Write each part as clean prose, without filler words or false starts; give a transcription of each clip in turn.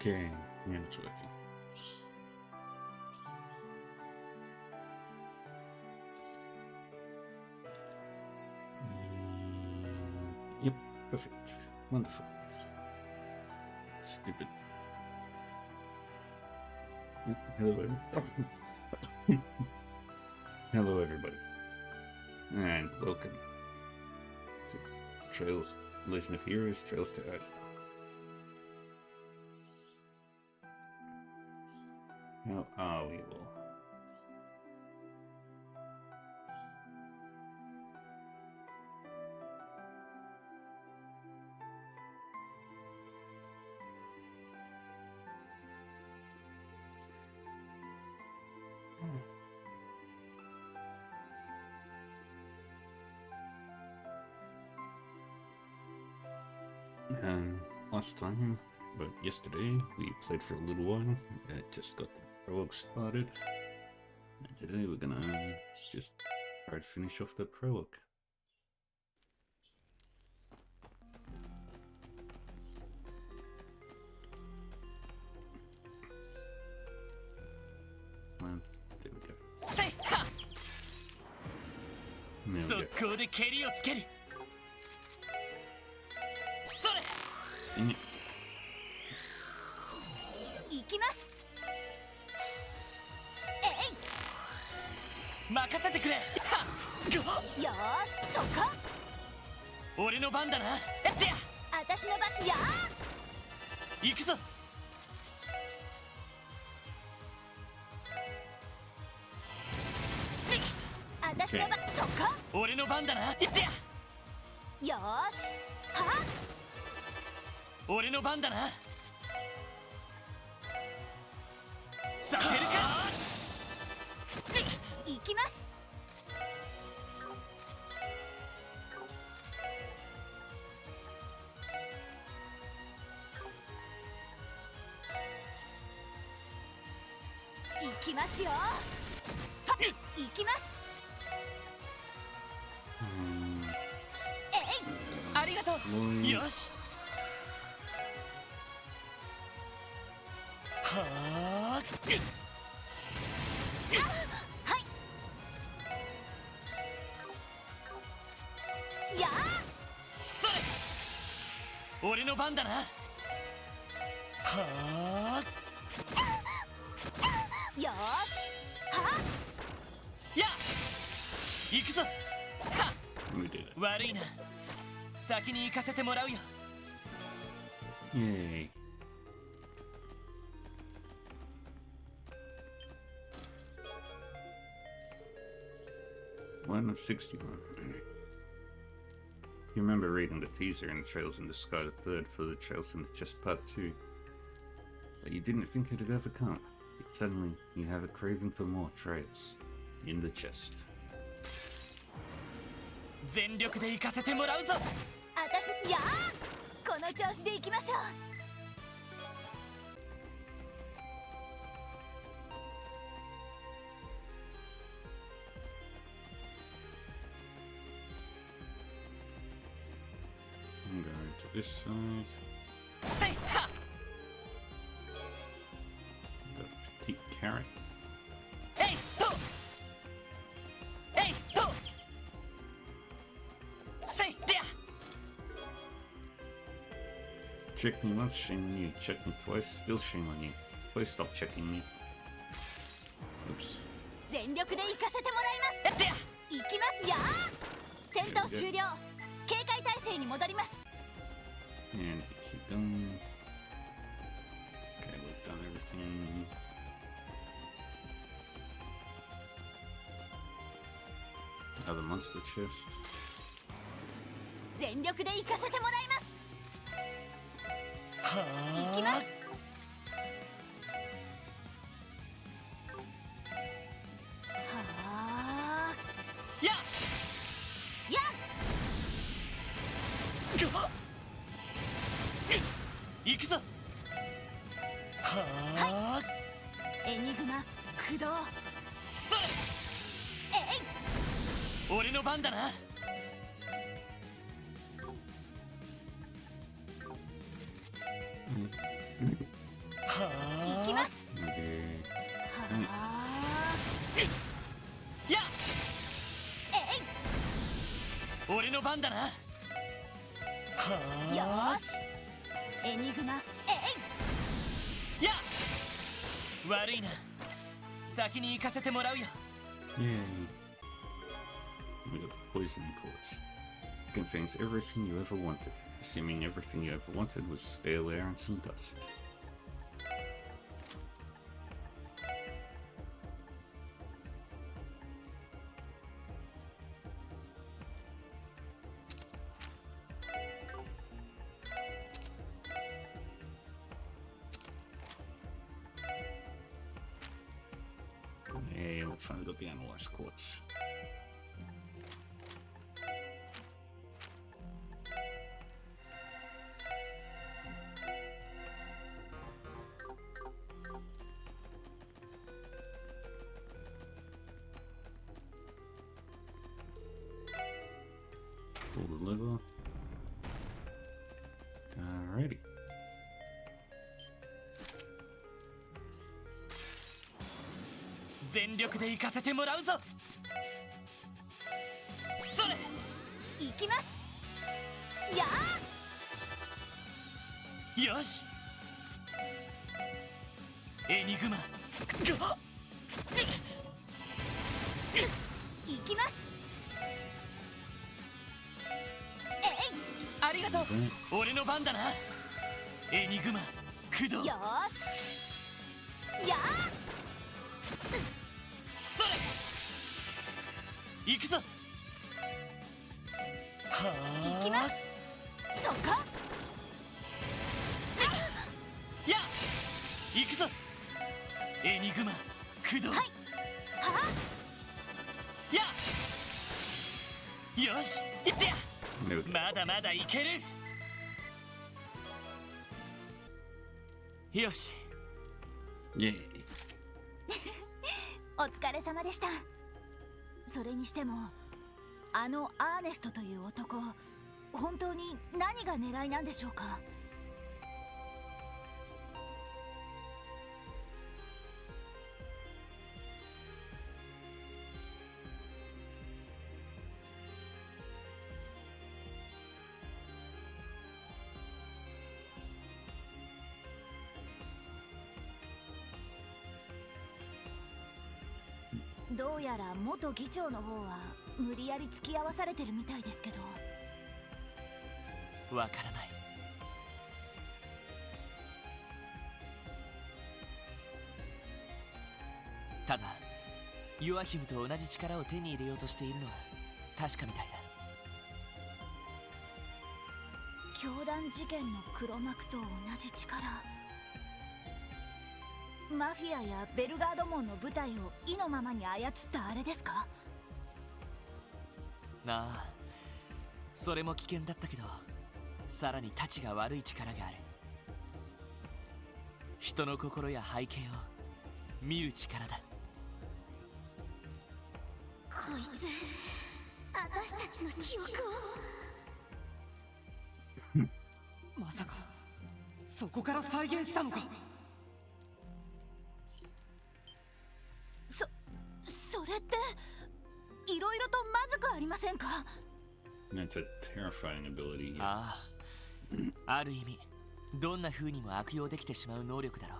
Okay, yeah, it's working. Yep, perfect. Wonderful. Stupid. Hello, hello, everybody, and welcome to Trails, Legend of Heroes, Trails to Azure. How are we all? Last time, but yesterday, we played for a little while. Just got the prologue started. And today we're gonna just try to finish off the prologue. Well, there we go. There we go. 行きます。えい。任せてくれ。よーし、そこ。俺の番だな。やってや。私の番。やー。行くぞ。私の番。そこ。俺の番だな。やってや。よーし。は。俺の番だな。させるか。行きます。行きますよ。行きます。えい、ありがとう。よし。はあ。はい。やあ。それ。俺の番だな。はあ。よーし。はあ。や。行くぞ。は。悪いな。先に行かせてもらうよ。イエーイ。One of 61. You remember reading the teaser in Trails in the Sky the Third for the Trails in the Chest Part 2, but you didn't think it would ever come. Yet suddenly, you have a craving for more trails in the chest. 全力で行かせてもらうぞ。私、やあ、この調子で行きましょう。I'm going to this side. Say ha! Got a petite carrot. Hey, to! Hey, to! Say there! Check me once, shame on you. Check me twice, still shame on you. Please stop checking me. Oops. 全力で行かせてもらいます。やってや。行きますやあ。戦闘終了。警戒態勢に戻ります。And keep going. Okay, we've done everything. Another monster chest. 全力で行かせてもらいます。はあ。行きます。はあ。や。や。行くぞ。はあ。エニグマ駆動。それ。えい。俺の番だな。番だな。はあ、よーし、エニグマ、えい。や悪いな、先に行かせてもらうよ。Yay. We got the poison quartz. Contains everything you ever wanted, assuming everything you ever wanted was stale air and some dust. Hey, we'll finally got the analyzed quartz. Pull the lever. Alrighty. 全力で行かせてもらうぞ。それ行きます。やーよし、エニグマが行きます。えい、ありがとう。俺の番だな、エニグマ駆動。よーし、やーそれ行くぞ。はあ、行きます。そこや行くぞ、エニグマ駆動。はい、はあ、やよし、行ってや。まだまだいける。よし、イエーイ。お疲れ様でした。それにしてもあのアーネストという男、本当に何が狙いなんでしょうか。どうやら元議長の方は無理やり付き合わされてるみたいですけど。わからない。ただユアヒムと同じ力を手に入れようとしているのは確かみたいだ。教団事件の黒幕と同じ力。マフィアやベルガード門の部隊を意のままに操ったあれですか。なあ、それも危険だったけど、さらにたちが悪い力がある。人の心や背景を見る力だ。こいつ私たちの記憶をまさかそこから再現したのか。それっていろいろとまずくありませんか。 That's a terrifying ability. ああ、ある意味どんな風にも悪用できてしまう能力だろう。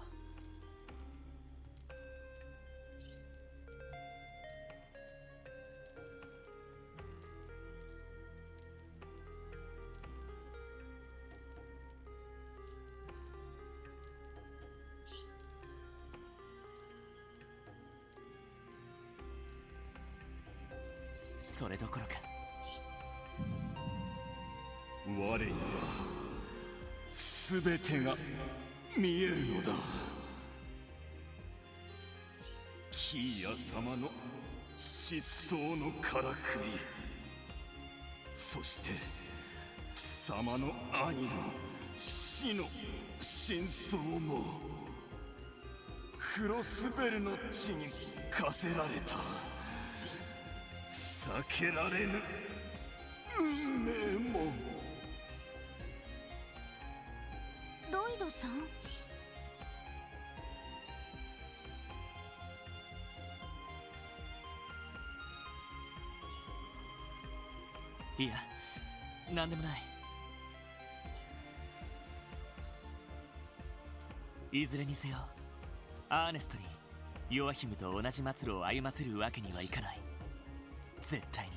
それどころか我には全てが見えるのだ。キーヤ様の失踪のからくり、そして貴様の兄の死の真相もクロスベルの地に課せられた避けられぬ運命も。ロイドさん、いや、なんでもない。いずれにせよアーネストにヨアヒムと同じ末路を歩ませるわけにはいかない。絶対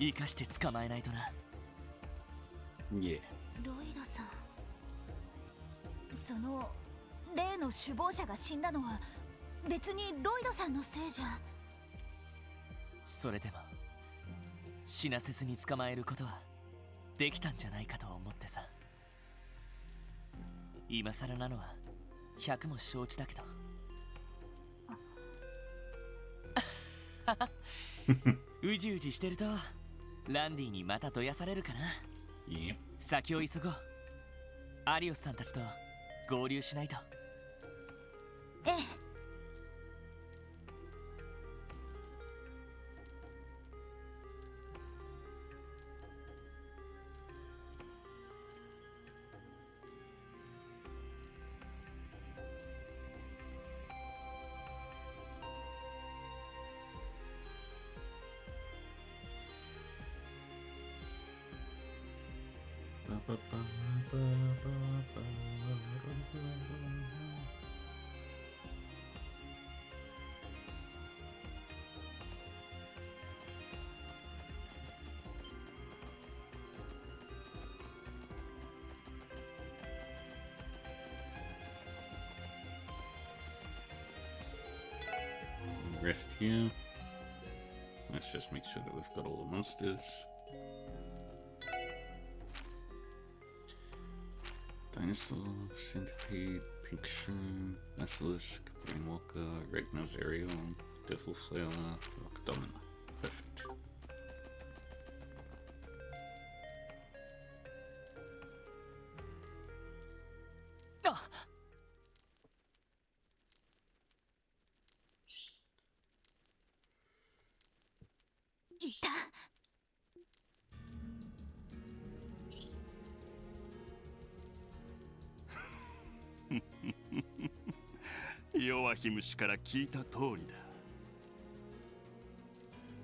に生かして捕まえないとな。いえ、ロイドさん、その例の首謀者が死んだのは別にロイドさんのせいじゃ。それでも死なせずに捕まえることはできたんじゃないかと思ってさ。今更なのは100も承知だけど。うじうじしてるとランディにまたどやされるかな。いえ、先を急ごう。アリオスさんたちと合流しないと。ええ。ババババババRest here. Let's just make sure that we've got all the monsters. Dinosaur, Centipede, Pink Shroom, Basilisk, Brainwalker, Ragnavarial, Devil Flower, Rock Domino. Perfect. いた。ヨアヒム氏から聞いた通りだ。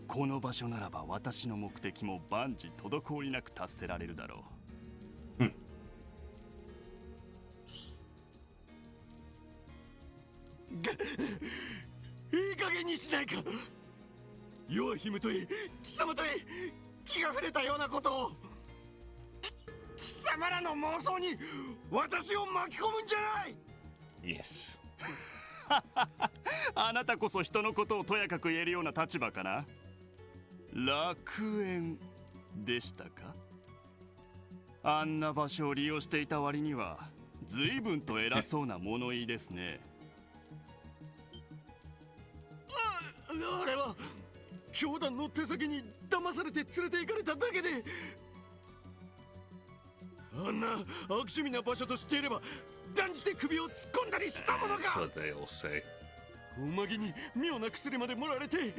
この場所ならば私の目的も万事滞りなく達せられるだろう。いい加減にしないか。ヨアヒムといい貴様といい気が触れたようなことを。貴様らの妄想に私を巻き込むんじゃない。 Yes. あなたこそ人のことをとやかく言えるような立場かな。楽園でしたか。あんな場所を利用していた割には随分と偉そうな物言いですね。あれは教団の手先に騙されて連れて行かれただけで、あんな悪趣味な場所と知っていれば断じて首を突っ込んだりしたもの That's か。 what they all say. おまけに妙な薬まで盛られて、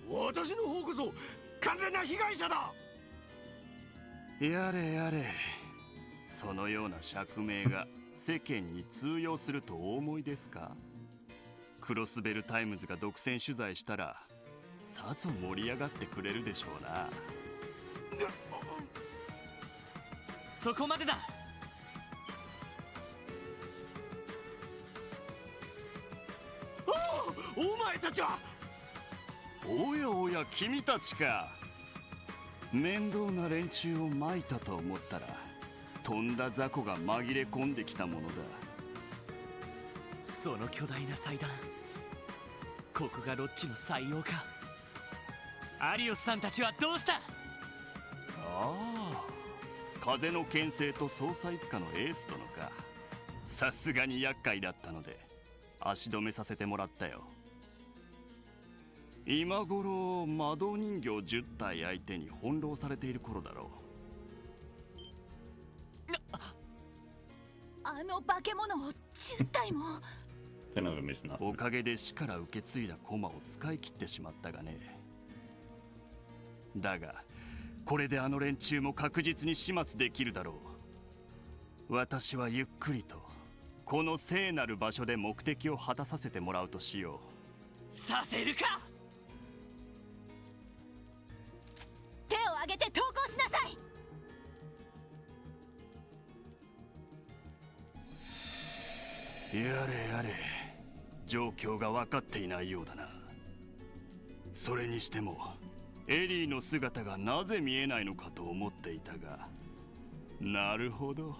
私の方こそ完全な被害者だ。やれやれ、そのような釈明が世間に通用するとお思いですか。クロスベルタイムズが独占取材したらさぞ盛り上がってくれるでしょうな。そこまでだ。お前たちは。おやおや、君たちか。面倒な連中をまいたと思ったらとんだ雑魚が紛れ込んできたものだ。その巨大な祭壇、ここがロッチの採用か。アリオスさんたちはどうした。ああ、風の牽制と捜査一課のエース殿か。さすがに厄介だったので足止めさせてもらったよ。今頃魔導人形10体相手に翻弄されている頃だろう。あの化け物を10体も。 Ten of them is not. おかげで死から受け継いだ駒を使い切ってしまったがね。だがこれであの連中も確実に始末できるだろう。私はゆっくりとこの聖なる場所で目的を果たさせてもらうとしよう。させるか。手を挙げて投降。やれやれ、状況が分かっていないようだな。それにしてもエリーの姿がなぜ見えないのかと思っていたが、なるほど、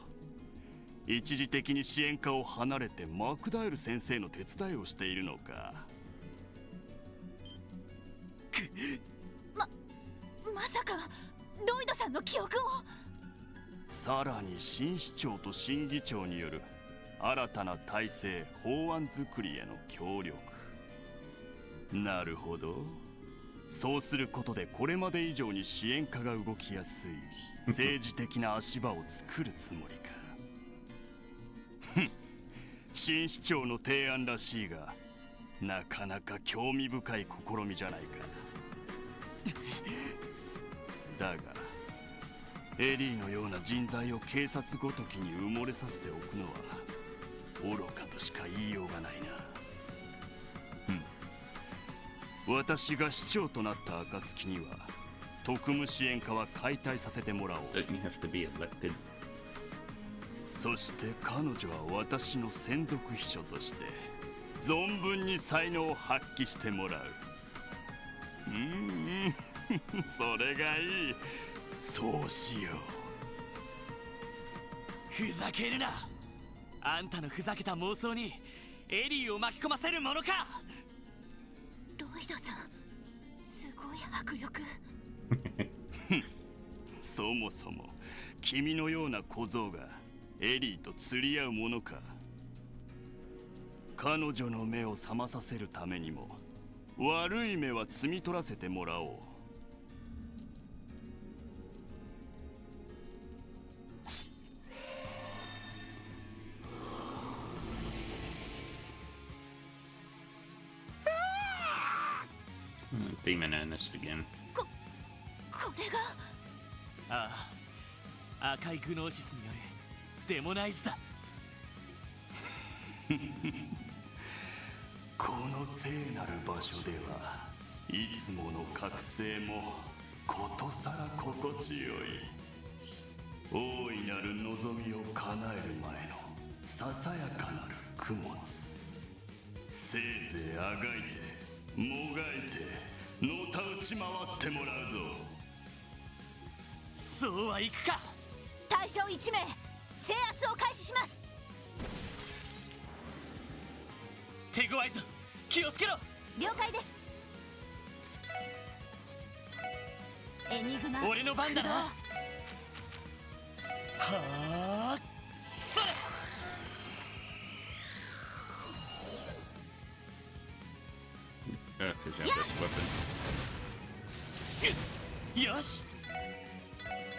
一時的に支援課を離れてマクダエル先生の手伝いをしているのか。まさかロイドさんの記憶を。さらに新市長と新議長による新たな体制法案作りへの協力。なるほど、そうすることでこれまで以上に支援課が動きやすい政治的な足場を作るつもりか。新市長の提案らしいが、なかなか興味深い試みじゃないか。だがエリーのような人材を警察ごときに埋もれさせておくのは愚かとしか言いようがないな。私が市長となった暁には特務支援課は解体させてもらおう。 Don't you have to be elected? そして彼女は私の専属秘書として存分に才能を発揮してもらう。それがいい。そうしよふざけるな。あんたのふざけた妄想にエリーを巻き込ませるものか。ロイドさん、すごい迫力。う。そもそも君のような小僧がエリーと釣り合うものか。彼女の目を覚まさせるためにも悪い目は摘み取らせてもらおう。Demon Ernest again. これが。ああ、赤いグノーシスによるデモナイズだ。この聖なる場所ではいつもの覚醒もことさら心地よい。大いなる望みを叶える前のささやかなる供物。せいぜいあがいてもがいてのたうち回ってもらうぞ。そうはいくか。対象1名制圧を開始します。手強いぞ、気をつけろ。了解です。エニグマ、俺の番だな。はあ、それ。That's his youngest weapon. よし。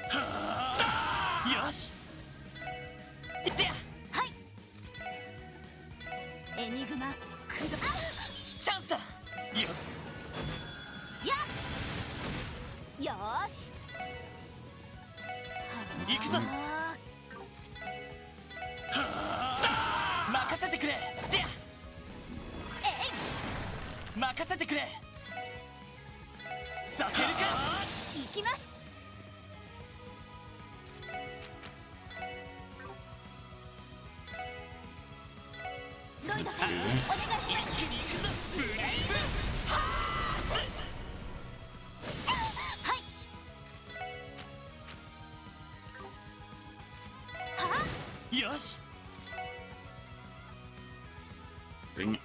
はあ、よし。いってや。はい。エニグマ、駆動。チャンスだ。よよーし。行くぞ。任せてくれ。つってや。任せてくれ。させるか。行きます。ロイドさん、お願いします。一気に行くぞ。ブレイブハはい。はーツ。よし。 Dang it.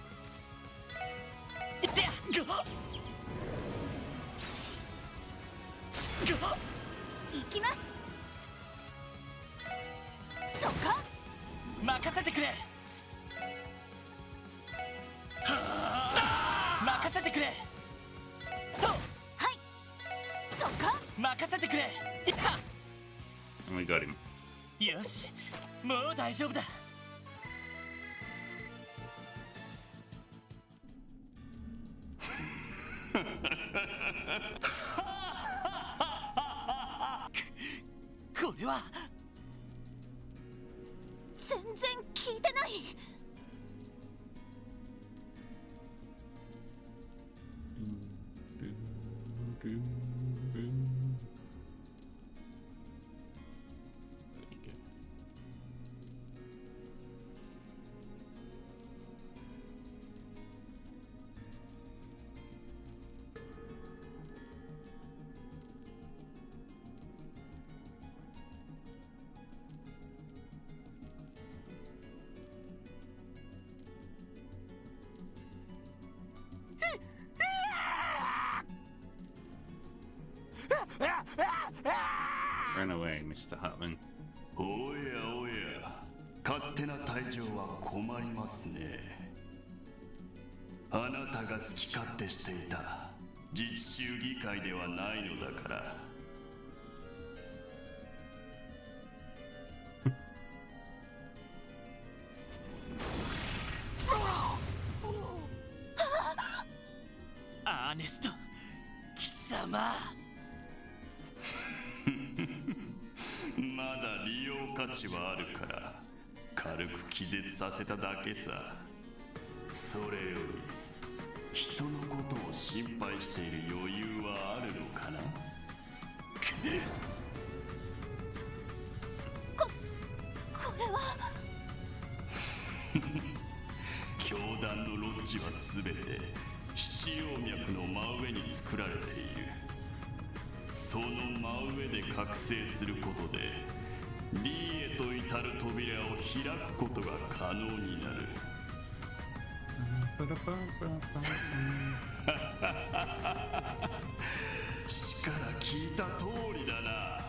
いってや。行きます。そこ。任せてくれ。任せてくれ。スト。はい。そこ。任せてくれ。いっは。 And we got him. よし、もう大丈夫だ。これは全然聞いてない。Run away, Mr. Hartman. おやおや、勝手な退場は困りますね。あなたが好き勝手していた自治州議会ではないのだから。アーネスト、貴様。まだ利用価値はあるから軽く気絶させただけさ。それより人のことを心配している余裕はあるのかな。これは教団のロッジは全て七葉脈の真上に作られている。その真上で覚醒することで D へと至る扉を開くことが可能になる。しから聞いた通りだな。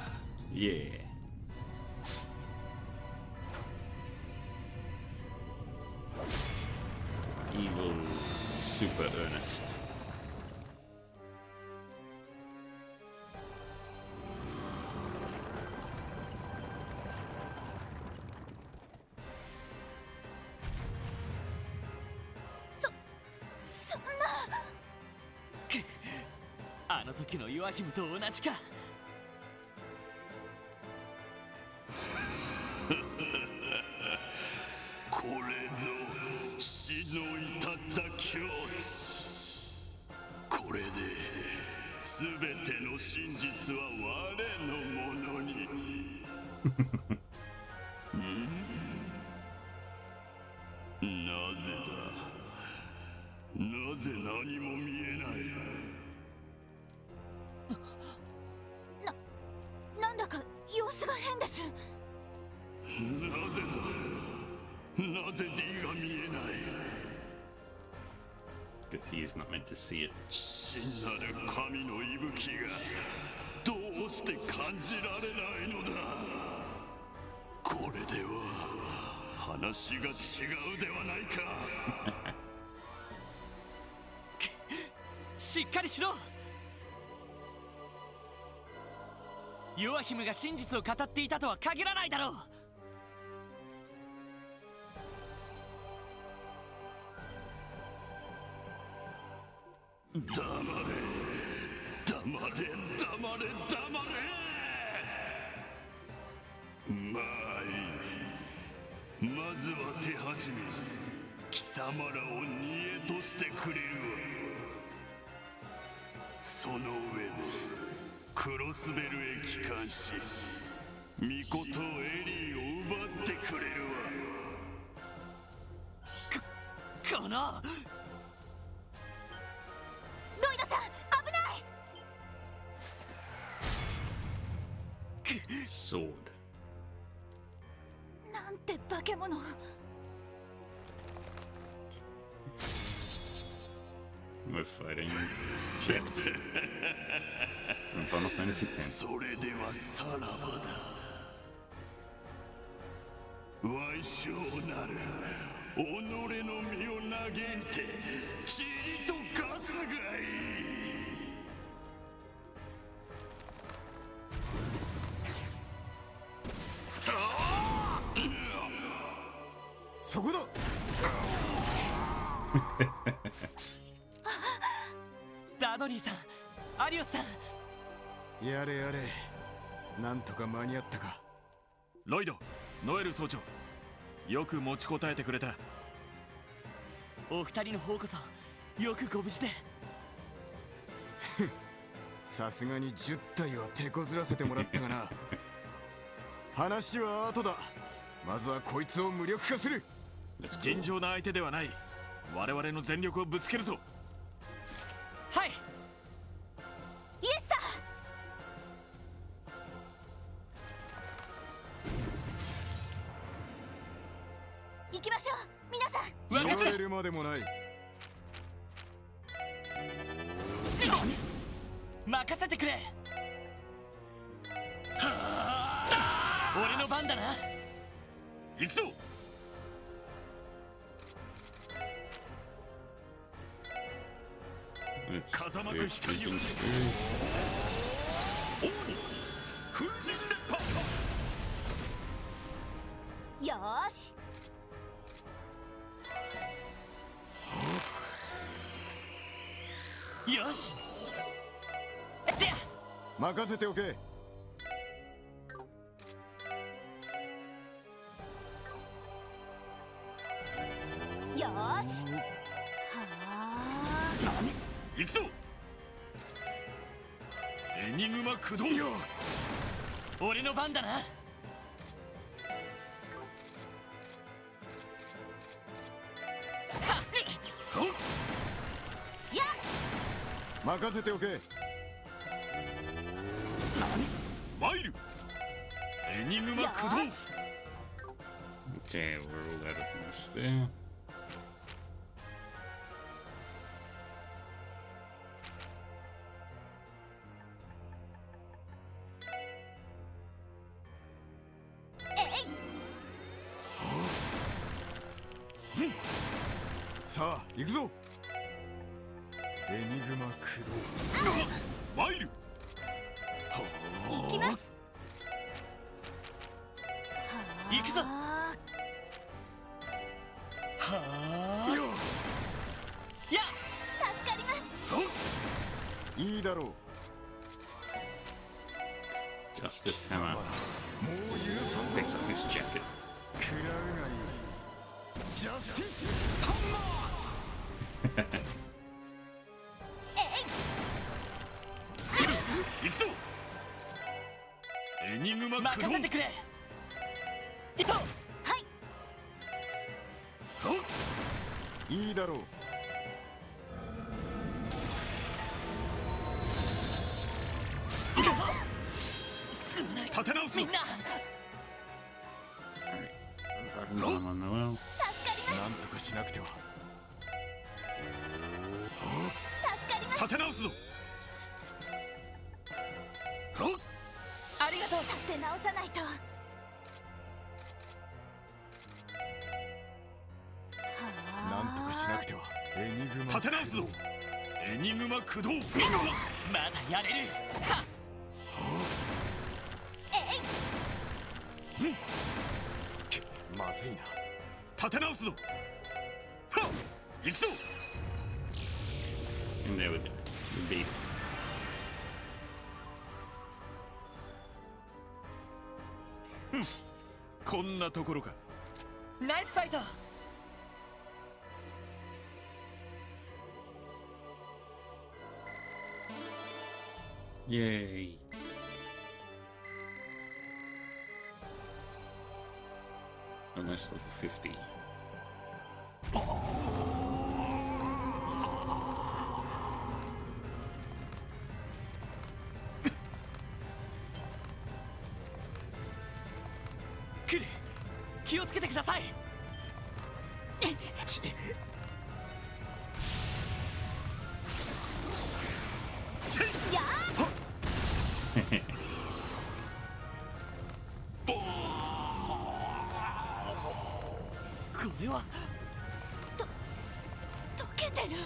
Yeah. Evil Super Ernest.そんな。あの時のヨアヒムと同じか。これぞ死の至った境地。これで全ての真実は我のものに。なぜだ、なぜ何も見えない。なんだか様子が変です。なぜだ、なぜ D が見えない。Because he is not meant to see it. 真なる神の息吹がどうして感じられないのだ。これでは話が違うではないか。しっかりしろ。ヨアヒムが真実を語っていたとは限らないだろう。黙れ黙れ黙れ黙れ。まあいい、まずは手始め貴様らを煮えとしてくれるわ。その上でクロスベルへ帰還しミコとエリーを奪ってくれるわ。このロイドさん、危ない。 Sword. なんて化け物。 We're fighting Jet from Final Fantasy X. それではさらばだ。矮小なる己の身を嘆いて塵と化すがいい。そこだ。ダドリーさん、アリオスさん。やれやれ、なんとか間に合ったか。ロイド、ノエル総長、よく持ちこたえてくれた。お二人の方こそよくご無事で。さすがに10体は手こずらせてもらったがな。話は後だ。まずはこいつを無力化する。尋常な相手ではない。我々の全力をぶつけるぞ。はい。イエスさん、行きましょう皆さん。言われるまでもない。任せてくれ。はあ行くぞ。風間く光を。王に風神烈波。よーし。よし。ってや。任せておけ。よーし。はあ。行くぞ。エニグマ駆動。俺の番だな。やっ。任せておけ。マイル。エニグマ駆動。よし。 Okay, we're all out of this there. Eh. さあ行くぞ。エニグマ駆動。マイル。行きます。行くぞ。はあ。や。助かります。いいだろう。 Justice Hammer もう許さんぞ。 takes off his jacket. 食らうがいい。ジャスティスハンマ行くぞ。エニグマ駆動。任せてくれ。行こう。はい。ー。いいだろう。すまない。立て直す。みんな。 Dragon Bomb on the well. 助かります。なんとかしなくては。助かります。立て直すぞ。ありがとう。立て直さないと。なんとかしなくては。エニグマ立て直すぞ。エニグマ駆動。まだやれる。はっ。まずいな。立て直すぞ。はっ。行くぞ。 And there we go. We beat it. こんなところか。ナイスファイト。 Yay. Oh, that's level 50. Kure, 気をつけてください。やこれは溶けてる。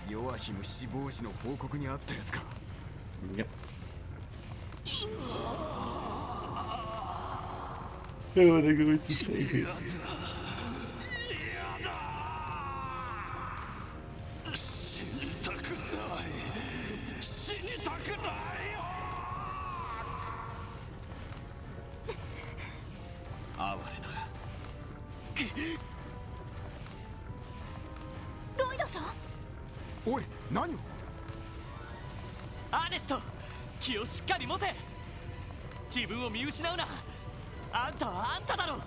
ヨアヒム死亡時の報告にあったやつか。 Yep. Oh, they're going to save him. 死にたくない。死にたくないよ。哀れな。ロイドさん。おい何を。アーネスト、気をしっかり持て。自分を見失うな。あんたはあんただろ。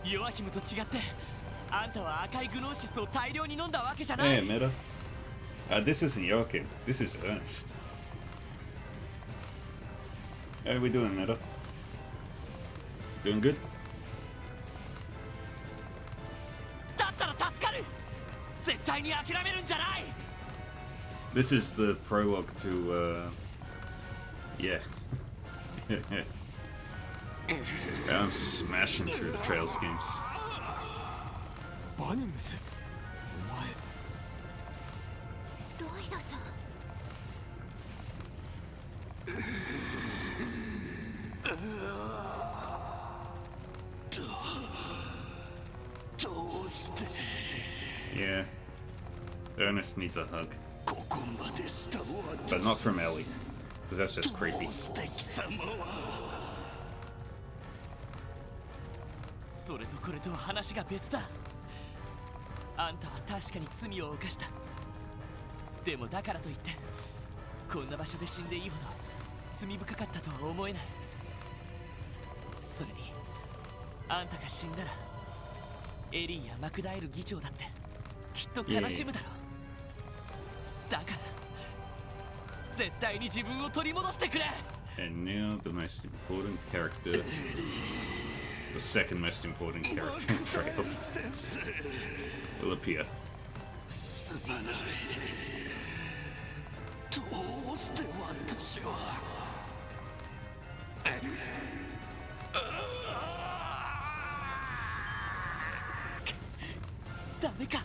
ヨアヒムと違ってあんたは赤いグノーシスを大量に飲んだわけじゃない。 Hey, Meta. This isn't Joachim. This is Ernst. How are we doing, Meta? Doing good? だったら助かる。絶対に諦めるんじゃない。 This is the prologue to Yeah. I'm smashing through the Trails games. バニングス、お前。ロイドさん。どうして Yeah. Ernest needs a hug. ここまでした But not from Ellie. Because that's just creepy. どうして貴様はそれとこれとは話が別だ。あんたは確かに罪を犯した。でもだからといってこんな場所で死んでいいほど罪深かったとは思えない。それにあんたが死んだらエリーやマクダエル議長だってきっと悲しむだろう。だから絶対に自分を取り戻してくれ。 And now the most important character. The second most important character in Trails will appear. すまない。どうして私はダメか。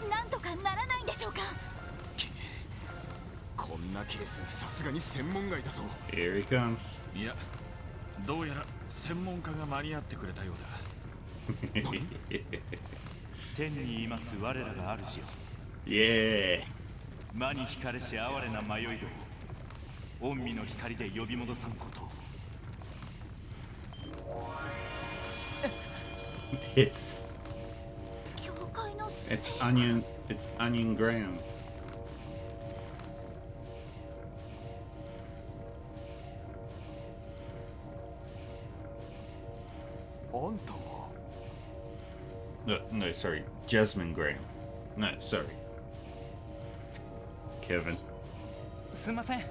なんとかならないんでしょうか。こんなケースさすがに専門外だぞ。 Here he comes. いや、どうやら専門家が間に合ってくれたようだ。天にいます我らが主よ。Yeah. 魔に惹かれし哀れな迷いを御身の光で呼び戻さんこと。It's 教会の it's Onion. It's Onion Graham. あんたは No, sorry. Jasmine Graham. No, sorry. Kevin. すんません。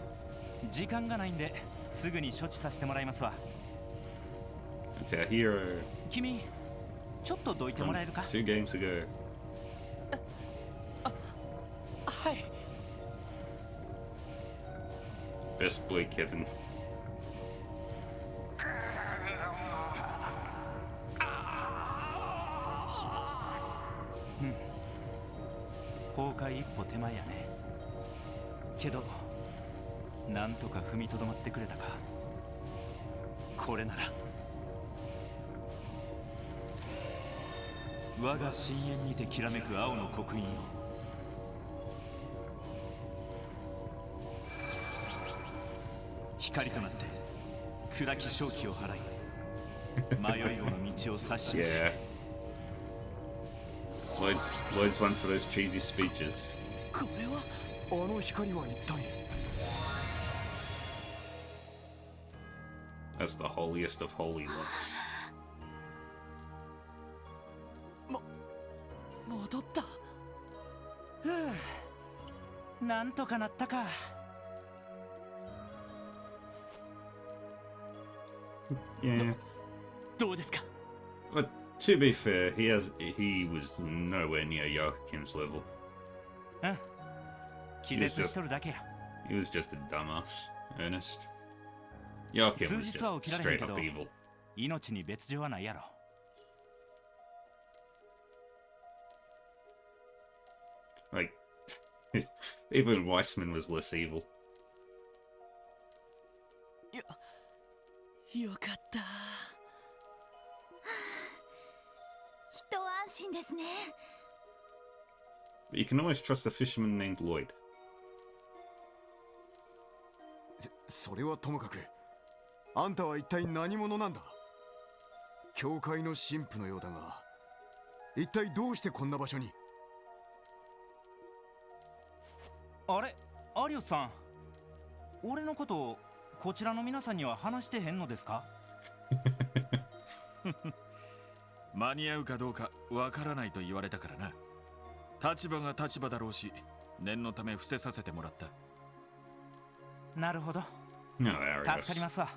時間がないんですぐに処置させてもらいますわ。 It's our hero 君、ちょっとどいても from らえるか。 2 games ago. はい。 Best boy Kevin. 崩壊一歩手前やね。けどなんとか踏みとどまってくれたか。これなら我が深淵にてきらめく青の刻印よ。光となって暗き正気を払い迷い子の道を指し示せ。 Yeah. Lloyd's one for those cheesy speeches. これはあの光は一体。 That's the holiest of holy ones. 戻った。ふう、なんとかなったか。 Yeah. どうですか。 But to be fair, he was nowhere near Joachim's level. うん、気絶しとるだけや。 He was just a dumbass, Ernest. Joachim was 数日は just 起きられへん straight け up ど evil. 命に別状はないやろ。 Like, even Weissman was less evil. よかった。一安心ですね。 But you can always trust a fisherman named Lloyd. それはともかく、あんたは一体何者なんだ。教会の神父のようだが、一体どうしてこんな場所に。あれ、アリオスさん、俺のことこちらの皆さんには話してへんのですか？間に合うかどうかわからないと言われたからな。立場が立場だろうし、念のため伏せさせてもらった。なるほど。 No, 助かりま Arius. すわ。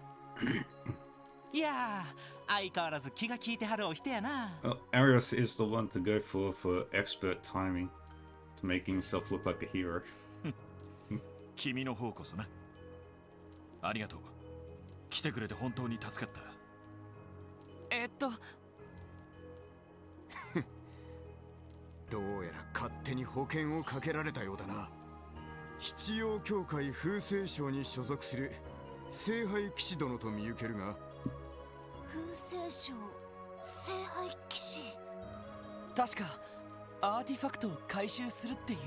いやー、相変わらず気が利いてはるお人やな。 Well, Arius is the one to go for expert timing to make himself look like a hero. 君の方こそな。ありがとう。来てくれて本当に助かった。どうやら勝手に保険をかけられたようだな。七葉協会風星省に所属する聖杯騎士殿と見受けるが。風星省聖杯騎士、確かアーティファクトを回収するっていう。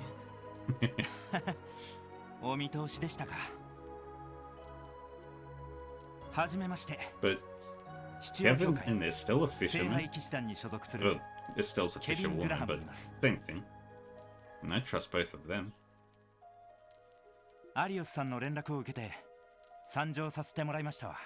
お見通しでしたか。はじめまして。 But 七葉協 Kevin 会 and there's still a 聖 fisherman. 杯騎士団に所属す Well, る Estelle's a Kevin fisherwoman, Graham but います。 same thing. And I trust both of them. アリオスさんの連絡を受けて参上させてもらいましたわ。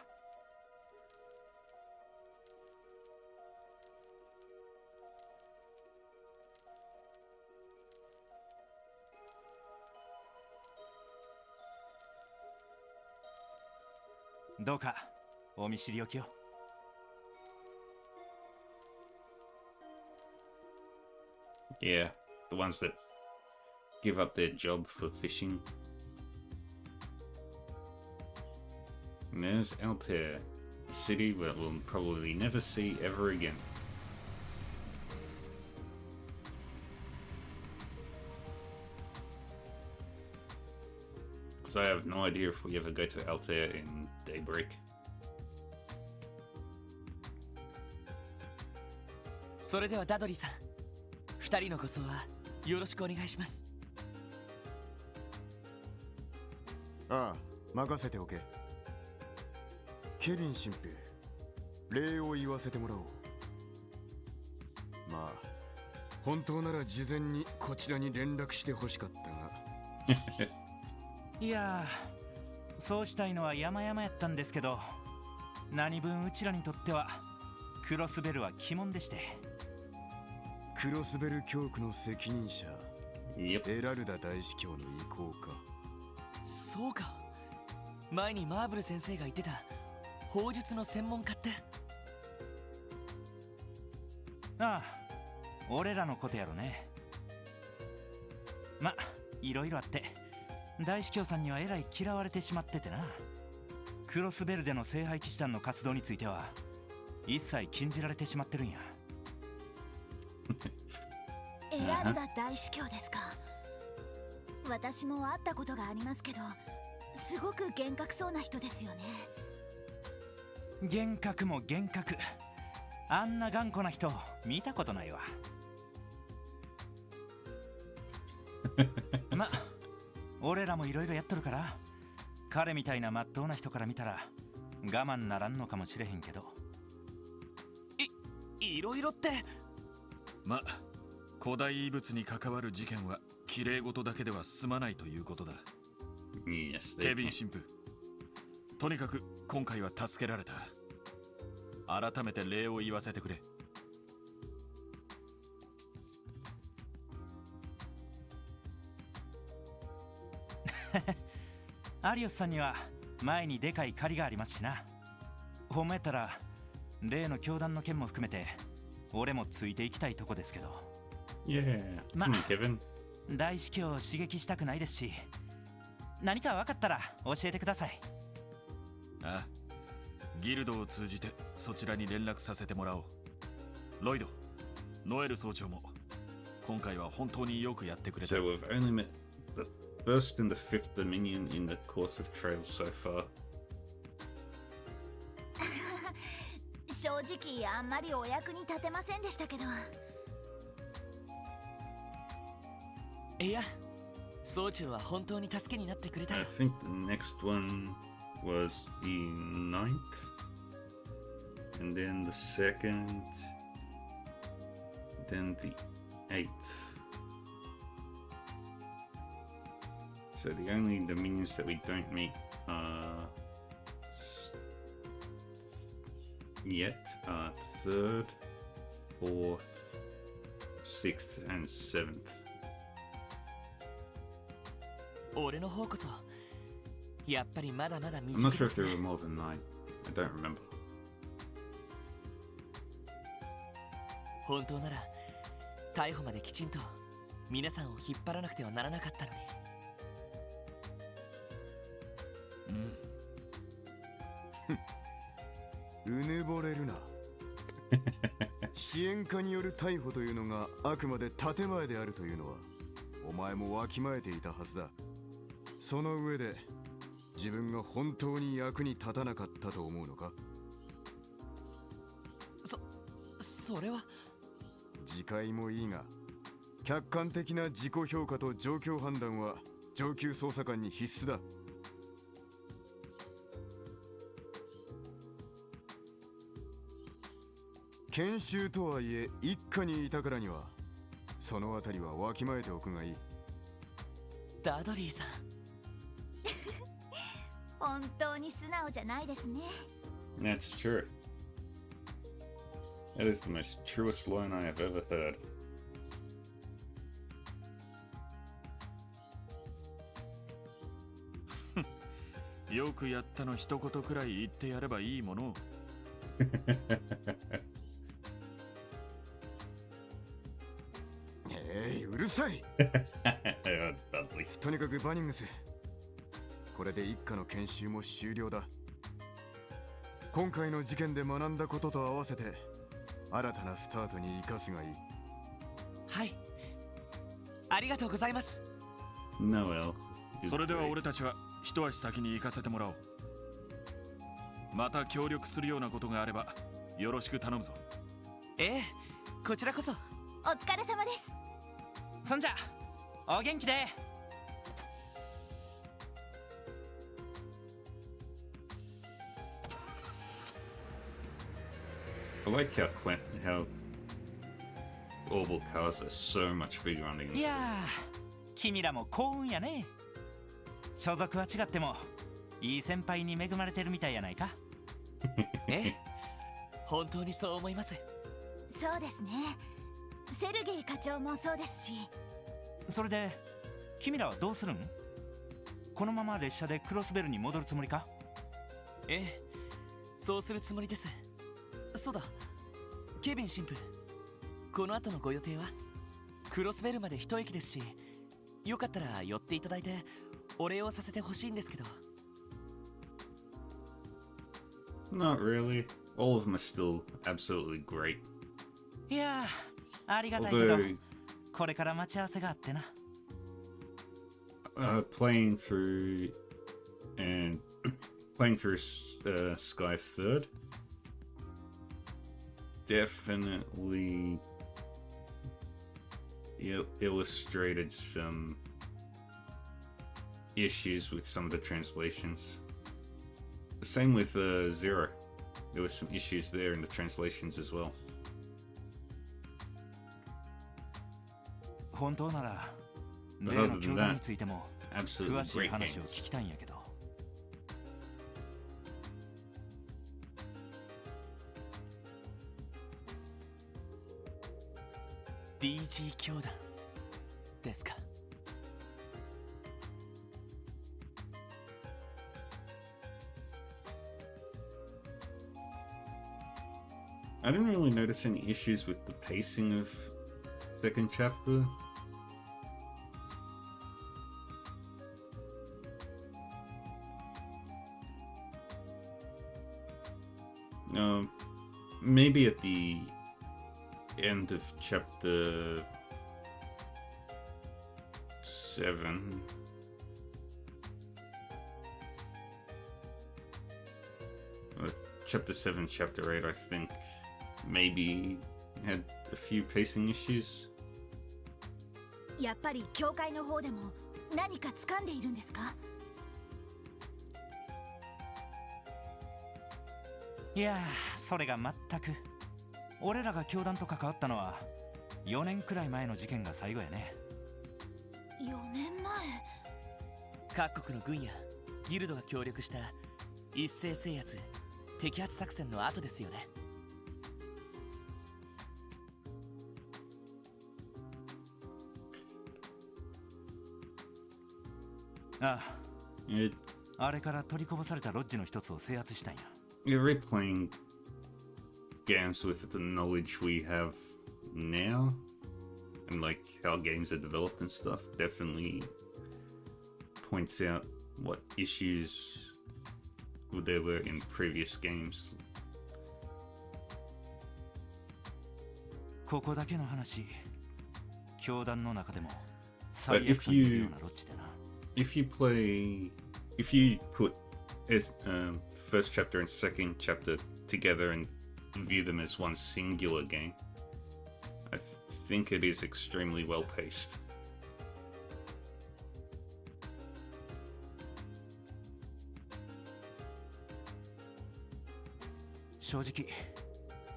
どうかお見知りおきを。Yeah, the ones that give up their job for fishing. And there's Altair, a city that we'll probably never see ever again. Because I have no idea if we ever go to Altair in Daybreak. それではダドリーさん、2人のご相はよろしくお願いします。ああ、任せておけ。ケビン神父、礼を言わせてもらおう。まあ本当なら事前にこちらに連絡してほしかったが。いやー、そうしたいのは山々やったんですけど、何分うちらにとってはクロスベルは鬼門でして。クロスベル教区の責任者、 Yep. エラルダ大司教の意向か。そうか、前にマーブル先生が言ってた砲術の専門家って。ああ、俺らのことやろね。ま、いろいろあって大司教さんにはえらい嫌われてしまっててな。クロスベルでの聖杯騎士団の活動については一切禁じられてしまってるんや。エラルダ大司教ですか。私も会ったことがありますけど、すごく厳格そうな人ですよね。厳格も厳格、あんな頑固な人見たことないわ。ま、俺らもいろいろやっとるから、彼みたいなまっとうな人から見たら我慢ならんのかもしれへんけど。いろいろって。ま、古代遺物に関わる事件は綺麗事だけでは済まないということだ。 Yes, ケ they ビン can. 神父、とにかく今回は助けられた。改めて礼を言わせてくれ。アリオスさんには前にでかい借りがありますしな。ほんまやったら例の教団の件も含めて俺もついていきたいとこですけど。 Yeah. Ma- Come on, Kevin. 大司教を刺激したくないですし、何か分かったら教えてください。ああ、ギルドを通じてそちらに連絡させてもらおう。ロイド、ノエル総長も今回は本当によくやってくれた。 So we've only met the first and the fifth Dominion in the course of trails so far. 正直あんまりお役に立てませんでしたけど。いや、総長は本当に助けになってくれた I よ。 think the next one was the 9th, and then the 2nd, then the 8th. So the only dominions that we don't meet yet are 3rd, 4th, 6th, and 7th. 俺の方こそやっぱりまだまだ未 I'm not 熟 sure で if す there ね。 were more than 9. I don't remember. 本当なら逮捕まできちんと皆さんを引っ張らなくてはならなかったのに。うぬぼれるな。支援課による逮捕というのがあくまで建前であるというのはお前もわきまえていたはずだ。その上で自分が本当に役に立たなかったと思うのか？それは。次回もいいが、客観的な自己評価と状況判断は上級捜査官に必須だ。研修とはいえ一課にいたからにはそのあたりはわきまえておくがいい。ダドリーさん。本当に素直じゃないですね。 That's true. That is the most truest line I have ever heard. よくやったの一言くらい言ってやればいいものを。うるさい。 Dudley. とにかくバニングス、これで一課の研修も終了だ。今回の事件で学んだことと合わせて新たなスタートに生かすがいい。はい、ありがとうございます。 Noel. それでは俺たちは一足先に行かせてもらおう。また協力するようなことがあればよろしく頼むぞ。ええ、こちらこそ。お疲れ様です。そんじゃお元気で。I like how orbital cars are so much bigger on the いや inside. ー、君らも幸運やね。所属は違ってもいい先輩に恵まれてるみたいやないか。ええ、本当にそう思います。そうですね。セルゲイ課長もそうですし。それで君らはどうするん？このまま列車でクロスベルに戻るつもりか？ええ、そうするつもりです。そうだ、ケビン神父、この後のご予定は？クロスベルまで一駅ですし、よかったら寄っていただいてお礼をさせてほしいんですけど。 Not really. All of them are still absolutely great. いやー、ありがたいけど Although これから待ち合わせがあってな。playing through and playing through Sky Third definitely illustrated some issues with some of the translations. Same with Zero. There were some issues there in the translations as well. 本当なら But 例 other の than 教団 that, についても absolutely 詳しい great 話を games. 聞きたいんやけど。DG 教団ですか。I didn't really notice any issues with the pacing of second chapter. Maybe at the end of chapter 7. Chapter 7, chapter 8, I think maybe had a few pacing issues. やっぱり教会の方でも何か掴んでいるんですか？いやー、それが全く。俺らが教団と関わったのは4年くらい前の事件が最後やね。4年前。各国の軍やギルドが協力した一斉制圧摘発作戦の後ですよね。あ It, あ、あれから取りこぼされたロッジの一つを制圧したんや。you're replaying games with the knowledge we have now and like how games are developed and stuff definitely points out what issues there were in previous games. ここだけの話、教団の中でも最悪というようなロッチでな。If you put first chapter and second chapter together and view them as one singular game, I think it is extremely well paced. 正直、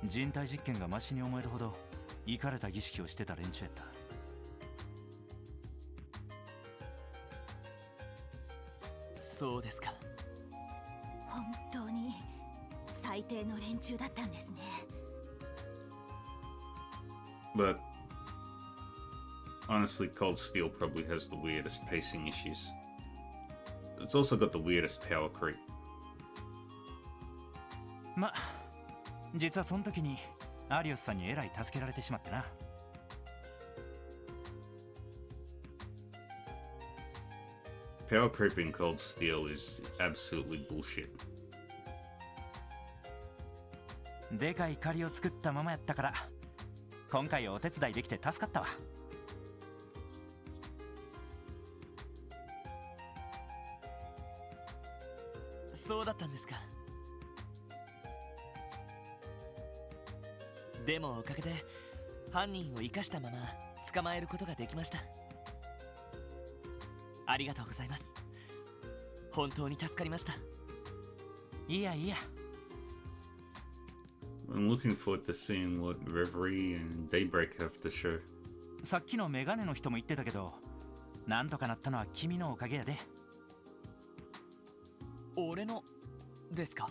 人体実験がマシに思えるほどイカれた儀式をしてた連中やった。そうですか。本当に最低の連中だったんですね。But honestly, Cold Steel probably has the weirdest pacing issues. It's also got the weirdest power creep. ま、実はその時にアリオスさんにえらい助けられてしまってな。Power creep in Cold Steel is absolutely bullshit. でかい借りを作ったままやったから、今回お手伝いできて助かったわ。そうだったんですか。でもおかげで犯人を生かしたまま捕まえることができました。ありがとうございます。本当に助かりました。いやいや。I'm looking forward to seeing what Reverie and Daybreak have to show. さっきのメガネの人も言ってたけど、なんとかなったのは君のおかげやで。俺のですか。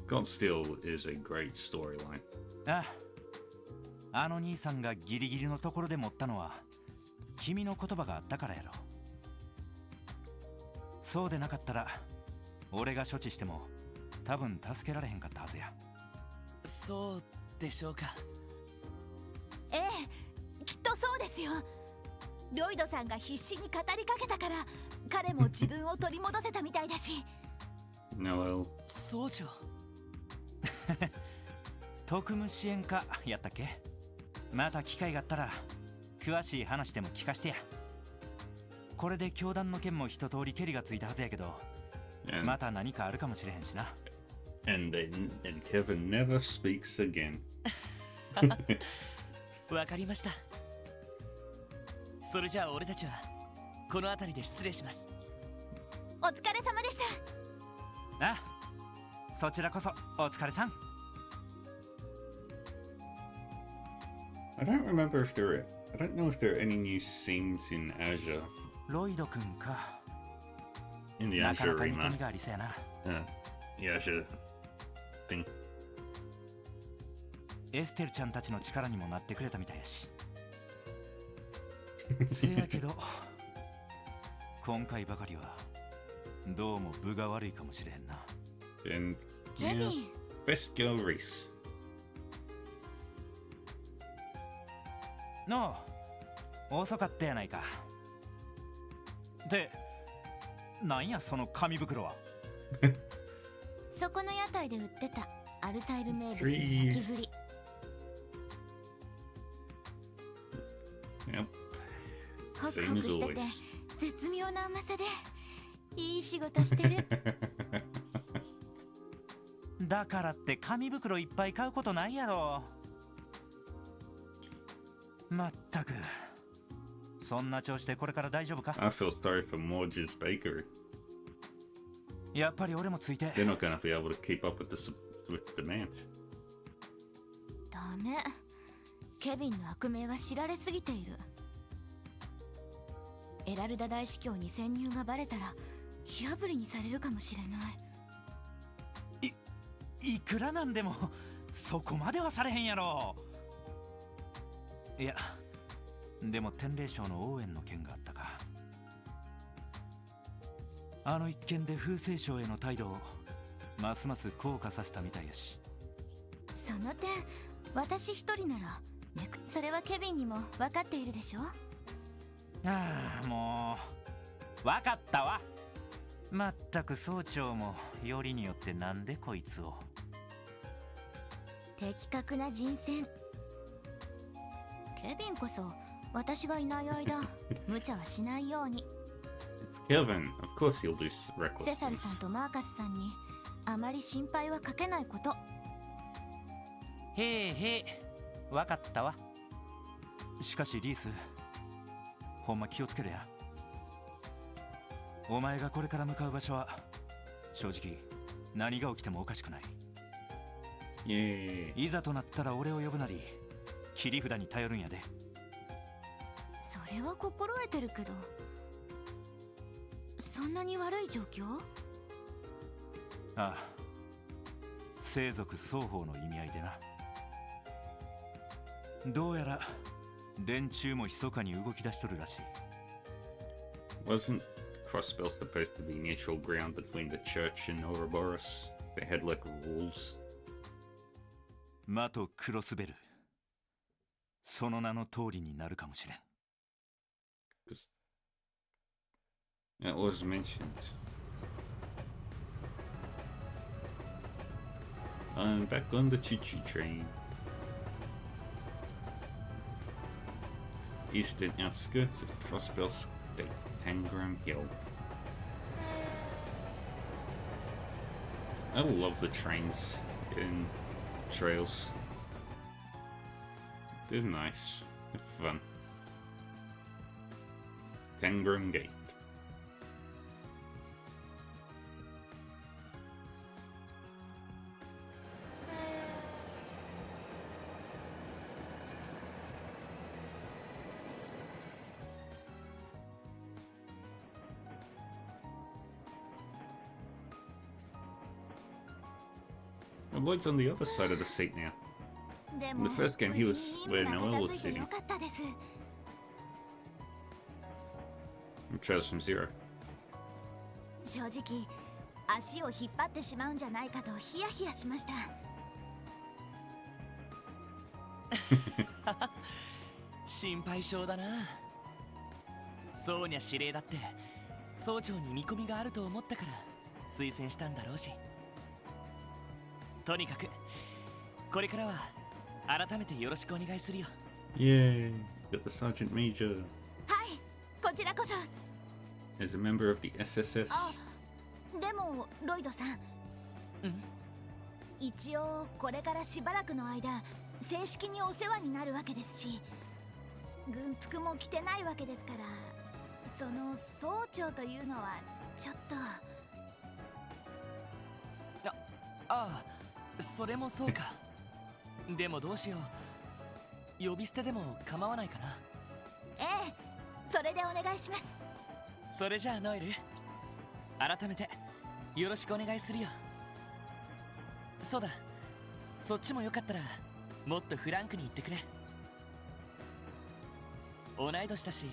God Steel is a great storyline. ああ、あの兄さんがギリギリのところで持ったのは君の言葉があったからやろ。そうでなかったら俺が処置しても多分助けられへんかったはずや。そうでしょうか。ええ、きっとそうですよ。ロイドさんが必死に語りかけたから彼も自分を取り戻せたみたいだし。Noel. 総長。特務支援課やったっけ。また機会があったら詳しい話でも聞かしてや。これで教団の件も一通りケリがついたはずやけど、また何かあるかもしれへんしな。And Kevin never speaks again. わかりました。それじゃあ俺たちはこの辺りで失礼します。お疲れ様でした。ああ、そちらこそお疲れさん。I don't remember if there are, I don't know if there are any new scenes in Azure. ロイド君か。In the なか Azure なか見込 arena. みがありそうやな。The Azure thing. エステルちゃんたちの力にもなってくれたみたいやし。せやけど今回ばかりはどうも分が悪いかもしれへんな。And ケビン、 best girl race. のう、遅かったやないか。で、なんやその紙袋は。そこの屋台で売ってたアルタイル名物の Threes. 焼き栗。 Yep. ホク Same ホク as してて always. 絶妙な甘さでいい仕事してる。だからって紙袋いっぱい買うことないやろ。まったく、そんな調子でこれから大丈夫か。 I feel sorry for Morge's Bakery. やっぱり俺もついて。 They're not going to be able to keep up with with the demand. ダメ、ケビンの悪名は知られすぎている。エラルダ大司教に潜入がバレたら火あぶりにされるかもしれない。いくらなんでもそこまではされへんやろ。いや、でも天霊賞の応援の件があったか。あの一件で風星賞への態度をますます硬化させたみたいやし。その点私一人ならそれはケビンにも分かっているでしょ。ああ、もう分かったわ。まったく総長もよりによってなんでこいつを。的確な人選。ケビンこそ私がいない間無茶はしないように。 It's Kevin. Of course he'll do reckless セサル things. さんとマーカスさんにあまり心配はかけないこと。へえへえ、わかったわ。しかしリース、ほんま気をつけるや。お前がこれから向かう場所は正直何が起きてもおかしくない。 Yeah. いざとなったら俺を呼ぶなり切り札に頼るんやで。それは心得てるけど、そんなに悪い状況？ああ、生族双方の意味合いでな。どうやら連中も密かに動き出しとるらしい。 Wasn't Crossbell supposed to be neutral ground between the church and Ouroboros? They had like rules. 魔とクロスベル、その名の通りになるかもしれん。 That was mentioned. I'm back on the choo-choo train. Eastern outskirts of Crossbell State, Tangram Hill. I love the trains in Trails. They're nice. They're fun. Tangram Gate. Lloyd's on the other side of the seat now. で In も the first game, he 無 was 事に where 任 Noel せ was て sitting. よかったです。 From Trails from Zero. 正直足を引っ張ってしまうんじゃないかとヒヤヒヤしました。心配性だな。ソーニャ司令だって総長に見込みがあると思ったから推薦したんだろうし。とにかくこれからは改めてよろしくお願いするよ。 Yay! Got the Sergeant Major はい、こちらこそ。 as a member of the SSS. でもロイドさん、一応これからしばらくの間正式にお世話になるわけですし、軍服も着てないわけですから、その総長というのはちょっと。ああ、それもそうか。でもどうしよう。呼び捨てでも構わないかな。ええ、それでお願いします。それじゃあノエル、改めてよろしくお願いするよ。そうだ、そっちもよかったらもっとフランクに言ってくれ。同い年だし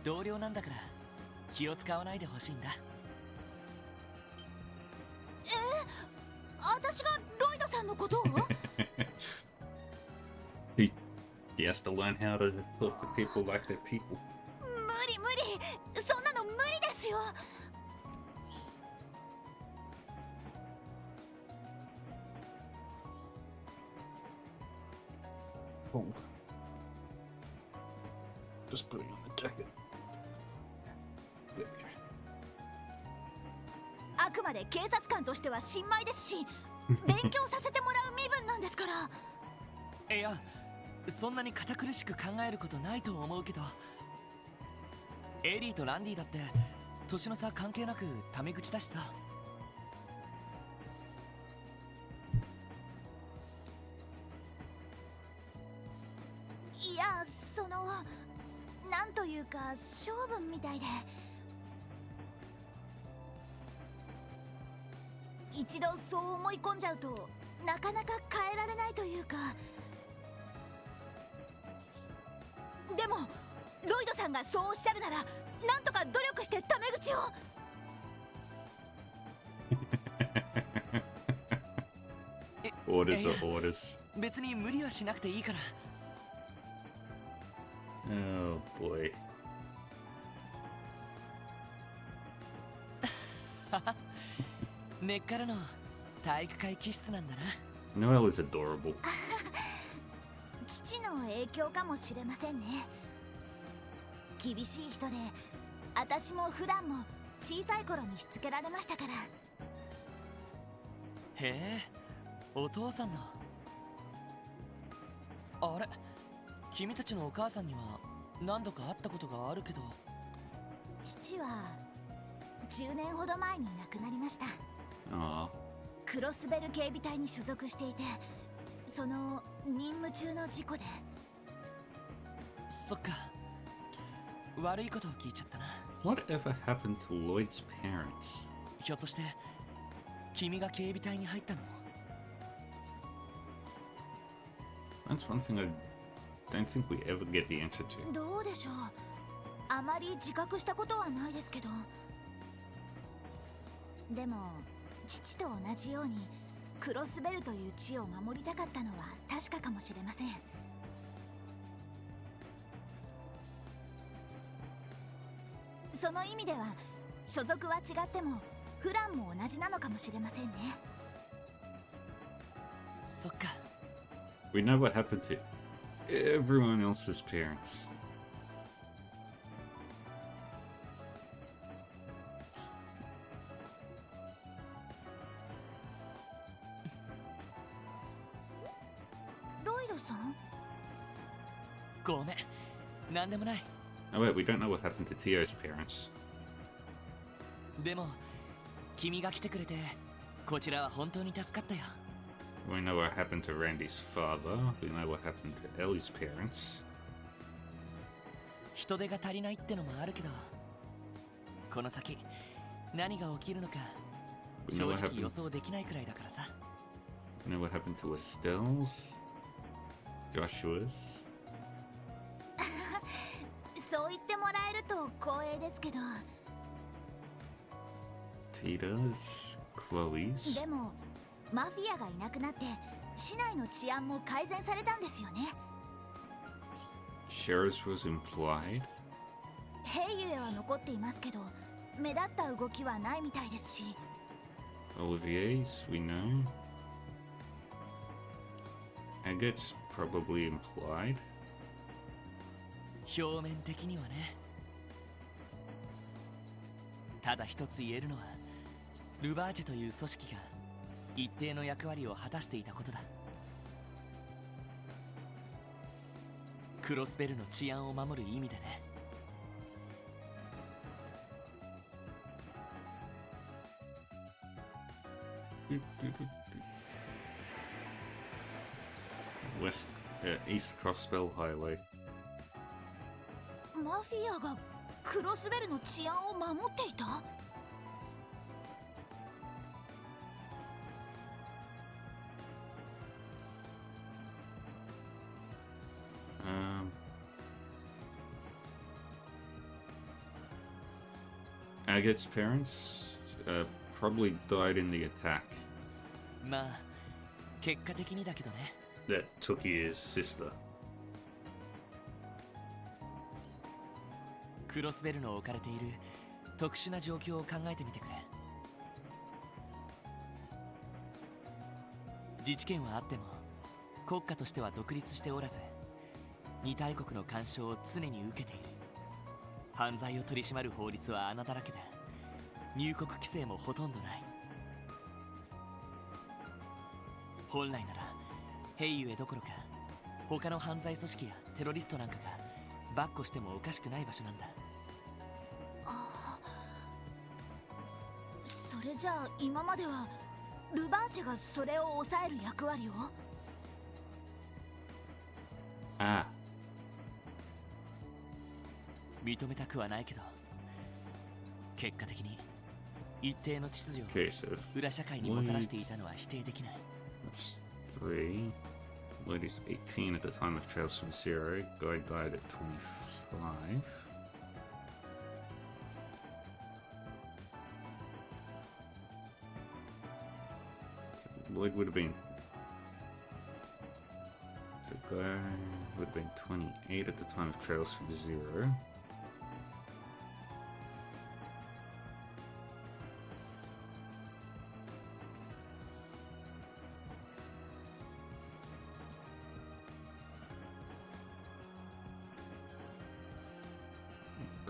同僚なんだから気を使わないでほしいんだ。私がロイドさんのことをhe has to learn how to talk to people like they're people. 無理無理、そんなの無理ですよ。Oh. Just putting on the jacket. There we go. あくまで警察官としては新米ですし、勉強させてもらう身分なんですから。いや、そんなに堅苦しく考えることないと思うけど、エリーとランディだって年の差関係なくタメ口だしさ。いや、そのなんというか勝負みたいで、一度そう思い込んじゃうとなかなか変えられないというか。でもロイドさんがそうおっしゃるなら、なんとか努力してタメ口を。Orders are orders. 別に無理はしなくていいから。Oh boy. 根っからの体育会気質なんだな。 Noel is adorable. 父の影響かもしれませんね。厳しい人で、私も普段も小さい頃にしつけられましたから。へえ、お父さんの。あれ、君たちのお母さんには何度か会ったことがあるけど。父は10年ほど前に亡くなりました。ああ。クロスベル警備隊に所属していて、その任務中の事故で。そっか、悪いことを聞いちゃったな。 Whatever happened to Lloyd's parents? ひょっとして君が警備隊に入ったのも。 That's one thing I don't think we ever get the answer to. どうでしょう、あまり自覚したことはないですけど。でも父と同じようにクロスベルという地を守りたかったのは確かかもしれません。その意味では所属は違ってもフランも同じなのかもしれませんね。そっか。 We know what happened to everyone else's parents. ロイドさん？ごめん、なんでもない。 Oh wait, we don't know what happened to Tio's parents. でも君が来てくれてこちらは本当に助かったよ。 We know what happened to Randy's father. We know what happened to Ellie's parents. 人手が足りないってのもあるけど、この先何が起きるのか We 正 know what 直 happened. 予想できないくらいだからさ。 We know what happened to Estelle's, Joshua's. そう言ってもらえると光栄ですけど。 Tita's, Chloe's. でもマフィアがいなくなって市内の治安も改善されたんですよね。 Cher's was implied. ヘイユエは残っていますけど目立った動きはないみたいですし。 Olivier's, we know. Agate's probably implied. 表面的にはね。ただ一つ言えるのはルバーチェという組織が一定の役割を果たしていたことだ。クロスベルの治安を守る意味でね。 West, East Crossbell Highway. マフィアがクロスベルの治安を守っていた？ Agate's parents probably died in the attack まあ結果的にだけどね。 that took his sister. クロスベルの置かれている特殊な状況を考えてみてくれ。自治権はあっても国家としては独立しておらず、二大国の干渉を常に受けている。犯罪を取り締まる法律は穴だらけだ。入国規制もほとんどない。本来ならヘイユエどころか他の犯罪組織やテロリストなんかがバッコしてもおかしくない場所なんだ。それじゃあ今まではルバーチェがそれを抑える役割を？ Ah, 認めたくはないけど、結果的に一定の秩序を okay, so 裏社会にもたらしていたのは否定できない。 that's 3. Lloyd is 18 at the time of Trails from Zero. Guy died at 25. So Lloyd would have been... So Guy would have been 28 at the time of Trails from Zero.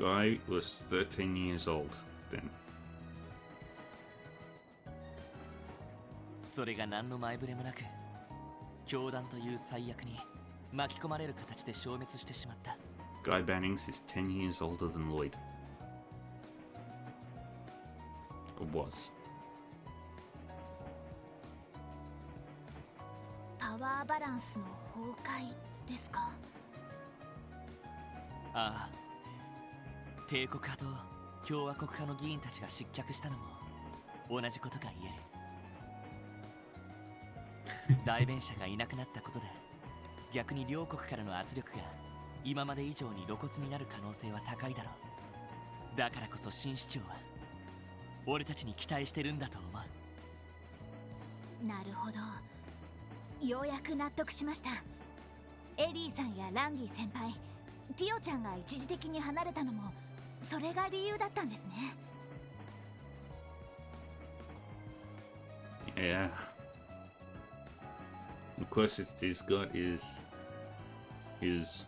Guy was 13 years old then. それが何の前触れもなく、教団という最悪に巻き込まれる形で消滅してしまった。Guy Bannings is 10 years older than Lloyd. Or was. パワーバランスの崩壊ですか？ああ、帝国派と共和国派の議員たちが失脚したのも同じことが言える。代弁者がいなくなったことで、逆に両国からの圧力が今まで以上に露骨になる可能性は高いだろう。だからこそ新市長は俺たちに期待してるんだと思う。なるほど、ようやく納得しました。エリーさんやランディ先輩、ティオちゃんが一時的に離れたのもそれが理由だったんですね。Yeah. The closest he's got is his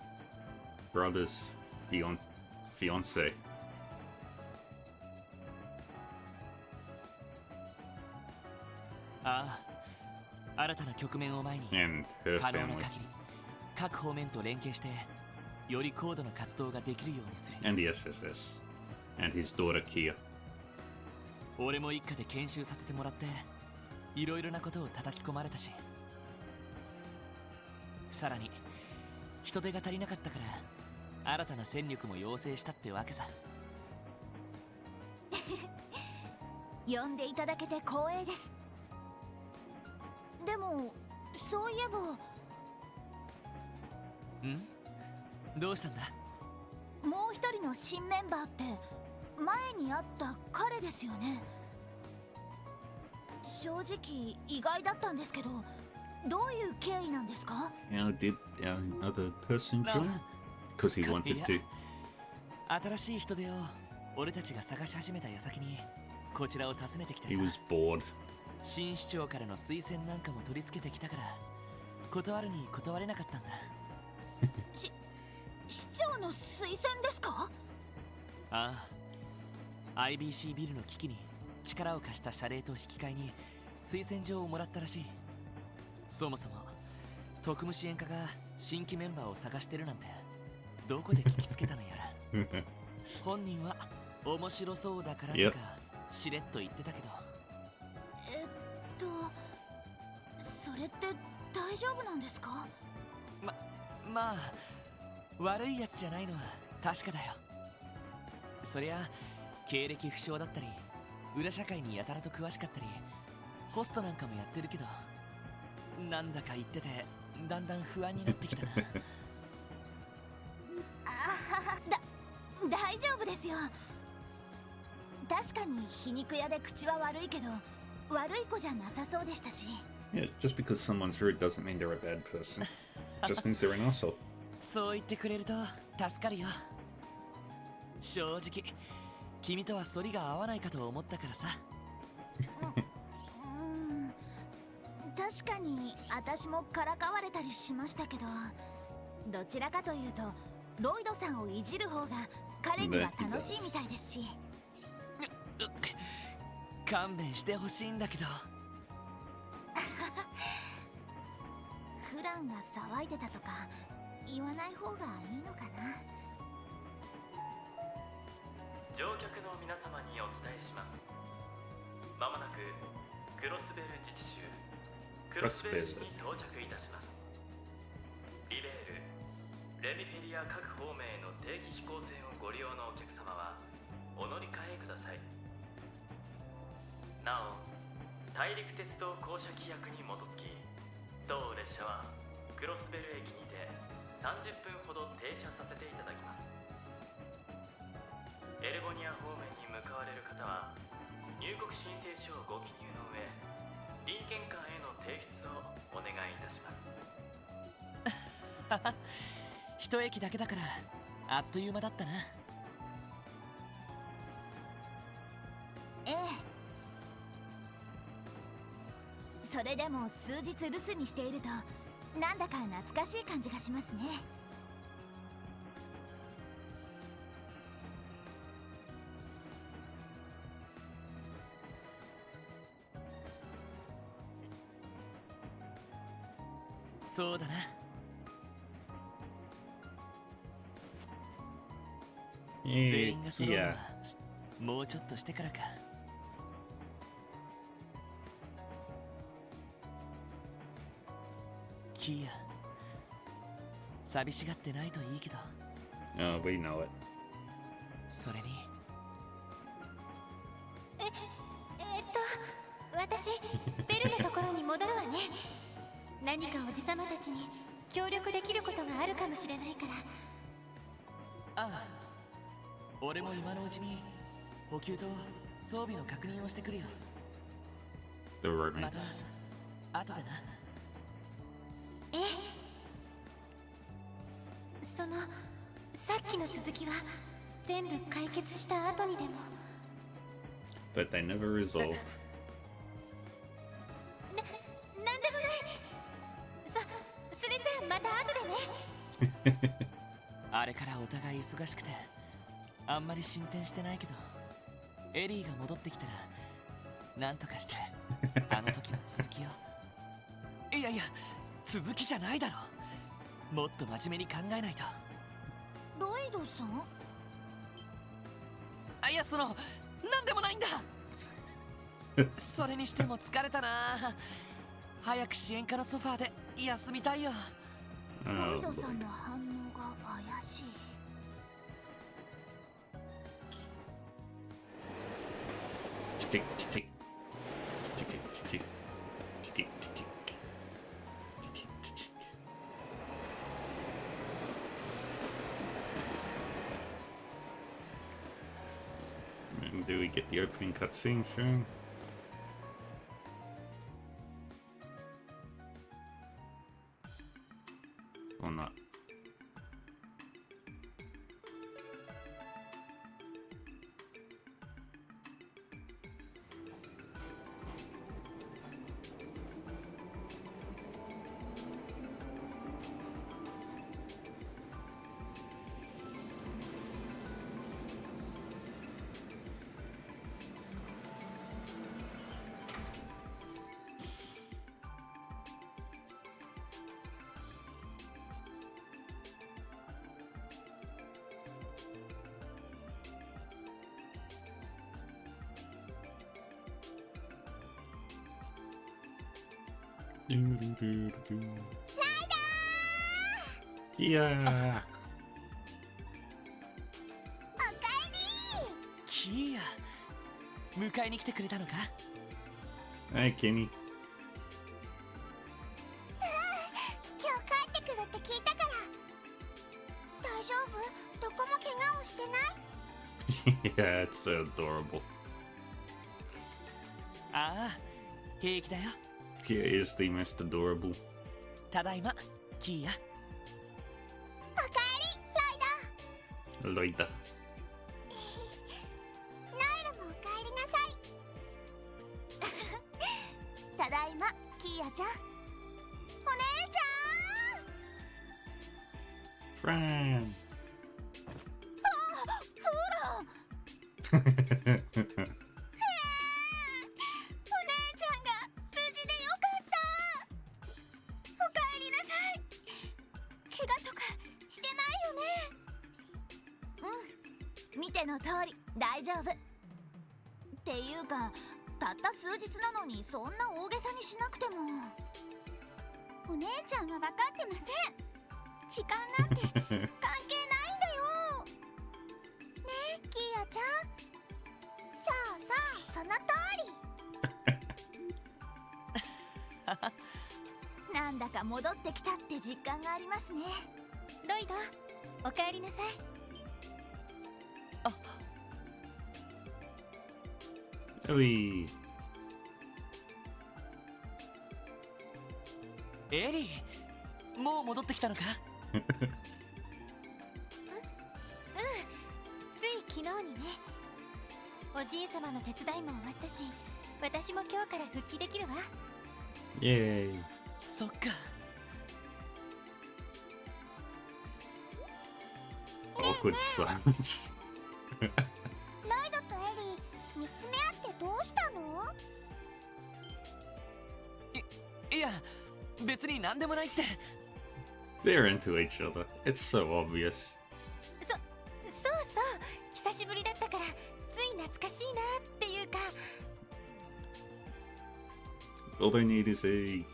brother's fiance. ああ、新たな局面を前に And her 可能な family. 限り各方面と連携してより高度な活動ができるようにする。 And the SSS. And his daughter Kia. 俺も一家で研修させてもらっていろいろなことを叩き込まれたし、さらに人手が足りなかったから新たな戦力も要請したってわけさ。呼んでいただけて光栄です。でもそういえば。ん？どうしたんだ？もう一人の新メンバーって前に会った彼ですよね。正直意外だったんですけど、どういう経緯なんですか？ How did another person join? Because he wanted to. 新しい人手を俺たちが探し始めた矢先にこちらを訪ねてきて He さ。 was bored. 新市長からの推薦なんかも取り付けてきたから断るに断れなかったんだ。市長の推薦ですか？ああ、IBC ビルの危機に力を貸した謝礼と引き換えに推薦状をもらったらしい。そもそも特務支援課が新規メンバーを探してるなんてどこで聞きつけたのやら。本人は面白そうだからとかしれっと言ってたけど。それって大丈夫なんですか？まあ悪いやつじゃないのは確かだよ。そりゃ経歴不詳だったり裏社会にやたらと詳しかったりホストなんかもやってるけど、なんだか言っててだんだん不安になってきたな。大丈夫ですよ。確かに皮肉屋で口は悪いけど悪い子じゃなさそうでしたし。Yeah, just because someone's rude doesn't mean they're a bad person. Just means they're an asshole. そう言ってくれると助かるよ。正直君とは反りが合わないかと思ったからさ。確かに私もからかわれたりしましたけど、どちらかというとロイドさんをいじる方が彼には楽しいみたいですし。勘弁してほしいんだけど。フランが騒いでたとか言わない方がいいのかな。乗客の皆様にお伝えします。まもなくクロスベル自治州クロスベル市に到着いたします。リベール、レミフェリア各方面への定期飛行船をご利用のお客様はお乗り換えください。なお、大陸鉄道公社規約に基づき当列車はクロスベル駅にて30分ほど停車させていただきます。エルボニア方面に向かわれる方は入国申請書をご記入の上、臨検官への提出をお願いいたします。一駅だけだからあっという間だったな。ええ。それでも数日留守にしているとなんだか懐かしい感じがしますね。そうだな。全員が揃うのはもうちょっとしてからか。キーヤ、寂しがってないといいけど。Oh, we know it. それに私ベルのところに戻るわね。何かおじさまたちに協力できることがあるかもしれないから。ああ、俺も今のうちに補給と装備の確認をしてくるよ。 The また roommates. 後でな。ええ。そのさっきの続きは全部解決した後にでも。 But they never resolved. なんでもない。それじゃあまた後でね。あれからお互い忙しくてあんまり進展してないけど、エリーが戻ってきたらなんとかしてあの時の続きを。いやいや、続きじゃないだろ。もっと真面目に考えないと。ロイドさん？あ、いや、なんでもないんだ。それにしても疲れたな。早く支援課のソファーで休みたいよ。ロイドさんの反応が怪しい。Tick, tick, tick, tick, tick, tick, tick, tick, tick, tick. And do we get the opening cutscene soon? Or not? Yeah. キーヤ、迎えに来てくれたのか？ Hi, Kenny. 今日帰ってくるって聞いたから。大丈夫？どこも怪我をしてない？ Yeah, it's so adorable. ああ、平気だよ。 Kia is the most adorable. ただいま、キーヤ。おかえり、ロイド。 Loida. ナイルもおかえりなさい。ただいま、キーヤちゃん。お姉ちゃん。 Fran. お姉ちゃんが無事でよかった。おかえりなさい。怪我とかしてないよね？うん、見ての通り大丈夫。っていうか、たった数日なのにそんな大げさにしなくても。お姉ちゃんは分かってません。時間なんて関係ないんだよ。ねえ、キーヤちゃん。そうそう、その通り。なんだか戻ってきたって実感がありますね。ロイド、おかえりなさい。Ellie. エリー、もう戻ってきたのか？つい昨日にね。おじいさまの手伝いも終わったし、私も今日から復帰できるわ。 Yay. そっか。 Awkward silence. ロイドとエリー、見つめ合ってどうしたの？いや、別に何でもないって。 They're into each other. It's so obvious. そう久しぶりだったからつい懐かしいなっていうか。 All they need is a...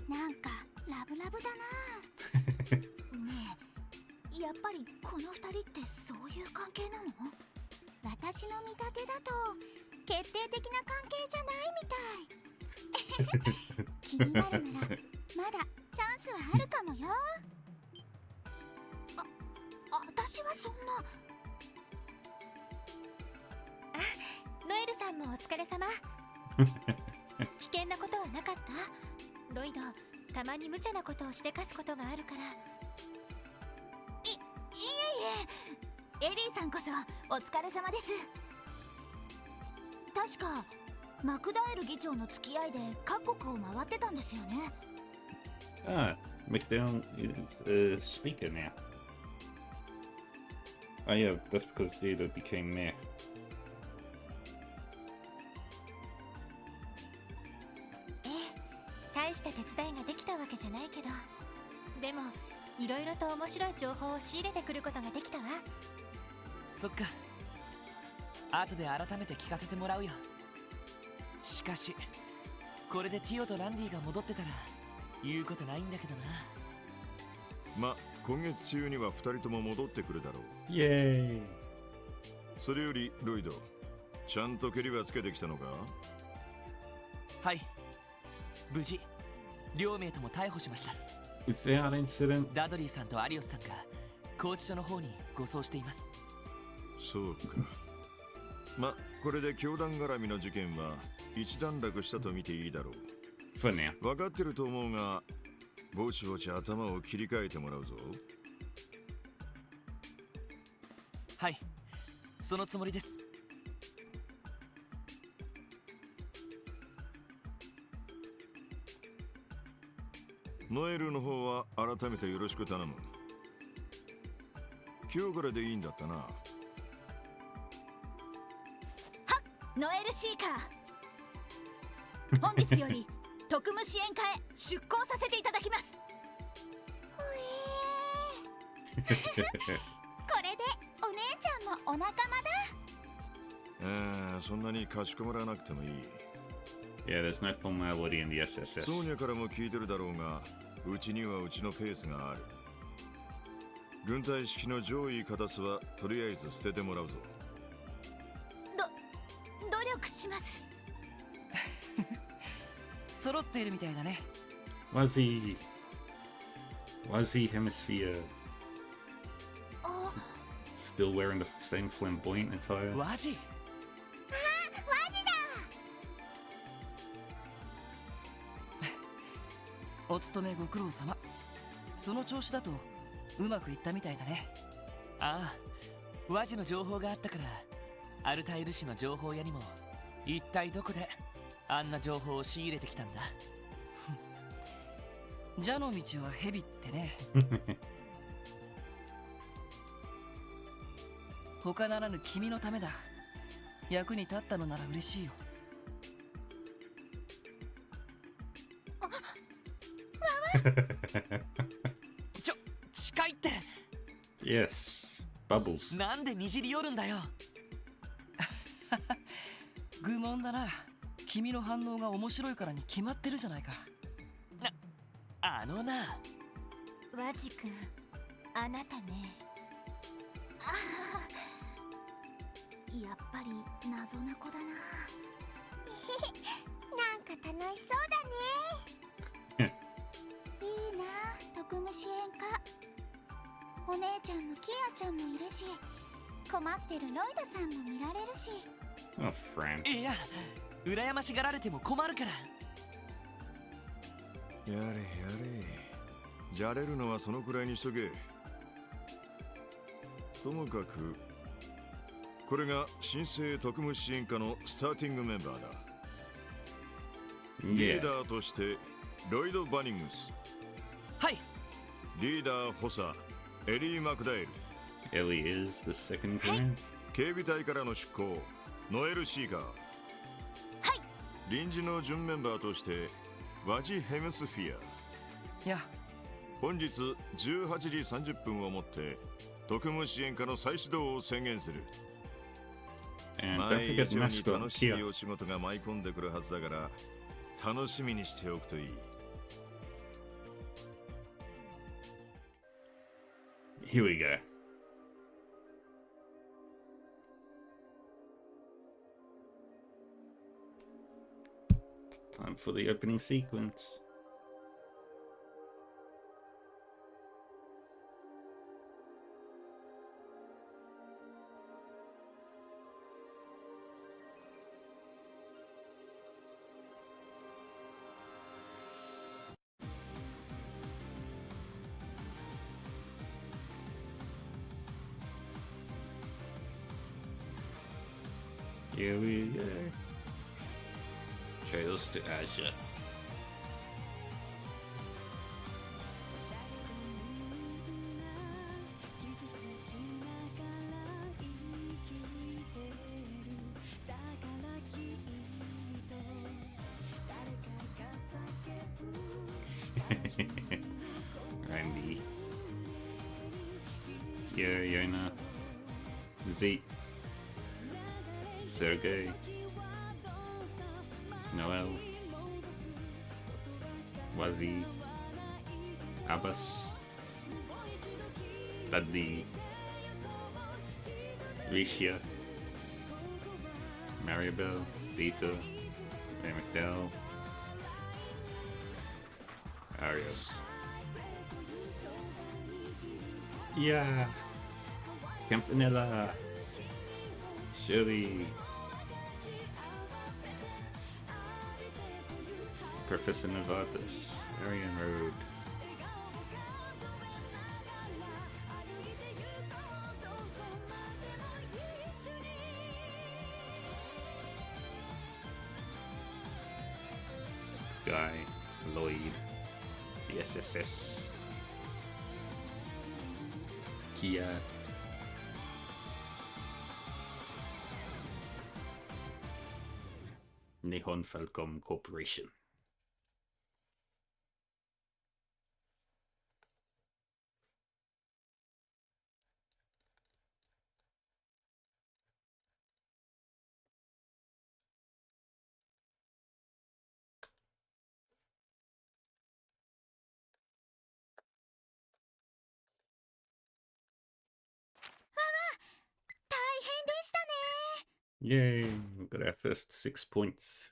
なんかラブラブだな。ねえ、やっぱりこの二人ってそういう関係なの？私の見立てだと決定的な関係じゃないみたい。気になるならまだチャンスはあるかもよ。私はそんな。ノエルさんもお疲れ様。危険なことはなかった？ロイド、たまに無茶なことをしてかすことがあるから。いえエリーさんこそお疲れ様です。確かマクダエル議長の付き合いで各国を回ってたんですよね。Ah, McDowell is a speaker now. Oh yeah, that's because Data became mayor. 大した手伝いができたわけじゃないけど、でもいろいろと面白い情報を仕入れてくることができたわ。そっか。後で改めて聞かせてもらうよ。しかしこれでティオとランディが戻ってたら言うことないんだけどな。ま、今月中には2人とも戻ってくるだろう。イエーイ。それよりロイド、ちゃんとケリはつけてきたのか？はい、無事両名とも逮捕しました。 Without incident. ダドリーさんとアリオスさんが拘置所の方に護送しています。そうか。ま、これで教団絡みの事件は一段落したと見ていいだろう。For now. 分かってると思うが、ぼちぼち頭を切り替えてもらうぞ。はい、そのつもりです。ノエルの方は改めてよろしく頼む。今日からでいいんだったな。はっ、ノエルシーカー。本日より特務支援課へ出向させていただきます。これでお姉ちゃんもお仲間だ。そんなにかしこまらなくてもいい。Yeah, there's no formality in the SSS. ソーニャからも聞いてるだろうが、うちにはうちのペースがある。軍隊式の上位片スはとりあえず捨ててもらうぞ。努力します。揃っているみたいだね。Wazzy Hemisphere. Still wearing the same flamboyant attire. ワジ？お勤めご苦労様。その調子だとうまくいったみたいだね。ああ、ワジの情報があったからアルタイル市の情報屋にも一体どこであんな情報を仕入れてきたんだ。蛇の道は蛇ってね。他ならぬ君のためだ。役に立ったのなら嬉しいよ。近いって。 Yes, bubbles. なんでにじり寄るんだよ。愚問だな。君の反応が面白いからに決まってるじゃないか。あのな、ワジ君、あなたね。やっぱり謎な子だな。なんか楽しそうだね。いいな、特務支援課。お姉ちゃんもキアちゃんもいるし、困ってるロイドさんも見られるし。Oh, friend. いや、羨ましがられても困るから。やれやれ。じゃれるのはそのくらいにしとけ。ともかくこれが新生特務支援課のスターティングメンバーだ。リーダーとしてロイド・バニングス。はい。リーダー補佐エリー・マクダエル。Ellie is the second command. 警備隊からの出向ノエル・シーガー。臨時の準メンバーとしてワジ・ヘムスフィア。や本日18時30分をもって特務支援課の再始動を宣言する。 And 前 don't 以 forget 上に mascot 楽しい Kia. お仕事が舞い込んでくるはずだから楽しみにしておくといい。 Here we go. Time for the opening sequence. Here we go. Trails to Azure. Randy. Yona. Zeke. Sergey. Noel. Wazi. Abbas. Dudley. Risha. Maribel. Dita. Ray McDowell. Arios. Yeah. Campanella. Shirley. Professor Novartis. Arian Road. Guy. Lloyd. The SSS. Kia. Nihon Falcom Corporation. Yay, we got our first 6 points.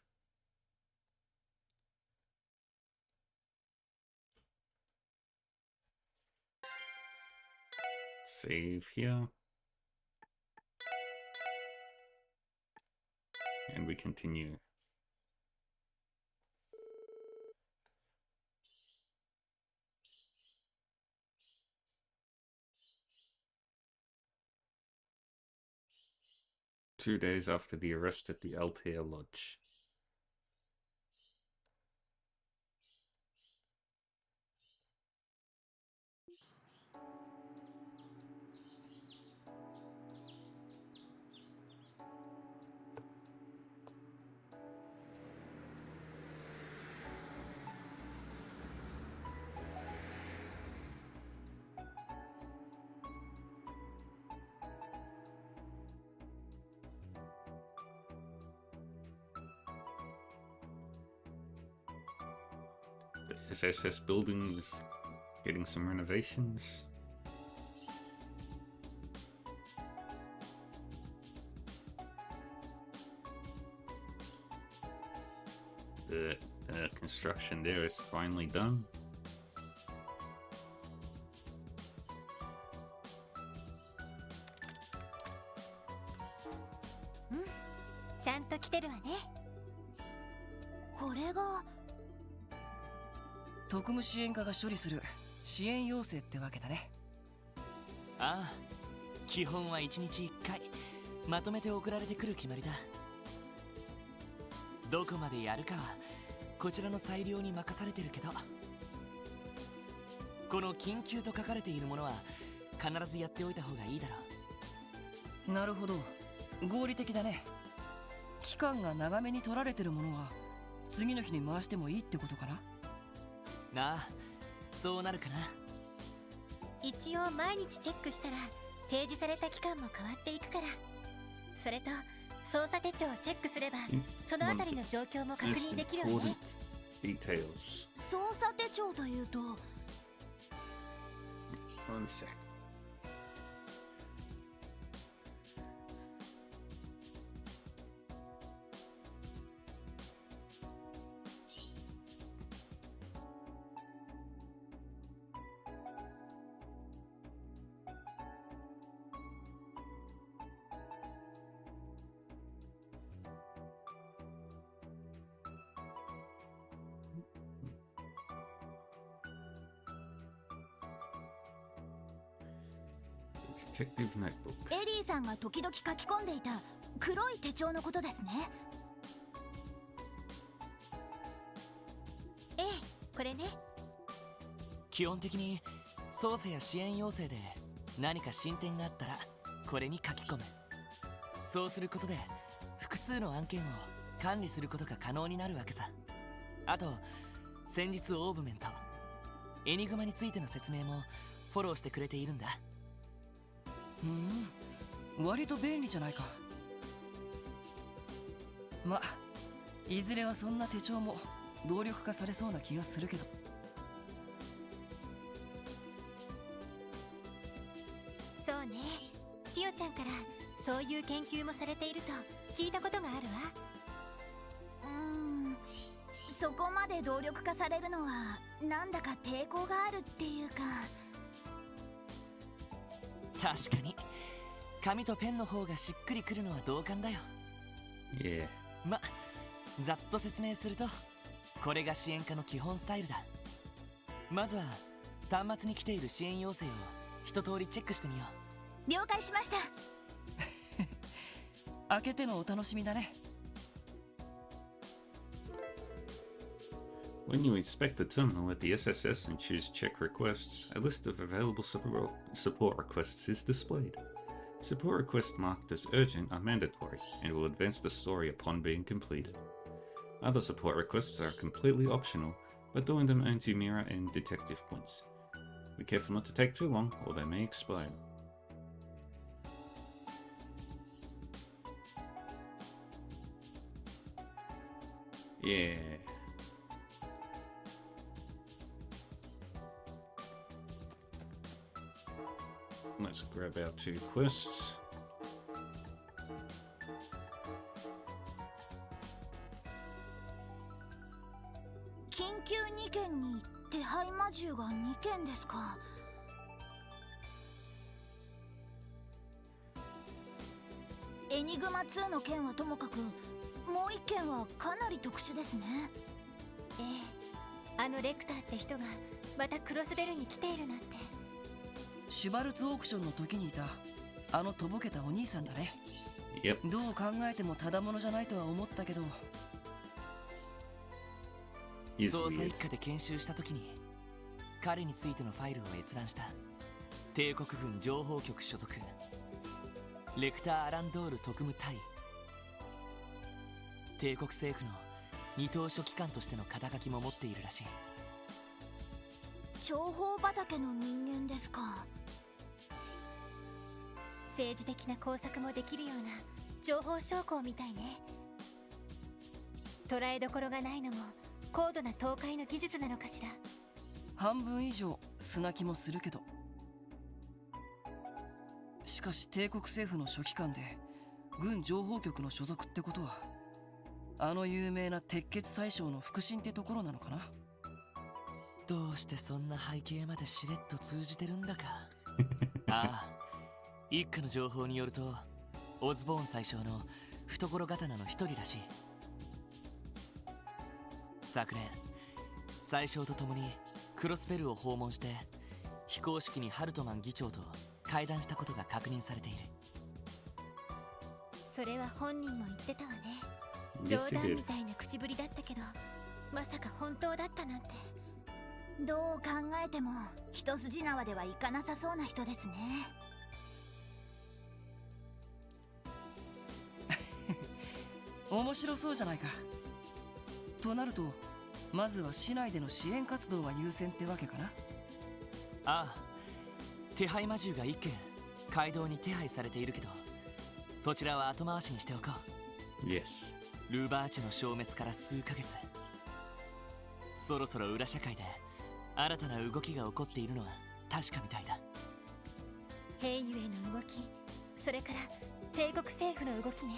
Save here. And we continue. Two days after the arrest at the Altair Lodge. The SSS building is getting some renovations. The construction there is finally done. Hmm. 特務支援課が処理する支援要請ってわけだね。ああ、基本は1日1回まとめて送られてくる決まりだ。どこまでやるかはこちらの裁量に任されてるけど、この緊急と書かれているものは必ずやっておいた方がいいだろう。なるほど、合理的だね。期間が長めに取られてるものは次の日に回してもいいってことかな。なあ、そうなるかな。一応毎日チェックしたら提示された期間も変わっていくから。それと操作手帳をチェックすればそのあたりの状況も確認できるわね。操作手帳というと One sec. Detective Notebook. エリーさんが時々書き込んでいた黒い手帳のことですね。ええ、これね。基本的に操作や支援要請で何か進展があったらこれに書き込む。そうすることで複数の案件を管理することが可能になるわけさ。あと先日オーブメントエニグマについての説明もフォローしてくれているんだ。割と便利じゃないか。ま、いずれはそんな手帳も動力化されそうな気がするけど。そうね、ティオちゃんからそういう研究もされていると聞いたことがあるわ。そこまで動力化されるのはなんだか抵抗があるっていうか。確かに紙とペンの方がしっくりくるのは同感だよ。Yeah. ま、ざっと説明するとこれが支援課の基本スタイルだ。まずは端末に来ている支援要請を一通りチェックしてみよう。了解しました。開けてのお楽しみだね。When you inspect the terminal at the SSS and choose Check Requests, a list of available support requests is displayed. Support requests marked as urgent are mandatory and will advance the story upon being completed. Other support requests are completely optional, but doing them earns you mirror and detective points. Be careful not to take too long, or they may expire. Yeah. Let's grab our 2 quests.緊急2件に手配魔獣が2件ですか。エニグマ2の件はともかく、もう1件はかなり特殊ですね。ええ、あのレクターって人がまたクロスベルに来ているなんて。シュバルツオークションの時にいたあのとぼけたお兄さんだね。Yep. どう考えてもただものじゃないとは思ったけど、捜査一課で研修した時に彼についてのファイルを閲覧した。帝国軍情報局所属レクター・アランドール特務隊。帝国政府の二等書記官としての肩書きも持っているらしい。情報畑の人間ですか。政治的な工作もできるような情報将校みたいね。捉えどころがないのも高度な倒壊の技術なのかしら。半分以上砂気もするけど。しかし帝国政府の書記官で軍情報局の所属ってことは、あの有名な鉄血宰相の腹心ってところなのかな。どうしてそんな背景までしれっと通じてるんだか。ああ、一家の情報によるとオズボーン宰相の懐刀の一人らしい。昨年宰相と共にクロスベルを訪問して非公式にハルトマン議長と会談したことが確認されている。それは本人も言ってたわね。冗談みたいな口ぶりだったけど、まさか本当だったなんて。どう考えても一筋縄ではいかなさそうな人ですね。面白そうじゃないか。となるとまずは市内での支援活動が優先ってわけかな。ああ、手配魔獣が1件街道に手配されているけど、そちらは後回しにしておこう。 Yes. ルーバーチェの消滅から数ヶ月、そろそろ裏社会で新たな動きが起こっているのは確かみたいだ。兵ゆへの動き、それから帝国政府の動きね。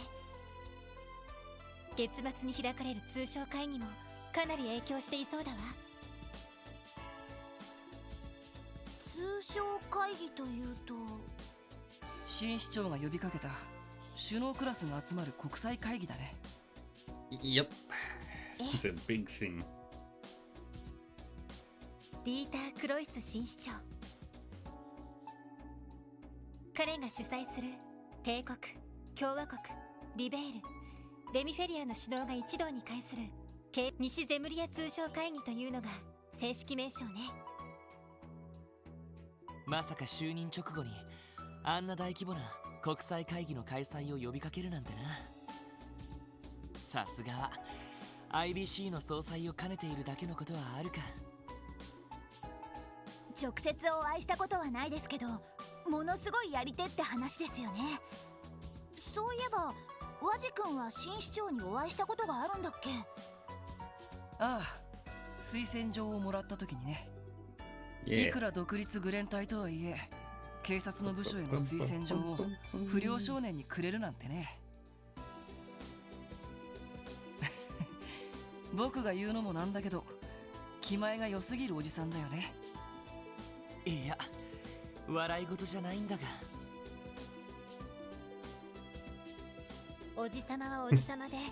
月末に開かれる通商会議もかなり影響していそうだわ。通商会議というと、新市長が呼びかけた首脳クラスが集まる国際会議だね。 Yep. It's a big thing. ディーター・クロイス新市長、彼が主催する帝国、共和国、リベール、レミフェリアの首脳が一堂に会する西ゼムリア通商会議というのが正式名称ね。まさか就任直後にあんな大規模な国際会議の開催を呼びかけるなんてな。さすがは IBC の総裁を兼ねているだけのことはあるか。直接お会いしたことはないですけど、ものすごいやり手って話ですよね。そういえば和地君は新市長にお会いしたことがあるんだっけ？ああ、推薦状をもらった時にね。 Yeah. いくら独立グレン隊とはいえ、警察の部署への推薦状を不良少年にくれるなんてね。僕が言うのもなんだけど、気前が良すぎるおじさんだよね。いや、笑い事じゃないんだが。おじさまはおじさまではっ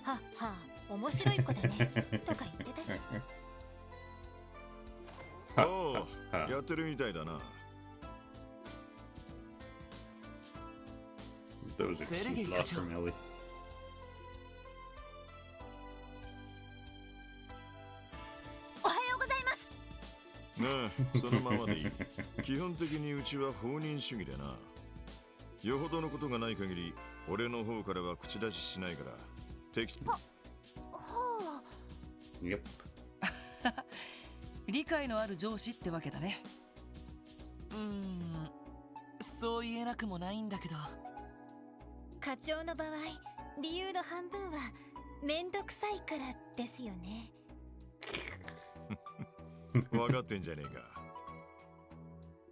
はっは、面白い子だねとか言ってたし。おう、やってるみたいだな。That was a cute laugh from Ellie. おはようございます。なあ、そのままでいい。基本的にうちは放任主義でな。よほどのことがない限り俺の方からは口出ししないから。はあ。 Yep. 理解のある上司ってわけだね。そう言えなくもないんだけど。課長の場合、理由の半分はめんどくさいからですよね。分かってんじゃねえか。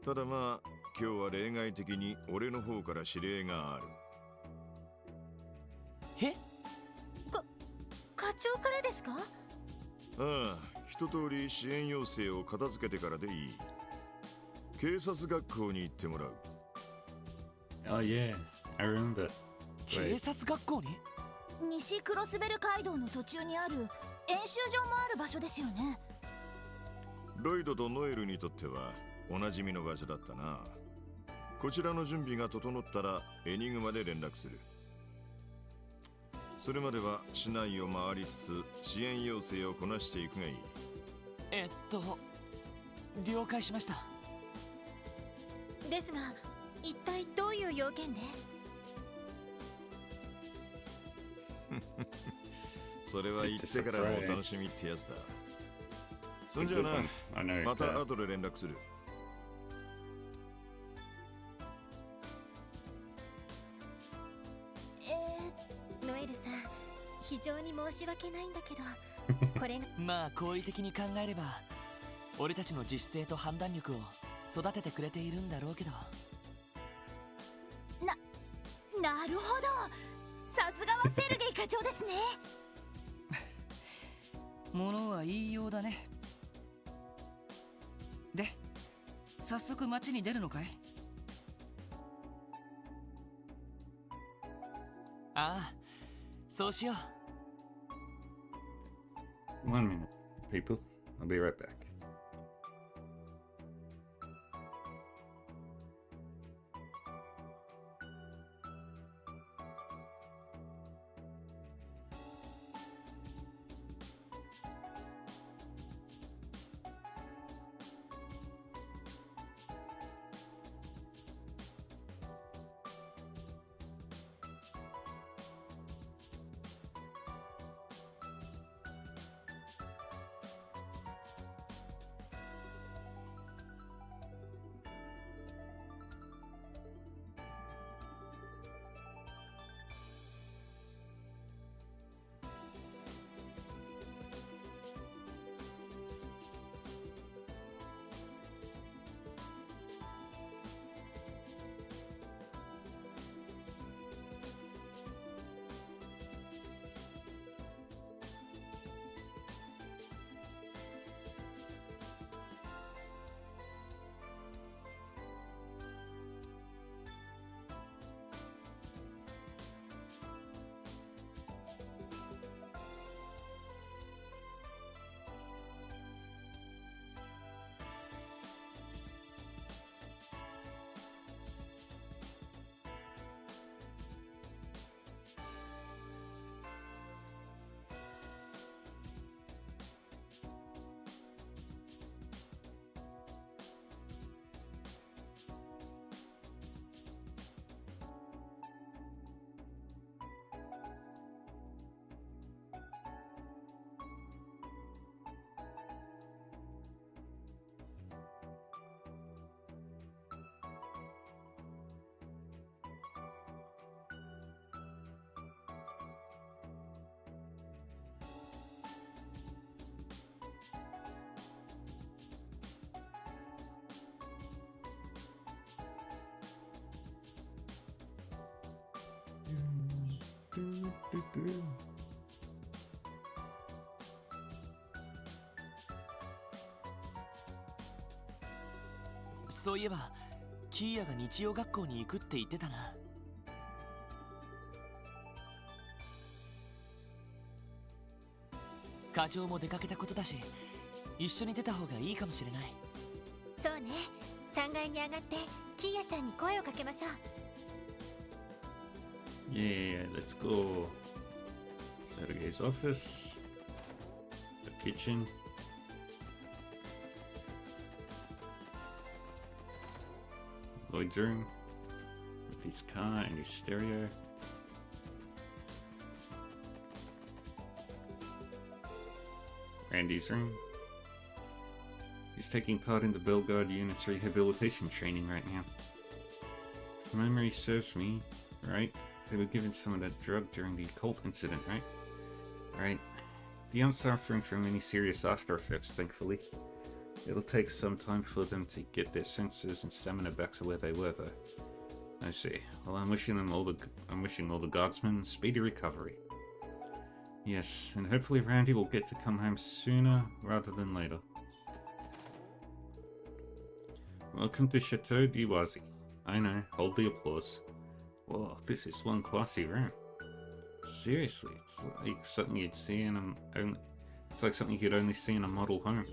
ただまあ今日は例外的に俺の方から指令がある。え？課長からですか？ああ、一通り支援要請を片付けてからでいい。警察学校に行ってもらう。Oh yeah, I remember. 警察学校に？西クロスベル街道の途中にある演習場もある場所ですよね。ロイドとノエルにとってはおなじみの場所だったな。こちらの準備が整ったらエニグマで連絡する。それまでは市内を回りつつ支援要請をこなしていくがいい。了解しました。ですが、一体どういう要件で？それは言ってからのお楽しみってやつだ。そんじゃあな、また後で連絡する。ノエルさん、非常に申し訳ないんだけど、これがまあ好意的に考えれば俺たちの自主性と判断力を育ててくれているんだろうけど。なるほど、さすがはセルゲイ課長ですね。ものは言いようだね。で、早速街に出るのかい？ああ、そうしよう。 One minute, people. I'll be right back. そういえばキーヤが日曜学校に行くって言ってたな。課長も出かけたことだし、一緒に出た方がいいかもしれない。そうね、3階に上がってキーヤちゃんに声をかけましょう。Yeah, let's go. Sergei's office, the kitchen. Lloyd's room with his car and his stereo. Randy's room. He's taking part in the Bellegarde unit's rehabilitation training right now. If memory serves me, right? They were given some of that drug during the cult incident, right? Right. They aren't suffering from any serious after effects, thankfully. It'll take some time for them to get their senses and stamina back to where they were, though. I see. Well, I'm wishing all the guardsmen speedy recovery. Yes, and hopefully Randy will get to come home sooner rather than later. Welcome to Chateau d'Iwazi. I know, hold the applause. Whoa, this is one classy room. Seriously, it's like something you'd see in it's like something you'd only see in a model home.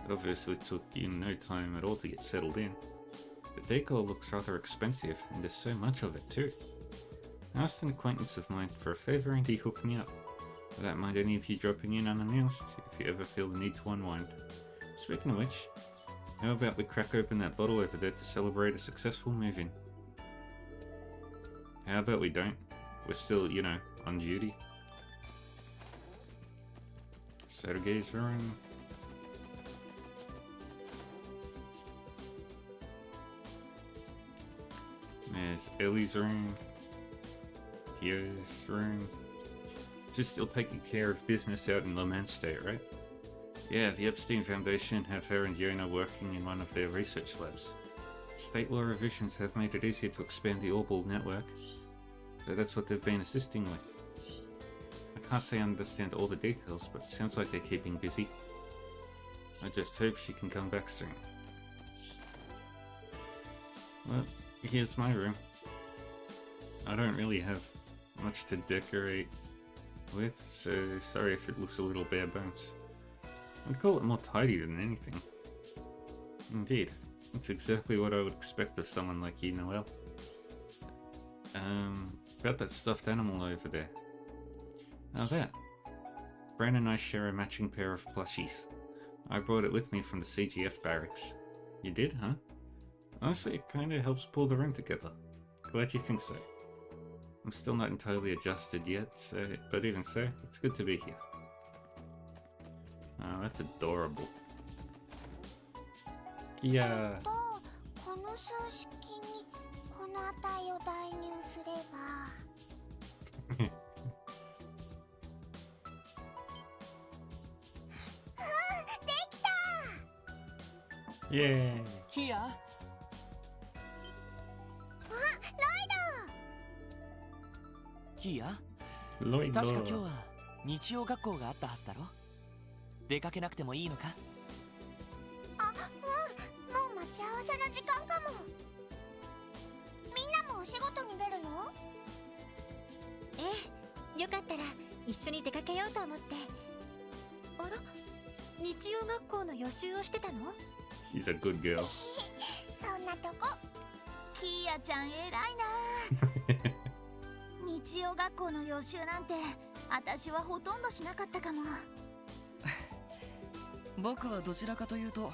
It obviously took you no time at all to get settled in. The decor looks rather expensive, and there's so much of it too. I asked an acquaintance of mine for a favour and he hooked me up. I don't mind any of you dropping in unannounced if you ever feel the need to unwind. Speaking of which, how about we crack open that bottle over there to celebrate a successful move-in? How about we don't? We're still, you know, on duty. Sergei's room. There's Ellie's room. Theo's room. Just still taking care of business out in Le Mans State, right? Yeah, the Epstein Foundation have her and Yona working in one of their research labs. State law revisions have made it easier to expand the Orbal network, so that's what they've been assisting with. I can't say I understand all the details, but it sounds like they're keeping busy. I just hope she can come back soon. Well, here's my room. I don't really have much to decorate with, so sorry if it looks a little bare bones. I'd call it more tidy than anything. Indeed, it's exactly what I would expect of someone like you, Noelle. About that stuffed animal over there. Now that. Bran and I share a matching pair of plushies. I brought it with me from the CGF barracks. You did, huh? Honestly, it kinda helps pull the room together. Glad you think so. I'm still not entirely adjusted yet, but even so, it's good to be here. Oh, that's adorable. Yeah. この数式にこの値を代入すればできた Yay! キーヤ、あ、ロキーヤ、Lloyd 確か今日は日曜学校があったはずだろ。出かけなくてもいいのか？あ、もう待ち合わせの時間かも。みんなもお仕事に出るの？ええ、よかったら一緒に出かけようと思って。あら、日曜学校の予習をしてたの？ She's a good girl. そんなとこ。キーヤちゃん偉いな。日曜学校の予習なんて私はほとんどしなかったかも。僕はどちらかというと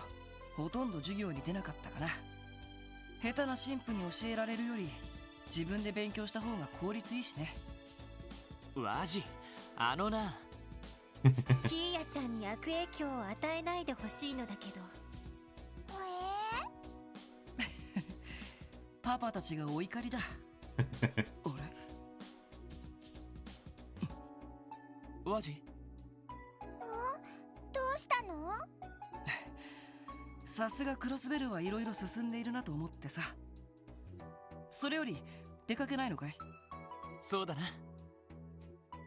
ほとんど授業に出なかったかな。下手な神父に教えられるより自分で勉強した方が効率いいしね。ワジ、あのな。キーヤちゃんに悪影響を与えないでほしいのだけど。パパたちがお怒りだ。俺ワジ、どうしたの？さすがクロスベルはいろいろ進んでいるなと思ってさ。それより出かけないのかい？そうだな。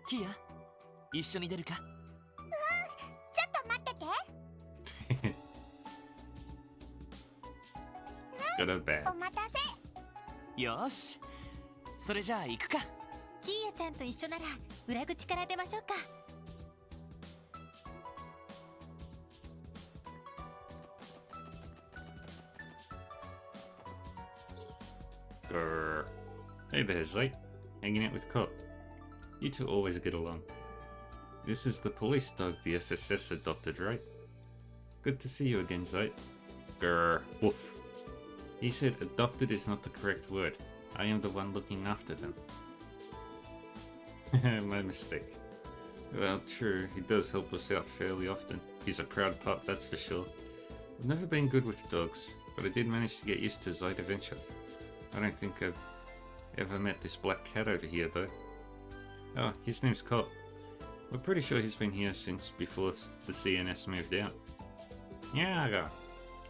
キーヤ、一緒に出るか？ちょっと待ってて。Got a bag. お待たせ。よーし、それじゃあ行くか。キーヤちゃんと一緒なら裏口から出ましょうか。Grr. Hey there, Zeit. Hanging out with Cop. You two always get along. This is the police dog the SSS adopted, right? Good to see you again, Zeit. Grr. Woof. He said adopted is not the correct word. I am the one looking after them. My mistake. Well, true, he does help us out fairly often. He's a proud pup, that's for sure. I've never been good with dogs, but I did manage to get used to Zeit eventually. I don't think I've ever met this black cat over here, though. Oh, his name's Cop. We're pretty sure he's been here since before the CNS moved out. Yeah.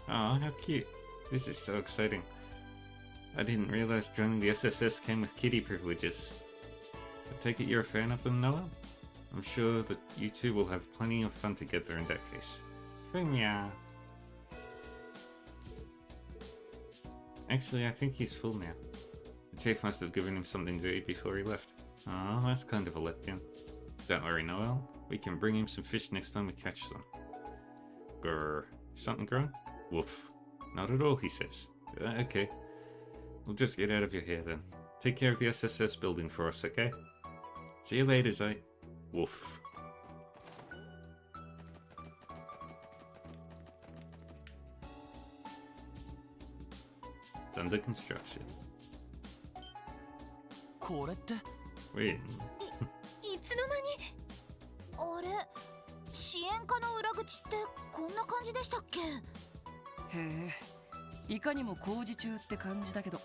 Oh, how cute. This is so exciting. I didn't realize joining the SSS came with kitty privileges. I take it you're a fan of them, Noah? I'm sure that you two will have plenty of fun together in that case. Meow. Actually, I think he's full now. The chief must have given him something to eat before he left. Oh, that's kind of a letdown. Don't worry, Noel. We can bring him some fish next time we catch some. Grr. Something growing? Woof. Not at all, he says. Okay. We'll just get out of your hair then. Take care of the SSS building for us, okay? See you later, Zeit. Woof. It's under construction. これって Wait. いつの間に。あれ、支援課の裏口ってこんな感じでしたっけ？へえ、いかにも工事中って感じだけど。あ、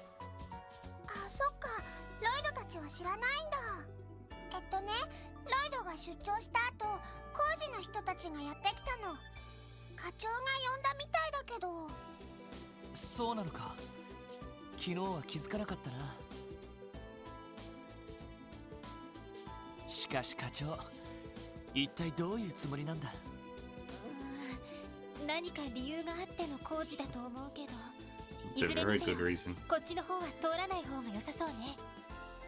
そっか。ロイドたちは知らないんだ。ロイドが出張した後、工事の人たちがやってきたの。課長が呼んだみたいだけど。そうなのか。昨日は気づかなかったな。しかし課長、一体どういうつもりなんだ？何か理由があっての工事だと思うけど、 It's a very good reason. こっちの方は通らない方が良さそうね。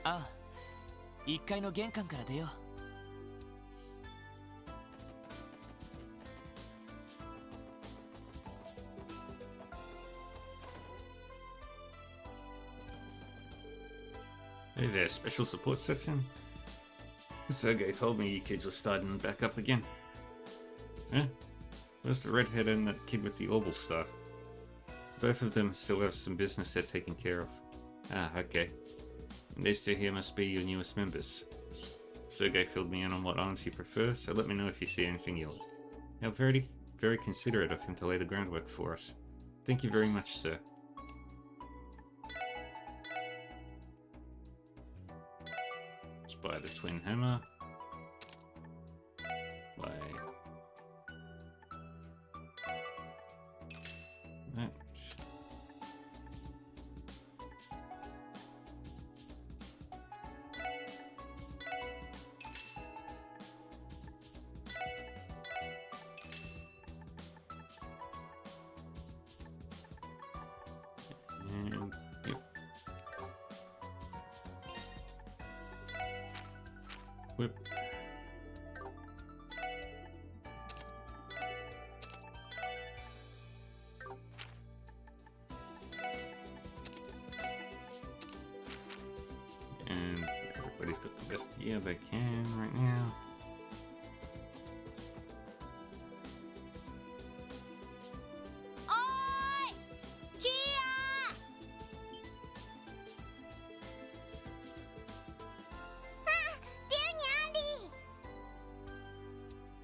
ああ、1階の玄関から出よう。Hey there, special support section? Sergey told me you kids are starting back up again. Huh? Where's the redhead and that kid with the orbital staff? Both of them still have some business they're taking care of. Ah, okay. And these two here must be your newest members. Sergey filled me in on what arms he prefers, so let me know if you see anything you'll. How very considerate of him to lay the groundwork for us. Thank you very much, sir. Let's buy the twin hammer. Buy that. And yep. Whip. And everybody's got the best gear they can right now. Oi! Kia!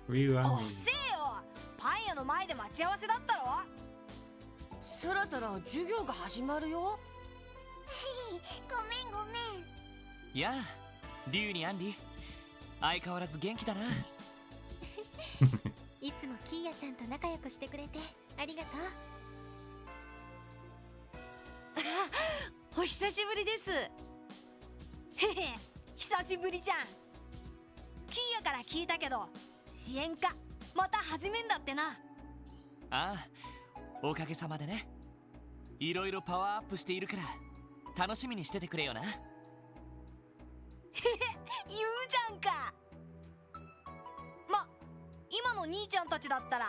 Rewind. せえよ、パン屋の前で待ち合わせだったろ。そろそろ授業が始まるよ。ごめんごめん。やあ、リュウにアンリ。相変わらず元気だな。いつもキーヤちゃんと仲良くしてくれてありがとう。お久しぶりです。へへ、久しぶりじゃん。から聞いたけど、支援課また始めんだってな。ああ、おかげさまでね。いろいろパワーアップしているから楽しみにしててくれよな。言うじゃんか。今の兄ちゃんたちだったら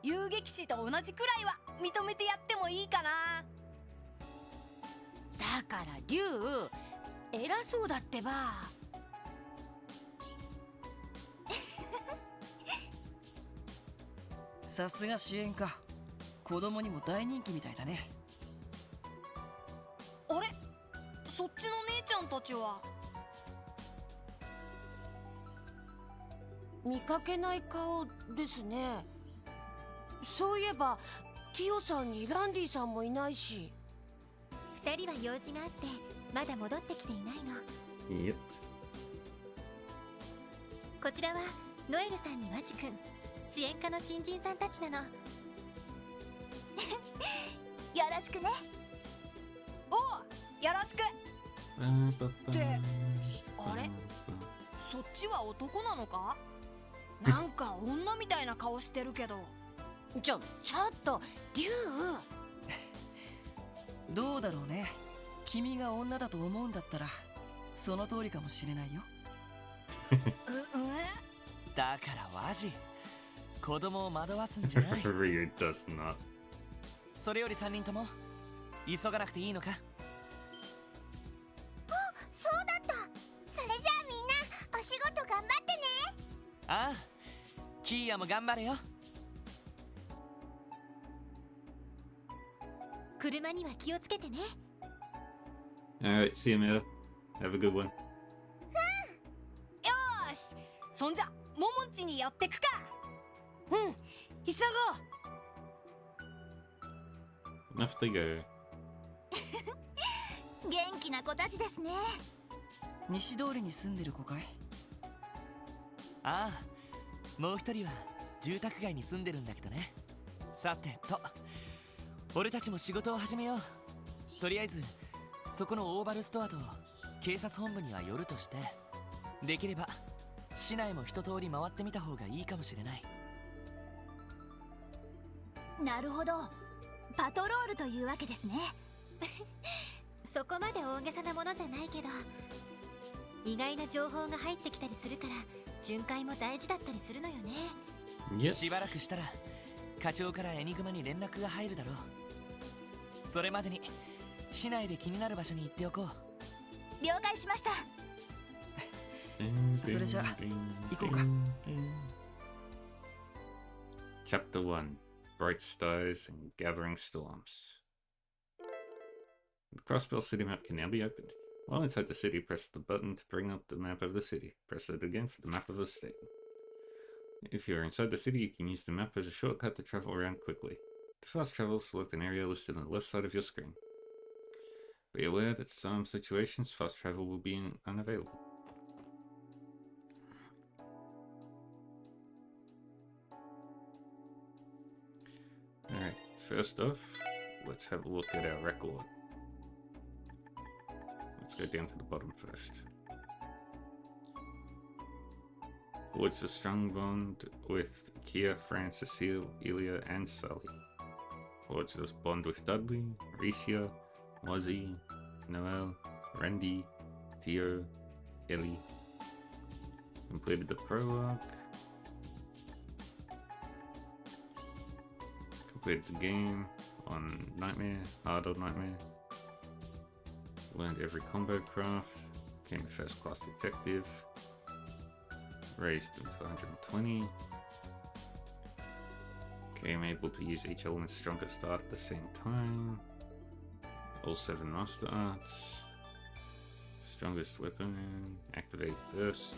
遊撃士と同じくらいは認めてやってもいいかな。だから龍偉そうだってば。さすが支援か。子供にも大人気みたいだね。あれ、そっちの姉ちゃんたちは。見かけない顔ですね。そういえばティオさんにランディさんもいないし。二人は用事があってまだ戻ってきていないの。Yep. こちらはノエルさんにワジ君、支援課の新人さんたちなの。よろしくね。おう、よろしく。ってあれ、そっちは男なのか？なんか女みたいな顔してるけど。ちょっと龍どうだろうね。君が女だと思うんだったらその通りかもしれないよ。だからワジ、子供を惑わすんじゃない。Ryu does not. それより3人とも急がなくていいのか？そうだった。それじゃあみんなお仕事頑張ってね。ああ、キーヤも頑張れよ。車には気をつけてね。Alright, see you, Meta. Have a good one. よーし、そんじゃモモンチに寄ってくか。うん、急ごう。 Enough to go. 元気な子たちですね。西通りに住んでる子かい？ああ、もう一人は住宅街に住んでるんだけどね。さてと、俺たちも仕事を始めよう。とりあえずそこのオーバルストアと警察本部には寄るとして、できれば市内も一通り回ってみた方がいいかもしれない。なるほど、パトロールというわけですね。そこまで大げさなものじゃないけど、意外な情報が入ってきたりするから巡回も大事だったりするのよね。Yes. しばらくしたら課長からエニグマに連絡が入るだろう。それまでに市内で気になる場所に行っておこう。了解しました。それじゃ行こうか。Chapter 1 Bright Stars and Gathering Storms. The Crossbell City map can now be opened. While inside the city, press the button to bring up the map of the city. Press it again for the map of the state. If you are inside the city, you can use the map as a shortcut to travel around quickly. To fast travel, select an area listed on the left side of your screen. Be aware that some situations fast travel will be unavailable. Alright, first off, let's have a look at our record. Let's go down to the bottom first. Forged a strong bond with Kia, Fran, Cecile, Ilya, and Sully. Forged a bond with Dudley, Ricia, Mozzie, Noel, Randy, Theo, Ellie. Completed the prologue. Completed the game on Nightmare, hard on Nightmare. Learned every combo craft. Became a first class detective. Raised them to 120. Became able to use each element's strongest start at the same time. All 7 master arts. Strongest weapon. Activate burst.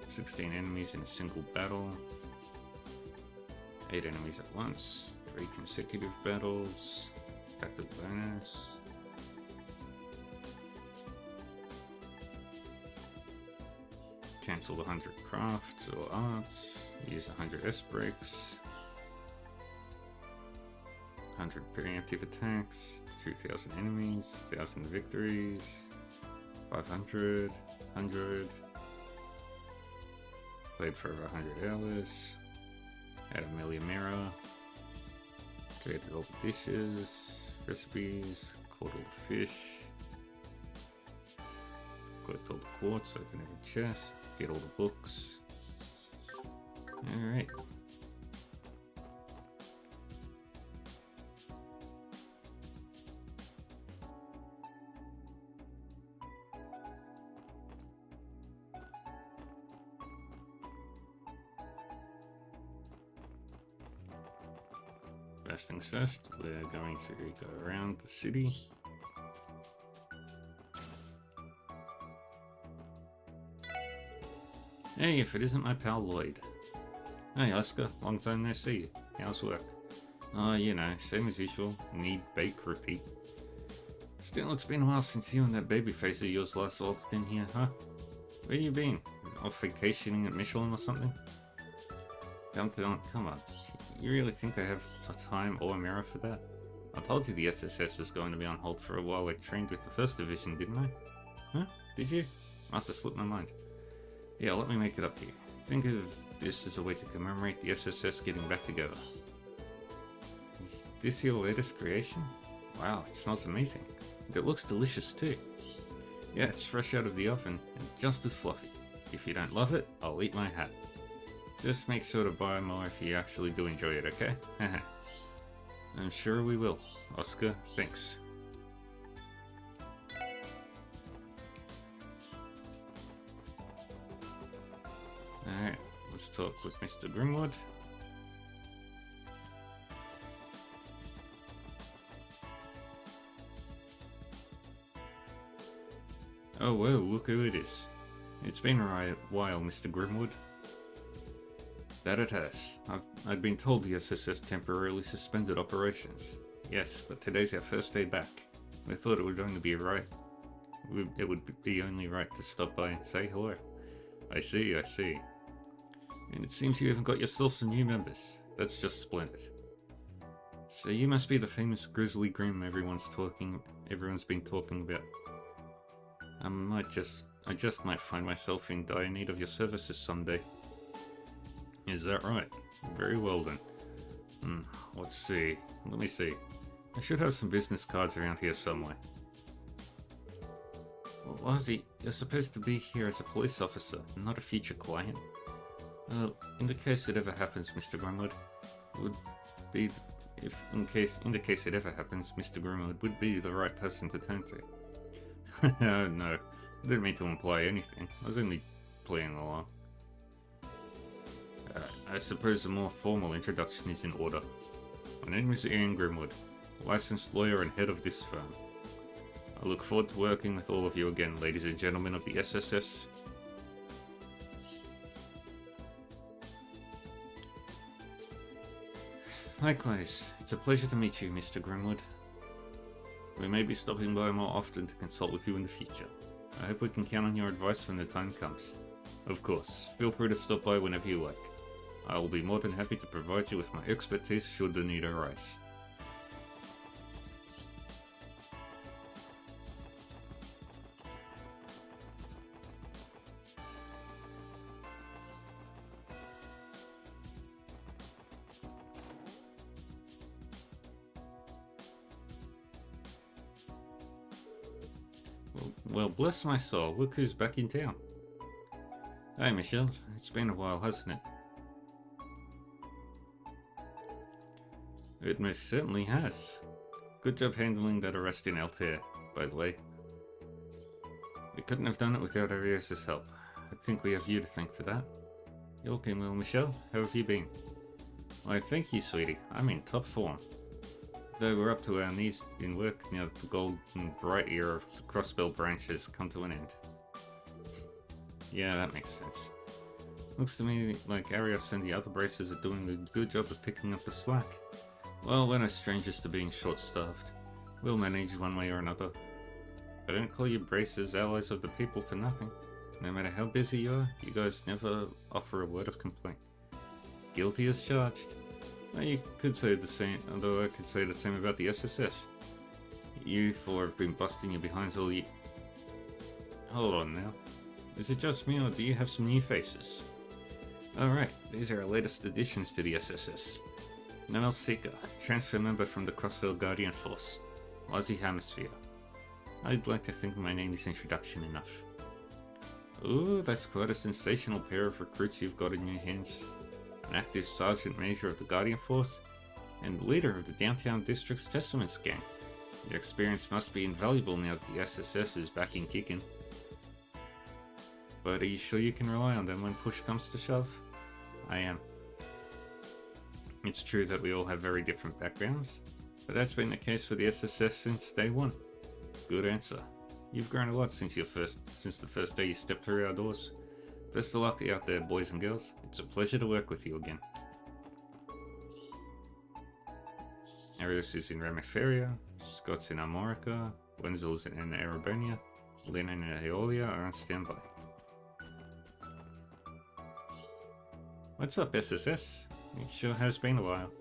16 enemies in a single battle. 8 enemies at once. 3 consecutive battles. Active bonus. Cancel 100 crafts or arts. Use 100 S breaks. 100 preemptive attacks. 2,000 enemies. 1,000 victories. 500. 100. played for over 100 hours. Had a million mirror. Created all the dishes, recipes, caught all the fish. Collect all the quartz, open every chest, get all the books. Alright. First things first, we're going to go around the city. Hey, if it isn't my pal Lloyd. Hey Oscar, long time no see. How's work? Oh, you know, same as usual. Need, bake, repeat. Still, it's been a while since you and that babyface of yours last waltzed in here, huh? Where you been? Off vacationing at Michelin or something? Come on. You really think I have time or mirror for that? I told you the SSS was going to be on hold for a while I trained with the 1st Division, didn't I? Huh? Did you? Must have slipped my mind. Yeah, let me make it up to you. Think of this as a way to commemorate the SSS getting back together. Is this your latest creation? Wow, it smells amazing. It looks delicious too. Yeah, it's fresh out of the oven and just as fluffy. If you don't love it, I'll eat my hat. Just make sure to buy more if you actually do enjoy it, okay? I'm sure we will. Oscar, thanks. Alright, let's talk with Mr. Grimwood. Oh well, look who it is. It's been a while, Mr. Grimwood. That it has. I'd been told the SSS temporarily suspended operations. Yes, but today's our first day back. We thought it would only be right. It would be only right to stop by and say hello. I see. And it seems you even got yourself some new members. That's just splendid. So you must be the famous Grizzly Grim everyone's been talking about. I just might find myself in dire need of your services someday. Is that right? Very well then. Let's see. Let me see. I should have some business cards around here somewhere. Well, Ozzy, you're supposed to be here as a police officer, not a future client. In the case it ever happens, Mr. Grimwood, in the case it ever happens, Mr. Grimwood would be the right person to turn to. No, I didn't mean to imply anything. I was only playing along. I suppose a more formal introduction is in order. My name is Ian Grimwood, licensed lawyer and head of this firm. I look forward to working with all of you again, ladies and gentlemen of the SSS. Likewise, it's a pleasure to meet you, Mr. Grimwood. We may be stopping by more often to consult with you in the future. I hope we can count on your advice when the time comes. Of course, feel free to stop by whenever you like. I will be more than happy to provide you with my expertise should the need arise. Well, bless my soul, look who's back in town. Hey Michelle, it's been a while, hasn't it? It most certainly has. Good job handling that arrest in Altair, by the way. We couldn't have done it without Arias' help. I think we have you to thank for that. You looking well, Michelle? How have you been? Why, thank you, sweetie. I'm in top form. Though we're up to our knees in work now that the golden bright era of the Crossbell branch has come to an end. Yeah, that makes sense. Looks to me like Arias and the other bracers are doing a good job of picking up the slack. Well, we're no strangers to being short-staffed. We'll manage one way or another. I don't call you bracers allies of the people for nothing. No matter how busy you are, you guys never offer a word of complaint. Guilty as charged. Well, you could say the same, although I could say the same about the SSS. You four have been busting your behinds all year. Hold on now. Is it just me, or do you have some new faces? Alright, these are our latest additions to the SSS. Namel Seeker, transfer member from the Crossville Guardian Force, Aussie Hemisphere. I'd like to think my name is introduction enough. Ooh, that's quite a sensational pair of recruits you've got in your hands. An active Sergeant Major of the Guardian Force, and leader of the Downtown District's Testaments gang. Your experience must be invaluable now that the SSS is back in kicking. But are you sure you can rely on them when push comes to shove? I am. It's true that we all have very different backgrounds, but that's been the case for the SSS since day one. Good answer. You've grown a lot since the first day you stepped through our doors. Best of luck out there, boys and girls. It's a pleasure to work with you again. Arius is in Ramiferia, Scott's in Armorica, Wenzel's in Arabonia, Lynn and Aeolia are on standby. What's up, SSS? It sure has been a while.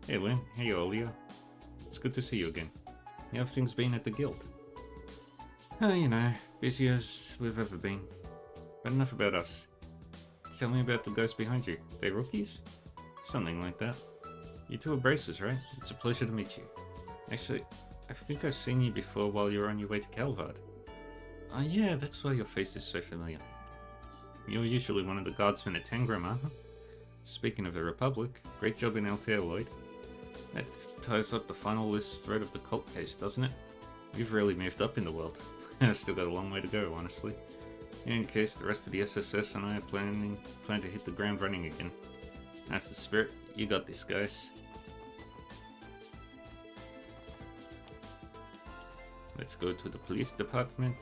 Hey Lynn, hey Aeolia. It's good to see you again. How have things been at the guild? Oh, you know, busy as we've ever been. But enough about us. Tell me about the guys behind you. They rookies? Something like that. You two are braces, right? It's a pleasure to meet you. Actually, I think I've seen you before while you were on your way to Calvard. Oh yeah, that's why your face is so familiar. You're usually one of the guardsmen at Tangram, aren't you? Speaking of the Republic, great job in Altair, Lloyd. That ties up the final list thread of the cult case, doesn't it? We've really moved up in the world. I've still got a long way to go, honestly. In any case, the rest of the SSS and I plan to hit the ground running again. That's the spirit. You got this, guys. Let's go to the police department.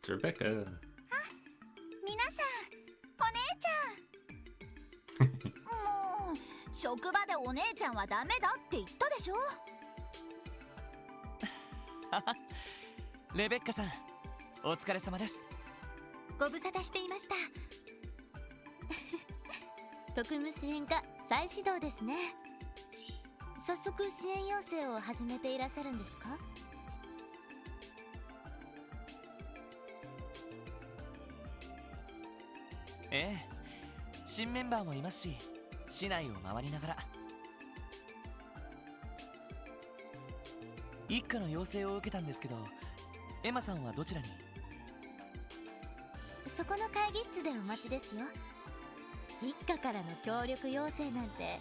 Rebecca. 皆さん、お姉ちゃん。もう職場でお姉ちゃんはダメだって言ったでしょ。レベッカさん、お疲れ様です。ご無沙汰していました。特務支援課再始動ですね。早速支援要請を始めていらっしゃるんですか？ええ、新メンバーもいますし、市内を回りながら。一課の要請を受けたんですけど、エマさんはどちらに？そこの会議室でお待ちですよ。一課からの協力要請なんて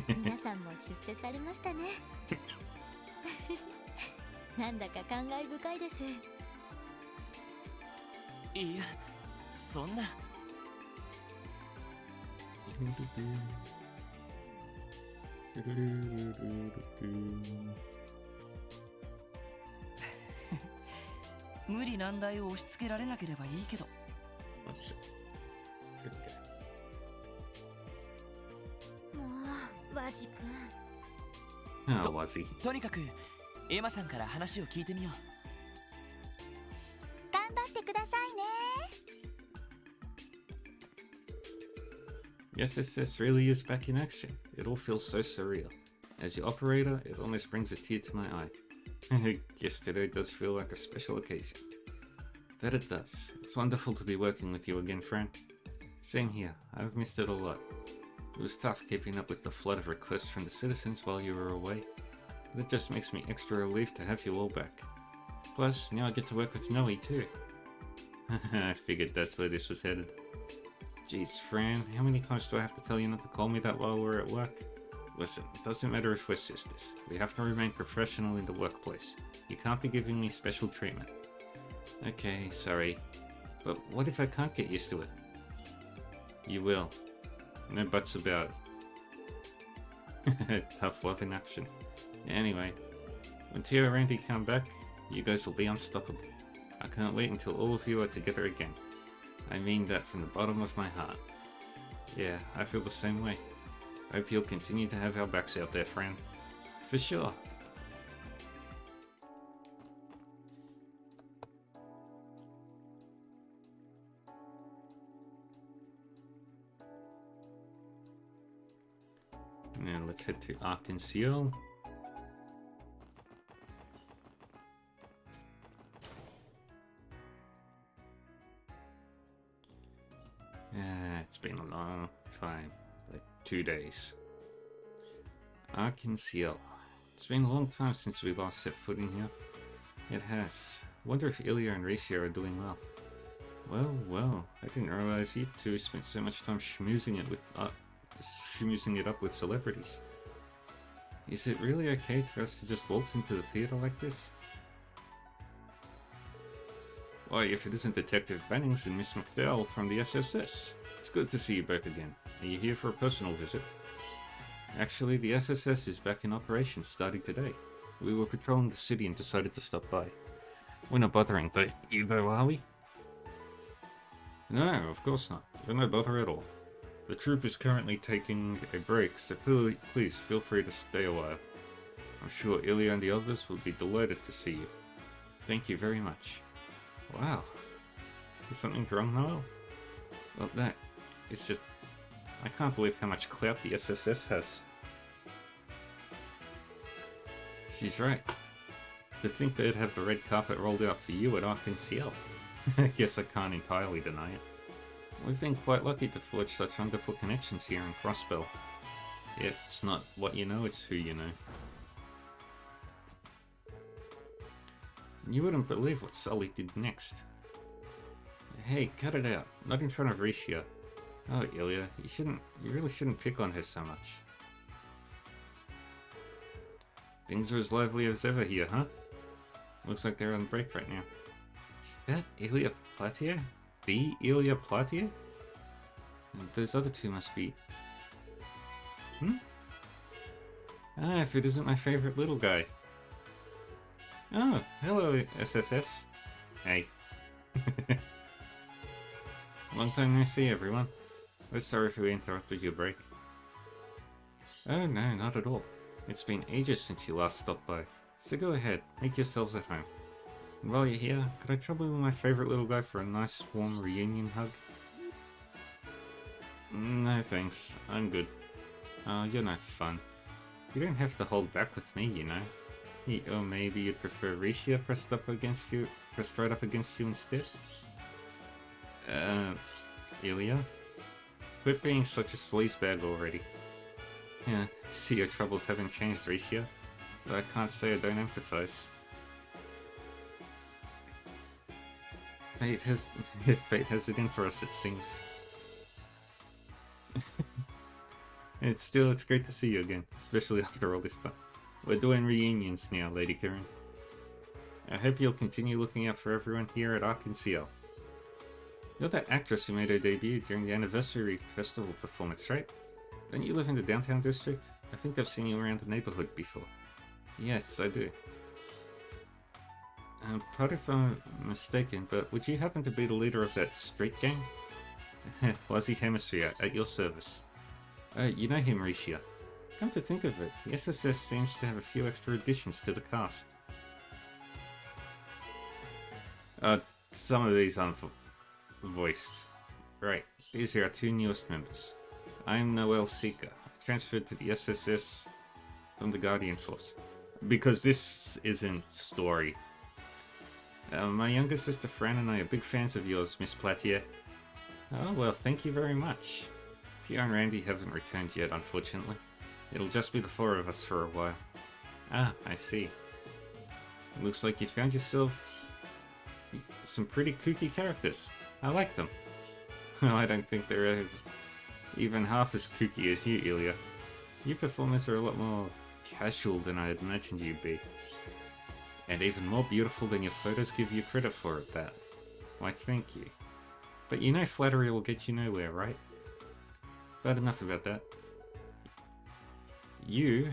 皆さんも出世されましたね。なんだか感慨深いです。いや、そんな。無理難題を押し付けられなければいいけど。もうワジ君。とにかくエマさんから話を聞いてみよう。頑張ってくださいね。Yes, this really is back in action. It all feels so surreal. As your operator, it almost brings a tear to my eye. Guess today does feel like a special occasion. That it does. It's wonderful to be working with you again, friend. Same here. I've missed it a lot. It was tough keeping up with the flood of requests from the citizens while you were away. But it just makes me extra relieved to have you all back. Plus, now I get to work with Noe too. I figured that's where this was headed. Jeez, Fran, how many times do I have to tell you not to call me that while we're at work? Listen, it doesn't matter if we're sisters. We have to remain professional in the workplace. You can't be giving me special treatment. Okay, sorry. But what if I can't get used to it? You will. No buts about it. Tough love in action. Anyway, when Tia and Randy come back, you guys will be unstoppable. I can't wait until all of you are together again. I mean that from the bottom of my heart. Yeah, I feel the same way. Hope you'll continue to have our backs out there, friend. For sure. Now let's head to Arkansas. It's been a long time, like 2 days. Arkansas. It's been a long time since we last set foot in here. It has. Wonder if Ilya and Ricia are doing well. Well, I didn't realize you two spent so much time schmoozing it up with celebrities. Is it really okay for us to just waltz into the theater like this? Why, if it isn't Detective Bennings and Miss McDowell from the SSS. It's good to see you both again. Are you here for a personal visit? Actually, the SSS is back in operation starting today. We were patrolling the city and decided to stop by. We're not bothering you though, are we? No, of course not. You're no bother at all. The troop is currently taking a break, so please feel free to stay a while. I'm sure Ilya and the others will be delighted to see you. Thank you very much. Wow. Is something wrong, Noel? Well, it's just... I can't believe how much clout the SSS has. She's right. To think they'd have the red carpet rolled out for you at Arkansas. I guess I can't entirely deny it. We've been quite lucky to forge such wonderful connections here in Crossbell. Yeah, it's not what you know, it's who you know. You wouldn't believe what Sully did next. Hey, cut it out. Not in front of Ricia. Oh, Ilya, you really shouldn't pick on her so much. Things are as lively as ever here, huh? Looks like they're on break right now. Is that Ilya Platier? The Ilya Platier? And those other two must be... Ah, if it isn't my favorite little guy. Oh, hello, SSS. Hey. Long time no see, everyone. We're sorry if we interrupted your break. Oh no, not at all. It's been ages since you last stopped by, so go ahead, make yourselves at home. And while you're here, could I trouble my favorite little guy for a nice warm reunion hug? No thanks, I'm good. You're no fun. You don't have to hold back with me, you know. Or maybe you'd prefer Ricia pressed right up against you instead? Ilya? Quit being such a sleazebag already. Yeah, see your troubles haven't changed, Ricia. But I can't say I don't empathize. Fate has it in for us, it seems. It's great to see you again, especially after all this time. We're doing reunions now, Lady Karen. I hope you'll continue looking out for everyone here at Arkansas. You're that actress who made her debut during the anniversary festival performance, right? Don't you live in the downtown district? I think I've seen you around the neighborhood before. Yes, I do. Pardon if I'm mistaken, but would you happen to be the leader of that street gang? Wazzy Hemisphere, at your service. You know him, Ricia. Come to think of it, the SSS seems to have a few extra additions to the cast. Some of these aren't voiced. Right, these are our two newest members. I'm Noel Seeker. I transferred to the SSS from the Guardian Force. Because this isn't story. My younger sister Fran and I are big fans of yours, Miss Platier. Oh well, thank you very much. Tia and Randy haven't returned yet, unfortunately. It'll just be the four of us for a while. Ah, I see. It looks like you found yourself some pretty kooky characters. I like them. Well, I don't think they're even half as kooky as you, Ilya. Your performers are a lot more casual than I had imagined you'd be. And even more beautiful than your photos give you credit for at that. Why, thank you. But you know flattery will get you nowhere, right? But enough about that. You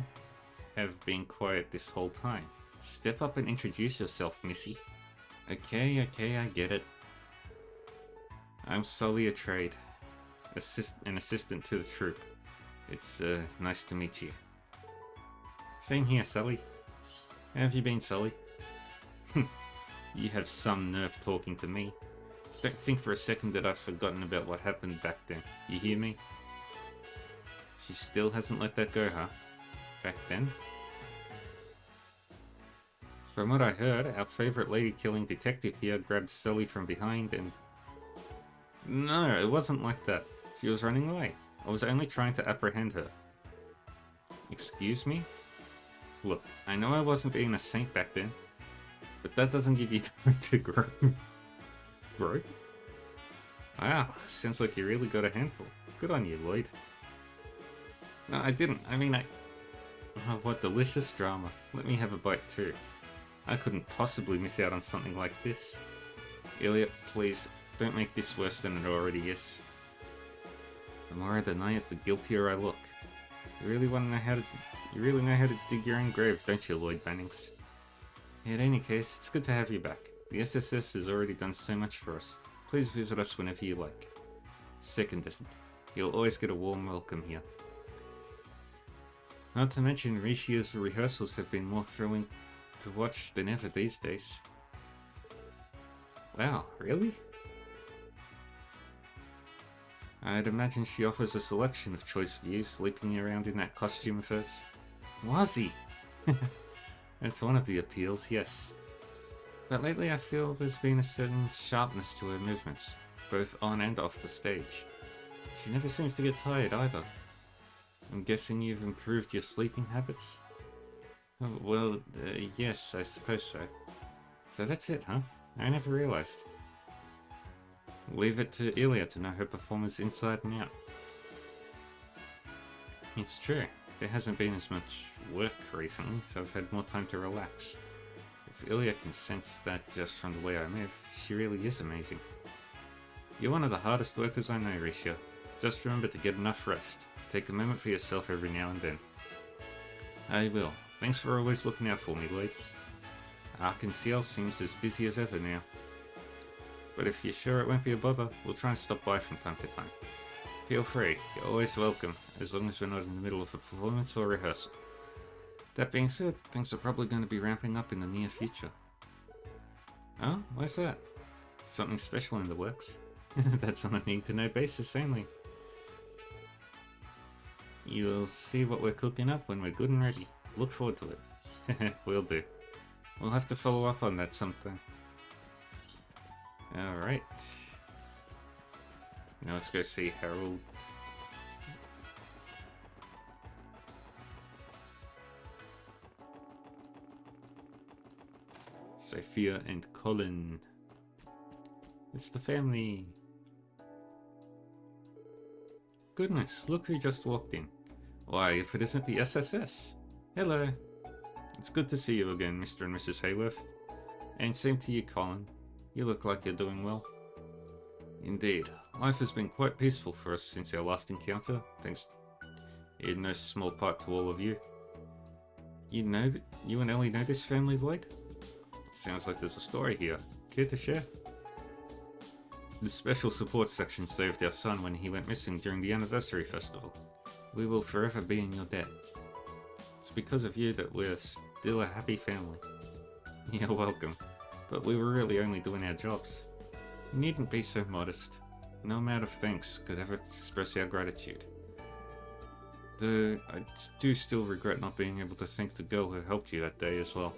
have been quiet this whole time. Step up and introduce yourself, Missy. Okay, I get it. I'm Sully Atreides, an assistant to the troop. It's nice to meet you. Same here, Sully. How have you been, Sully? You have some nerve talking to me. Don't think for a second that I've forgotten about what happened back then. You hear me? She still hasn't let that go, huh? Back then? From what I heard, our favorite lady-killing detective here grabbed Sully from behind and... No, it wasn't like that. She was running away. I was only trying to apprehend her. Excuse me? Look, I know I wasn't being a saint back then, but that doesn't give you time to grow. Growth? Wow, sounds like you really got a handful. Good on you, Lloyd. No, I didn't. I mean, Oh, what delicious drama. Let me have a bite too. I couldn't possibly miss out on something like this. Elliot, please, don't make this worse than it already is. The more I deny it, the guiltier I look. You really know how to dig your own grave, don't you, Lloyd Bannings? In any case, it's good to have you back. The SSS has already done so much for us. Please visit us whenever you like. Seconded, you'll always get a warm welcome here. Not to mention, Rishia's rehearsals have been more thrilling to watch than ever these days. Wow, really? I'd imagine she offers a selection of choice views, leaping around in that costume of hers. Wazzy! That's one of the appeals, yes. But lately I feel there's been a certain sharpness to her movements, both on and off the stage. She never seems to get tired either. I'm guessing you've improved your sleeping habits? Oh, well, yes, I suppose so. So that's it, huh? I never realized. Leave it to Ilya to know her performance inside and out. It's true. There hasn't been as much work recently, so I've had more time to relax. If Ilya can sense that just from the way I move, she really is amazing. You're one of the hardest workers I know, Risha. Just remember to get enough rest. Take a moment for yourself every now and then. I will. Thanks for always looking out for me, Lloyd. Arkansas seems as busy as ever now. But if you're sure it won't be a bother, we'll try and stop by from time to time. Feel free, you're always welcome, as long as we're not in the middle of a performance or rehearsal. That being said, things are probably going to be ramping up in the near future. Oh, what's that? Something special in the works? That's on a need-to-know basis only. You'll see what we're cooking up when we're good and ready. Look forward to it. Will do. We'll have to follow up on that sometime. Alright. Now let's go see Harold. Sophia and Colin. It's the family. Goodness, look who just walked in. Why, if it isn't the SSS. Hello. It's good to see you again, Mr. and Mrs. Hayworth. And same to you, Colin. You look like you're doing well. Indeed. Life has been quite peaceful for us since our last encounter, thanks in no small part to all of you. You know that you and Ellie know this family, Lloyd? Sounds like there's a story here. Care to share? The Special Support Section saved our son when he went missing during the anniversary festival. We will forever be in your debt. It's because of you that we're still a happy family. You're welcome, but we were really only doing our jobs. You needn't be so modest. No amount of thanks could ever express our gratitude. Though I do still regret not being able to thank the girl who helped you that day as well.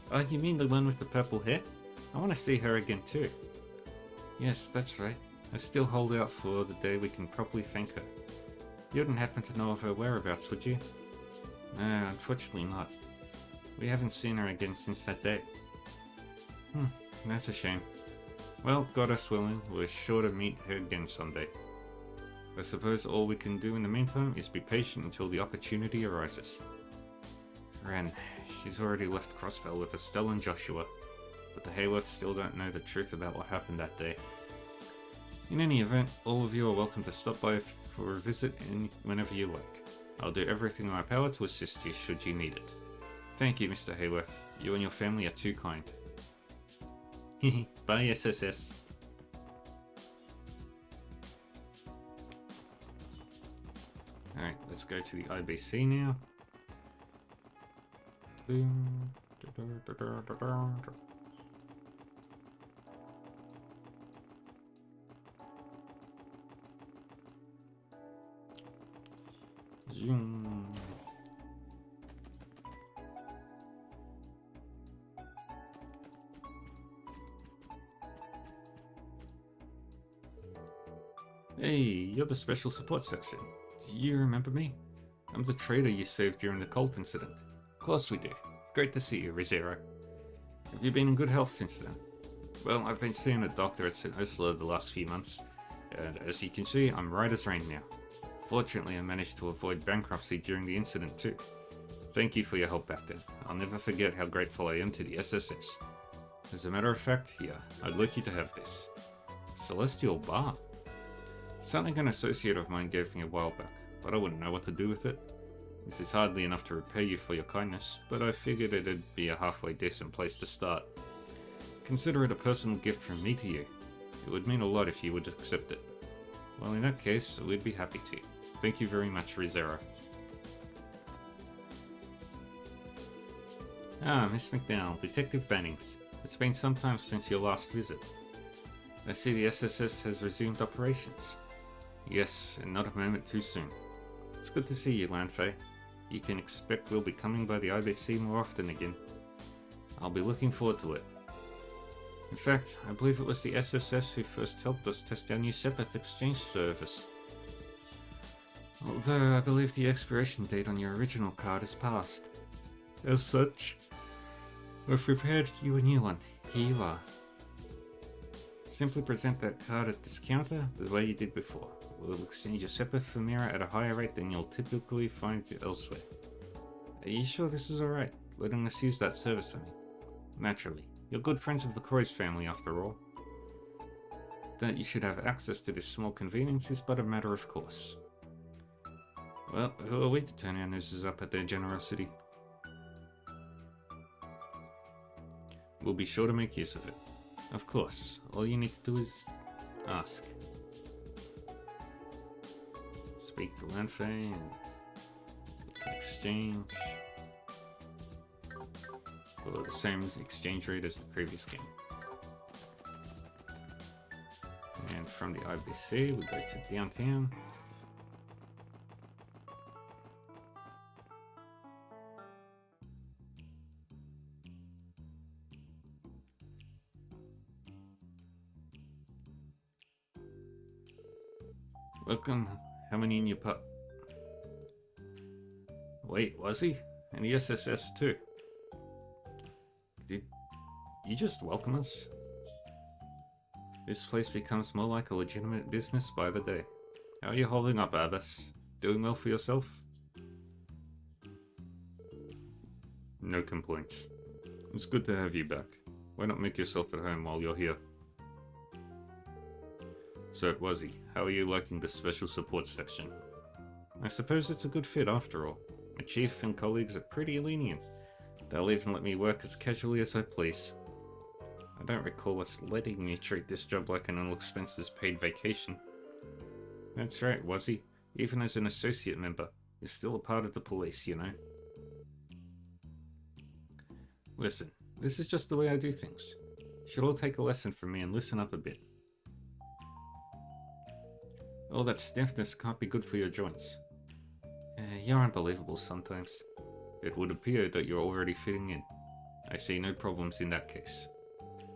Oh, you mean the one with the purple hair? I want to see her again too. Yes, that's right. I still hold out for the day we can properly thank her. You wouldn't happen to know of her whereabouts, would you? No, unfortunately not. We haven't seen her again since that day. That's a shame. Well, God us willing, we're sure to meet her again someday. I suppose all we can do in the meantime is be patient until the opportunity arises. Ren, she's already left Crossbell with Estelle and Joshua, but the Hayworths still don't know the truth about what happened that day. In any event, all of you are welcome to stop by for a visit whenever you like. I'll do everything in my power to assist you should you need it. Thank you, Mr. Hayworth. You and your family are too kind. Bye, SSS. Alright, let's let's go to the IBC now. Zoom. Hey, you're the special support section. Do you remember me? I'm the trader you saved during the cult incident. Of course we do. Great to see you, Rizero. Have you been in good health since then? Well, I've been seeing a doctor at St. Ursula the last few months, and as you can see, I'm right as rain now. Fortunately, I managed to avoid bankruptcy during the incident too. Thank you for your help back then. I'll never forget how grateful I am to the SSS. As a matter of fact, here, I'd like you to have this. Celestial Bar. Something an associate of mine gave me a while back, but I wouldn't know what to do with it. This is hardly enough to repay you for your kindness, but I figured it'd be a halfway decent place to start. Consider it a personal gift from me to you. It would mean a lot if you would accept it. Well, in that case, we'd be happy to. Thank you very much, Rizero. Ah, Miss McDowell, Detective Bannings. It's been some time since your last visit. I see the SSS has resumed operations. Yes, and not a moment too soon. It's good to see you, Lanfei. You can expect we'll be coming by the IBC more often again. I'll be looking forward to it. In fact, I believe it was the SSS who first helped us test our new Sepith exchange service. Although I believe the expiration date on your original card is passed. As such, I've prepared you a new one. Here you are. Simply present that card at this counter the way you did before. We'll exchange a Sepith for Mira at a higher rate than you'll typically find elsewhere. Are you sure this is alright, letting us use that service, I mean? Naturally. You're good friends of the Croy's family, after all. That you should have access to this small convenience is but a matter of course. Well, who are we to turn our noses up at their generosity? We'll be sure to make use of it. Of course, all you need to do is ask. Speak to Lanfei and exchange for the same exchange rate as the previous game. And from the IBC, we go to downtown. Welcome. How many in your pup? Wait, was he? And the SSS too. Did you just welcome us? This place becomes more like a legitimate business by the day. How are you holding up, Abbas? Doing well for yourself? No complaints. It's good to have you back. Why not make yourself at home while you're here? So, Wazzy, how are you liking the special support section? I suppose it's a good fit after all. My chief and colleagues are pretty lenient. They'll even let me work as casually as I please. I don't recall us letting you treat this job like an all-expenses paid vacation. That's right, Wazzy. Even as an associate member, you're still a part of the police, you know. Listen, this is just the way I do things. You should all take a lesson from me and listen up a bit. All that stiffness can't be good for your joints. You're unbelievable sometimes. It would appear that you're already fitting in. I see no problems in that case.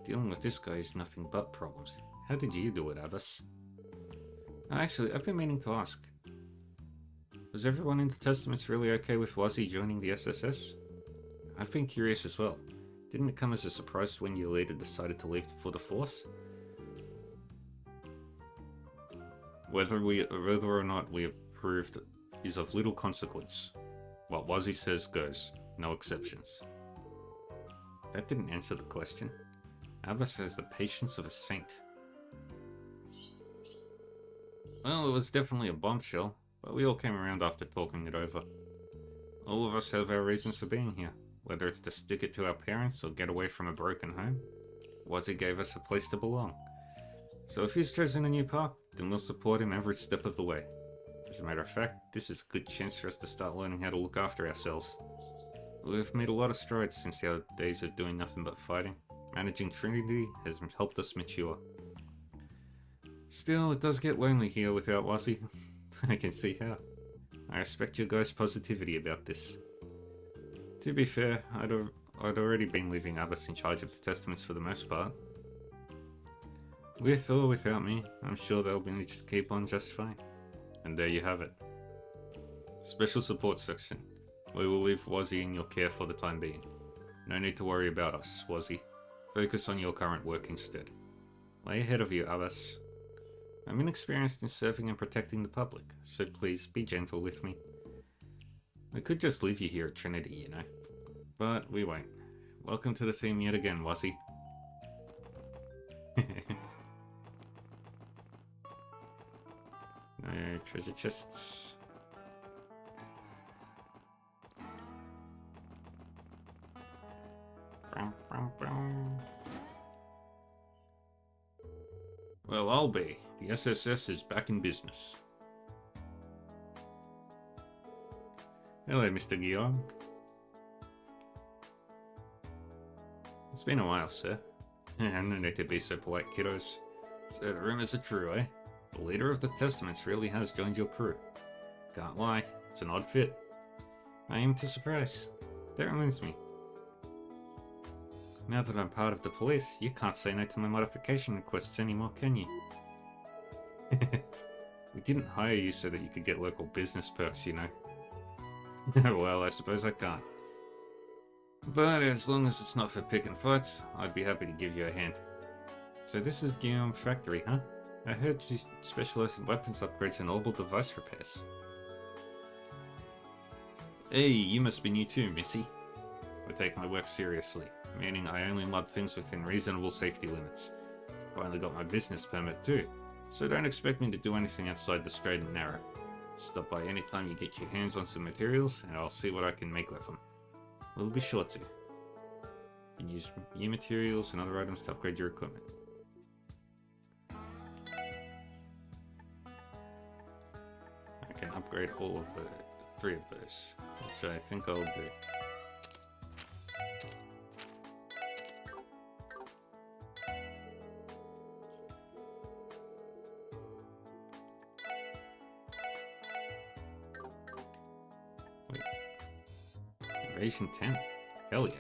Dealing with this guy is nothing but problems. How did you do it, Abbas? Actually, I've been meaning to ask. Was everyone in the Testaments really okay with Wazzy joining the SSS? I've been curious as well. Didn't it come as a surprise when you later decided to leave for the Force? Whether or not we approved is of little consequence. What Wazzy says goes, no exceptions. That didn't answer the question. Abbas has the patience of a saint. Well, it was definitely a bombshell, but we all came around after talking it over. All of us have our reasons for being here, whether it's to stick it to our parents or get away from a broken home. Wazzy gave us a place to belong. So if he's chosen a new path, then we'll support him every step of the way. As a matter of fact, this is a good chance for us to start learning how to look after ourselves. We've made a lot of strides since our days of doing nothing but fighting. Managing Trinity has helped us mature. Still, it does get lonely here without Wazzy. I can see how. I respect your guys' positivity about this. To be fair, I'd already been leaving Abbas in charge of the Testaments for the most part. With or without me, I'm sure they'll manage to keep on just fine. And there you have it. Special support section. We will leave Wazzy in your care for the time being. No need to worry about us, Wazzy. Focus on your current work instead. Way ahead of you, Abbas. I'm inexperienced in serving and protecting the public, so please be gentle with me. We could just leave you here at Trinity, you know. But we won't. Welcome to the team yet again, Wazzy. No treasure chests. Well, I'll be. The SSS is back in business. Hello, Mr. Guillaume. It's been a while, sir. No need to be so polite, kiddos. So the rumors are true, eh? The leader of the Testaments really has joined your crew. Can't lie, it's an odd fit. I am to surprise. That reminds me. Now that I'm part of the police, you can't say no to my modification requests anymore, can you? We didn't hire you so that you could get local business perks, you know. Well, I suppose I can't. But as long as it's not for picking fights, I'd be happy to give you a hand. So this is Guillaume's factory, huh? I heard you specialize in weapons upgrades and orbital device repairs. Hey, you must be new too, Missy. I take my work seriously, meaning I only mod things within reasonable safety limits. Finally got my business permit too, so don't expect me to do anything outside the straight and narrow. Stop by anytime you get your hands on some materials, and I'll see what I can make with them. We'll be sure to. You can use new materials and other items to upgrade your equipment. I can upgrade all of the 3 of those, which I think I'll do. Evasion 10. Hell yeah.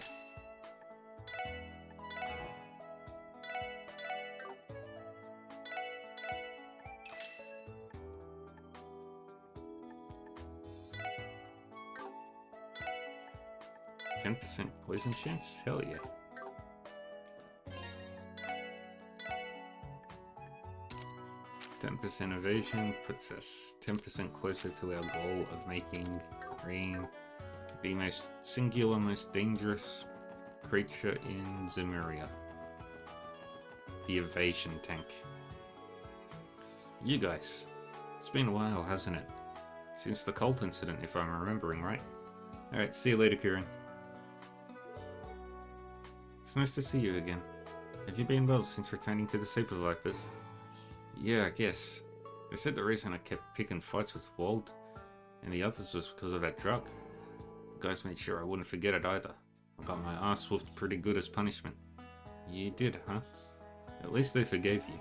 %10 poison chance? Hell yeah. %10 evasion puts us 10% closer to our goal of making green the most singular, most dangerous creature in Zemuria. The evasion tank. You guys. It's been a while, hasn't it? Since the cult incident, if I'm remembering right. Alright, see you later, Kieran. It's nice to see you again. Have you been well since returning to the Super Vipers? Yeah, I guess. They said the reason I kept picking fights with Wald and the others was because of that drug. The guys made sure I wouldn't forget it either. I got my ass whooped pretty good as punishment. You did, huh? At least they forgave you.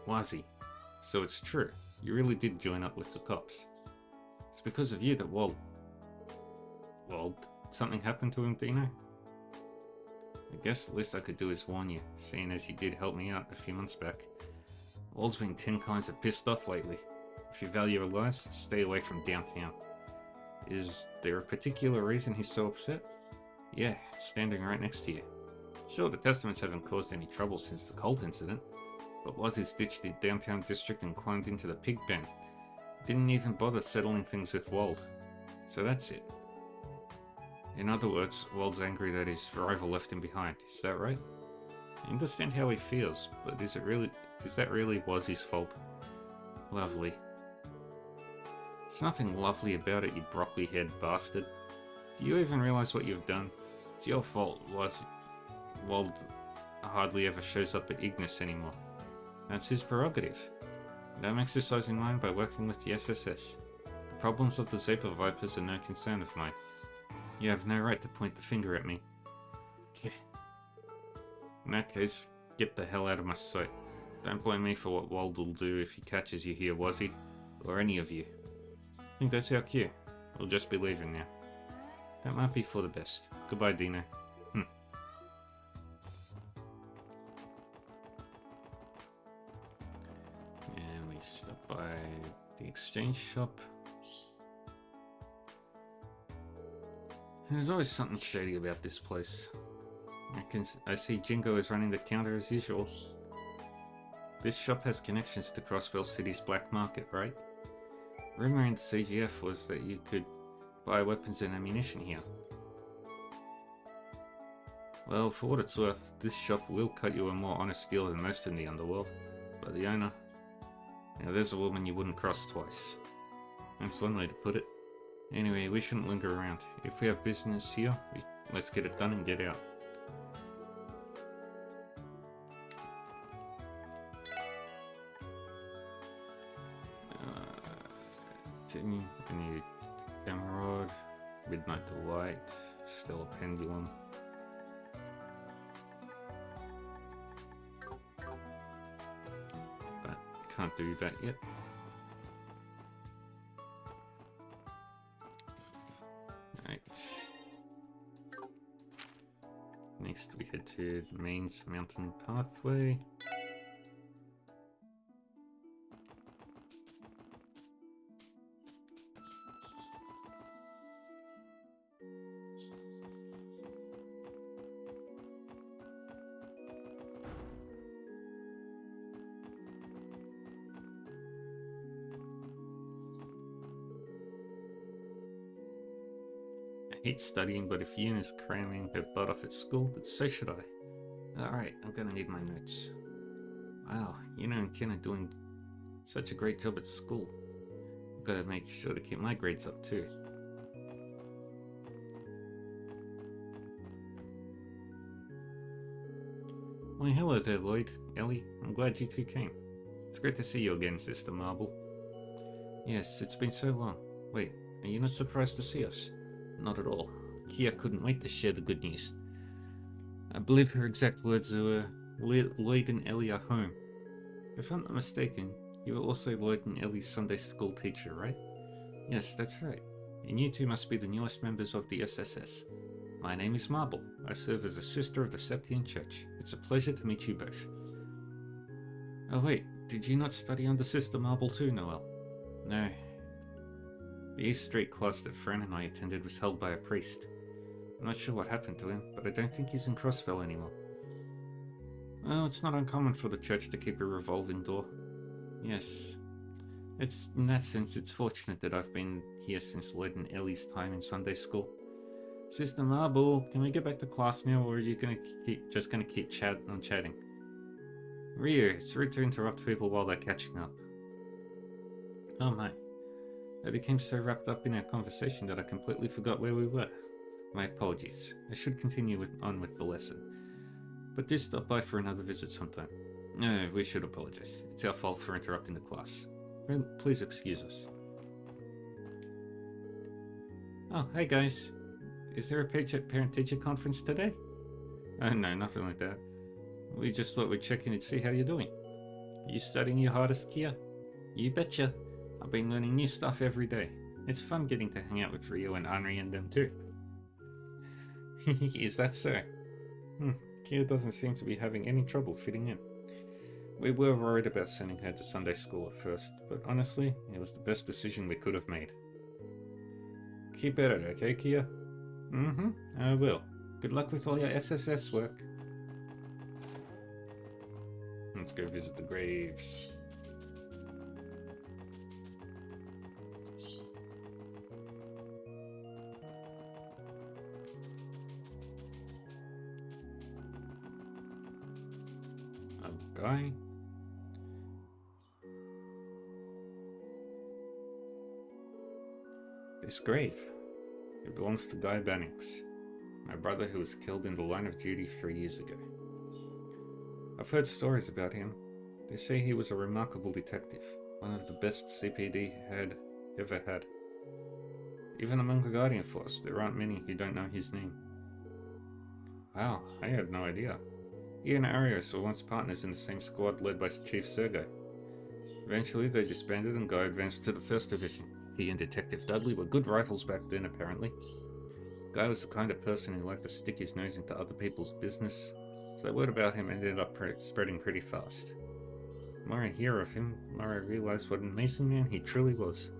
Wazzy. So it's true. You really did join up with the cops. It's because of you that Wald... Something happened to him, Dino? I guess the least I could do is warn you, seeing as you did help me out a few months back. Wald's been 10 kinds of pissed off lately. If you value your lives, stay away from downtown. Is there a particular reason he's so upset? Yeah, it's standing right next to you. Sure, the Testaments haven't caused any trouble since the cult incident, but Wazzy ditched the downtown district and climbed into the pig pen. Didn't even bother settling things with Wald. So that's it. In other words, Wald's angry that his rival left him behind. Is that right? I understand how he feels, but is that really Wazzy's fault? Lovely. There's nothing lovely about it, you broccoli-head bastard. Do you even realize what you've done? It's your fault, Wald hardly ever shows up at Ignis anymore. That's his prerogative. And I'm exercising mine by working with the SSS. The problems of the Zeta Vipers are no concern of mine. You have no right to point the finger at me. In that case, get the hell out of my sight. Don't blame me for what Wald will do if he catches you here, was he? Or any of you. I think that's our cue. We'll just be leaving now. That might be for the best. Goodbye, Dino. And we stop by the exchange shop. There's always something shady about this place. I see Jingo is running the counter as usual. This shop has connections to Crossbell City's black market, right? Rumor in the CGF was that you could buy weapons and ammunition here. Well, for what it's worth, this shop will cut you a more honest deal than most in the underworld. But the owner... Now there's a woman you wouldn't cross twice. That's one way to put it. Anyway, we shouldn't linger around. If we have business here, let's get it done and get out. I need Emerald, Midnight Delight, Stellar Pendulum. But can't do that yet. Right. Next we head to the Mains Mountain Pathway. I hate studying, but if Yun is cramming her butt off at school, then so should I. Alright, I'm gonna need my notes. Wow, Yuna and Ken are doing such a great job at school. I've gotta make sure to keep my grades up too. Why, hello there, Lloyd. Ellie, I'm glad you two came. It's great to see you again, Sister Marble. Yes, it's been so long. Wait, are you not surprised to see us? Not at all. Kia couldn't wait to share the good news. I believe her exact words were, Lloyd and Ellie are home. If I'm not mistaken, you were also Lloyd and Ellie's Sunday school teacher, right? Yes, that's right. And you two must be the newest members of the SSS. My name is Marble. I serve as a sister of the Septian Church. It's a pleasure to meet you both. Oh wait, did you not study under Sister Marble too, Noel? No. The East Street class that Fran and I attended was held by a priest. I'm not sure what happened to him, but I don't think he's in Crossbell anymore. Well, it's not uncommon for the church to keep a revolving door. Yes. In that sense, it's fortunate that I've been here since Lloyd and Ellie's time in Sunday school. Sister Marble, can we get back to class now, or are you just gonna keep chatting? Ryu, it's rude to interrupt people while they're catching up. Oh my. I became so wrapped up in our conversation that I completely forgot where we were. My apologies. I should continue on with the lesson. But do stop by for another visit sometime. No, we should apologize. It's our fault for interrupting the class. Please excuse us. Oh, hey guys. Is there a parent-teacher conference today? No, nothing like that. We just thought we'd check in and see how you're doing. Are you studying your hardest, Kia? You betcha. I've been learning new stuff every day. It's fun getting to hang out with Ryo and Henri and them too. Is that so? Kia doesn't seem to be having any trouble fitting in. We were worried about sending her to Sunday school at first, but honestly, it was the best decision we could have made. Keep at it, okay, Kia? I will. Good luck with all your SSS work. Let's go visit the graves. Guy. This grave. It belongs to Guy Bannings, my brother who was killed in the line of duty 3 years ago. I've heard stories about him. They say he was a remarkable detective. One of the best CPD had ever had. Even among the Guardian Force, there aren't many who don't know his name. Wow, I had no idea. He and Arios were once partners in the same squad led by Chief Sergo. Eventually, they disbanded and Guy advanced to the 1st Division. He and Detective Dudley were good rivals back then, apparently. Guy was the kind of person who liked to stick his nose into other people's business, so word about him ended up spreading pretty fast. The more I hear of him, the more I realize what an amazing man he truly was.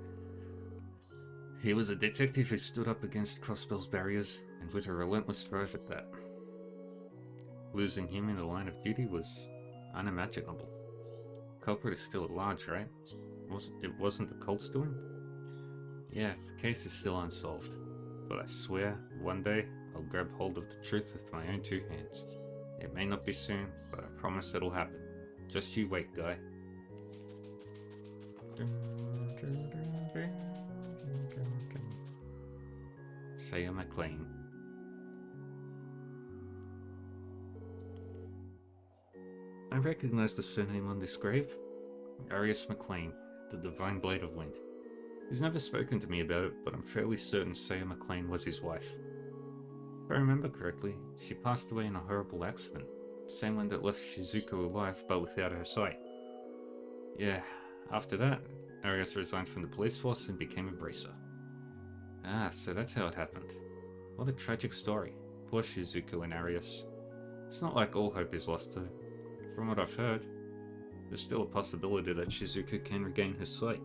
He was a detective who stood up against Crossbell's barriers, and with a relentless drive at that. Losing him in the line of duty was unimaginable. Culprit is still at large, right? It wasn't the cult's doing? Yeah, the case is still unsolved. But I swear, one day, I'll grab hold of the truth with my own 2 hands. It may not be soon, but I promise it'll happen. Just you wait, Guy. Saya McLean. I recognize the surname on this grave. Arius McLean, the Divine Blade of Wind. He's never spoken to me about it, but I'm fairly certain Saya McLean was his wife. If I remember correctly, she passed away in a horrible accident. The same one that left Shizuko alive, but without her sight. Yeah, after that, Arius resigned from the police force and became a bracer. Ah, so that's how it happened. What a tragic story. Poor Shizuko and Arius. It's not like all hope is lost though. From what I've heard, there's still a possibility that Shizuko can regain her sight.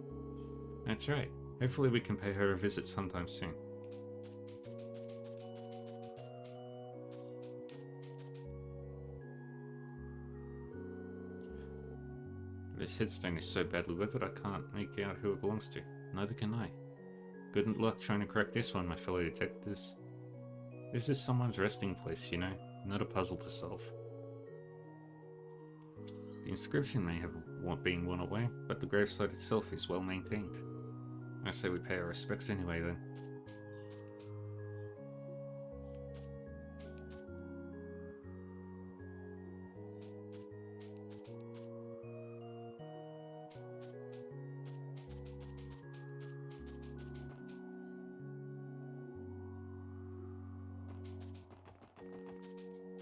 That's right. Hopefully we can pay her a visit sometime soon. This headstone is so badly weathered I can't make out who it belongs to. Neither can I. Good luck trying to crack this one, my fellow detectives. This is someone's resting place, you know, not a puzzle to solve. The inscription may have been worn away, but the gravesite itself is well maintained. I say we pay our respects anyway then.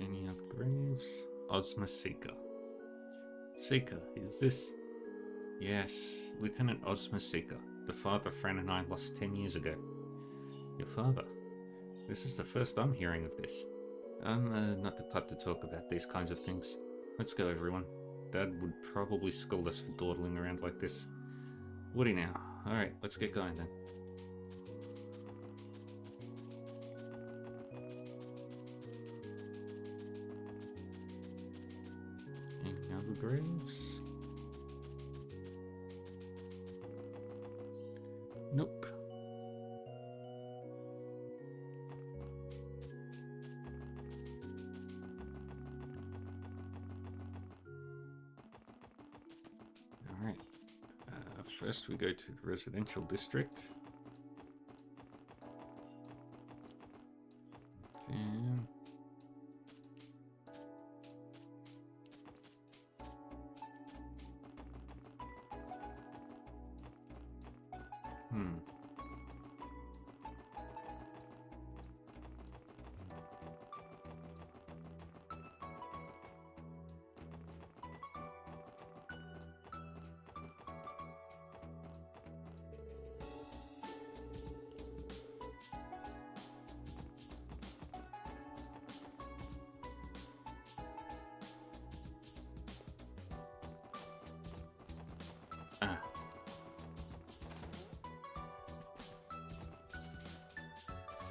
Any other graves? Ozma Seeker. Seeker, is this? Yes, Lieutenant Ozma Seeker, the father Fran and I lost 10 years ago. Your father? This is the first I'm hearing of this. I'm not the type to talk about these kinds of things. Let's go, everyone. Dad would probably scold us for dawdling around like this. Woody now. Alright, let's get going then. Any other graves? Nope. Alright. First we go to the residential district. Then...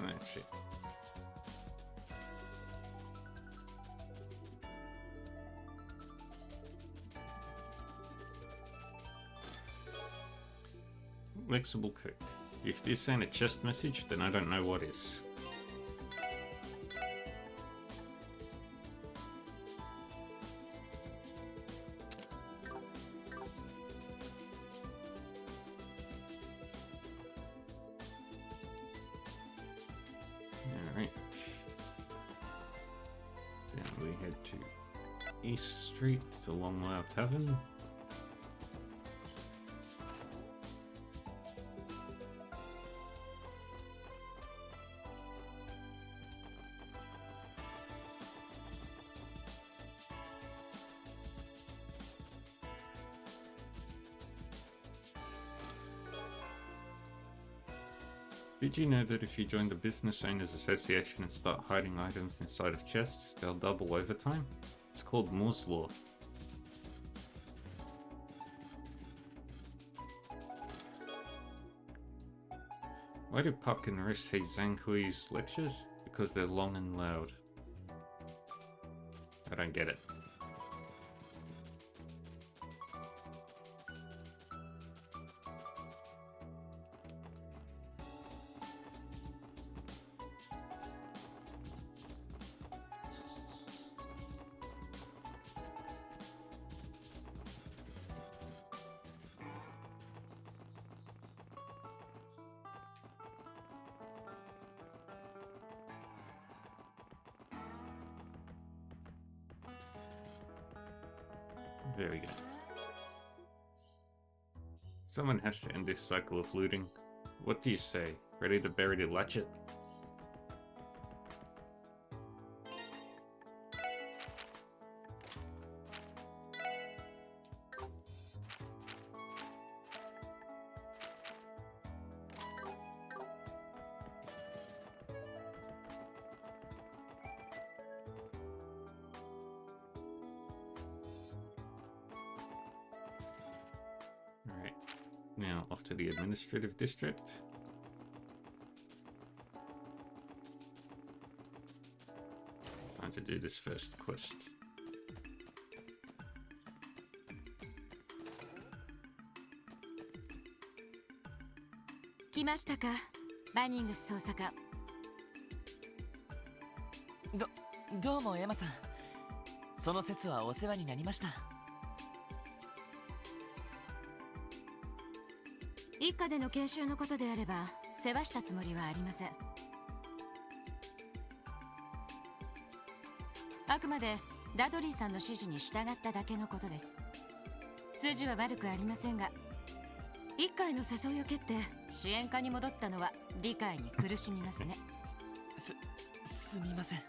That's it. Flexible code. If this ain't a chest message, then I don't know what is. Alright. Then we head to East Street, the Long Mile Tavern. Did you know that if you join the Business Owners Association and start hiding items inside of chests, they'll double overtime? It's called Moore's Law. Why do Puck and Riss hate Zhang Hui's lectures? Because they're long and loud. I don't get it. There we go. Someone has to end this cycle of looting. What do you say? Ready to bury the latchet? Alright, now off to the administrative district. Time to do this first quest.来ましたか、バニングス捜査官。どうもエマさん。その説はお世話になりました。一家での研修のことであれば世話したつもりはありません。あくまでダドリーさんの指示に従っただけのことです。筋は悪くありませんが、一家への誘いを蹴って支援課に戻ったのは理解に苦しみますね。すみません。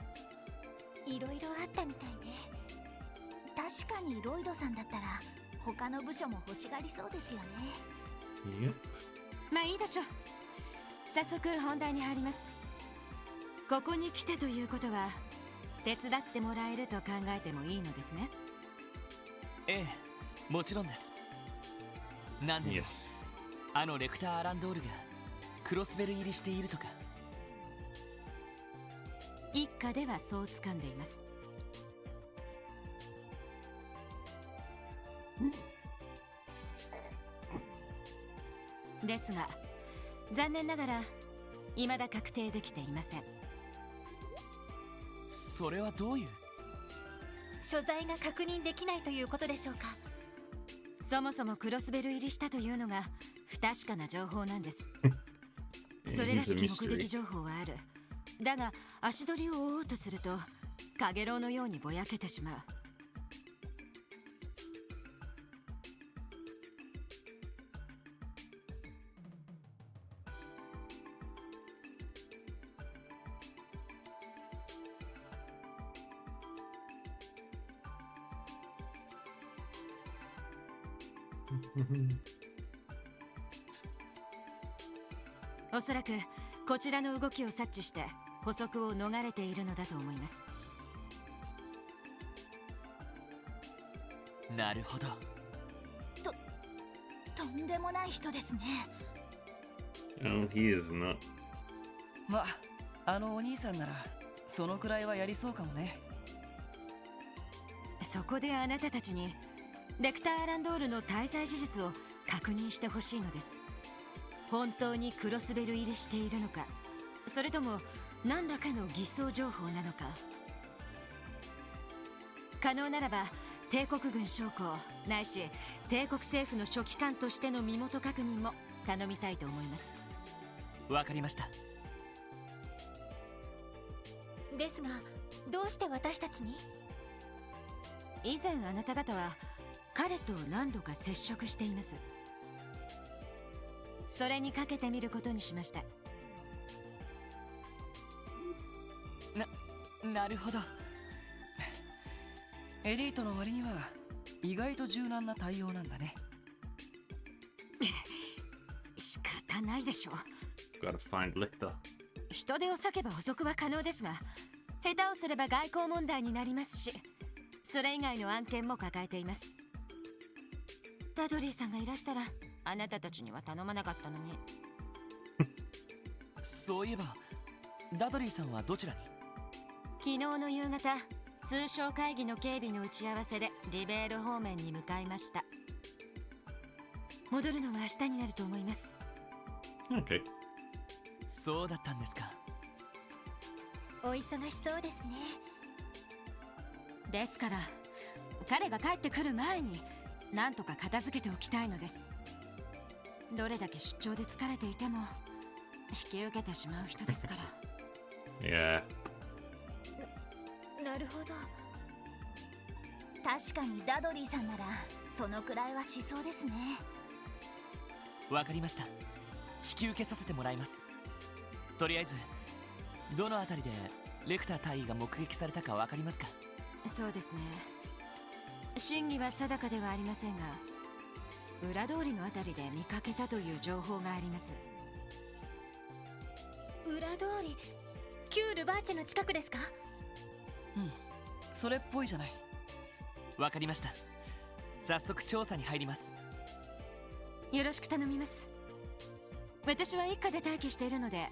いろいろあったみたいね。確かにロイドさんだったら他の部署も欲しがりそうですよね。まあいいでしょう。早速本題に入ります。ここに来てということは手伝ってもらえると考えてもいいのですね。ええ、もちろんです。なんでも、あのレクター・アランドールがクロスベル入りしているとか。一家ではそう掴んでいます。ですが残念ながら未だ確定できていません。それはどういう？所在が確認できないということでしょうか。そもそもクロスベル入りしたというのが不確かな情報なんです。それらしき目撃情報はある。だが足取りを追おうとするとカゲロウのようにぼやけてしまう。おそらくこちらの動きを察知して捕捉を逃れているのだと思います。なるほど。とんでもない人ですね。Oh, he is not. ま、あのお兄さんならそのくらいはやりそうかもね。そこであなたたちにレクター・アランドールの滞在事実を確認してほしいのです。本当にクロスベル入りしているのか、それとも何らかの偽装情報なのか。可能ならば帝国軍将校ないし帝国政府の書記官としての身元確認も頼みたいと思います。わかりました。ですがどうして私たちに？以前あなた方は彼と何度か接触しています。それにかけてみることにしました。なるほど。エリートの割には意外と柔軟な対応なんだね。仕方ないでしょ。Gotta find Lictor. 人手を割けば捕捉は可能ですが、下手をすれば外交問題になりますし、それ以外の案件も抱えています。ダドリーさんがいらしたらあなたたちには頼まなかったのに。そういえばダドリーさんはどちらに？昨日の夕方、通商会議の警備の打ち合わせでリベール方面に向かいました。戻るのは明日になると思います。 Okay. そうだったんですか。お忙しそうですね。ですから彼が帰ってくる前に何とか片付けておきたいのです。どれだけ出張で疲れていても引き受けてしまう人ですから。Yeah. なるほど。確かにダドリーさんならそのくらいはしそうですね。わかりました。引き受けさせてもらいます。とりあえずどのあたりでレクター大尉が目撃されたかわかりますか？そうですね。真偽は定かではありませんが、裏通りのあたりで見かけたという情報があります。裏通り、キュールバーチェの近くですか？うん、それっぽいじゃない。わかりました。早速調査に入ります。よろしく頼みます。私は一家で待機しているので、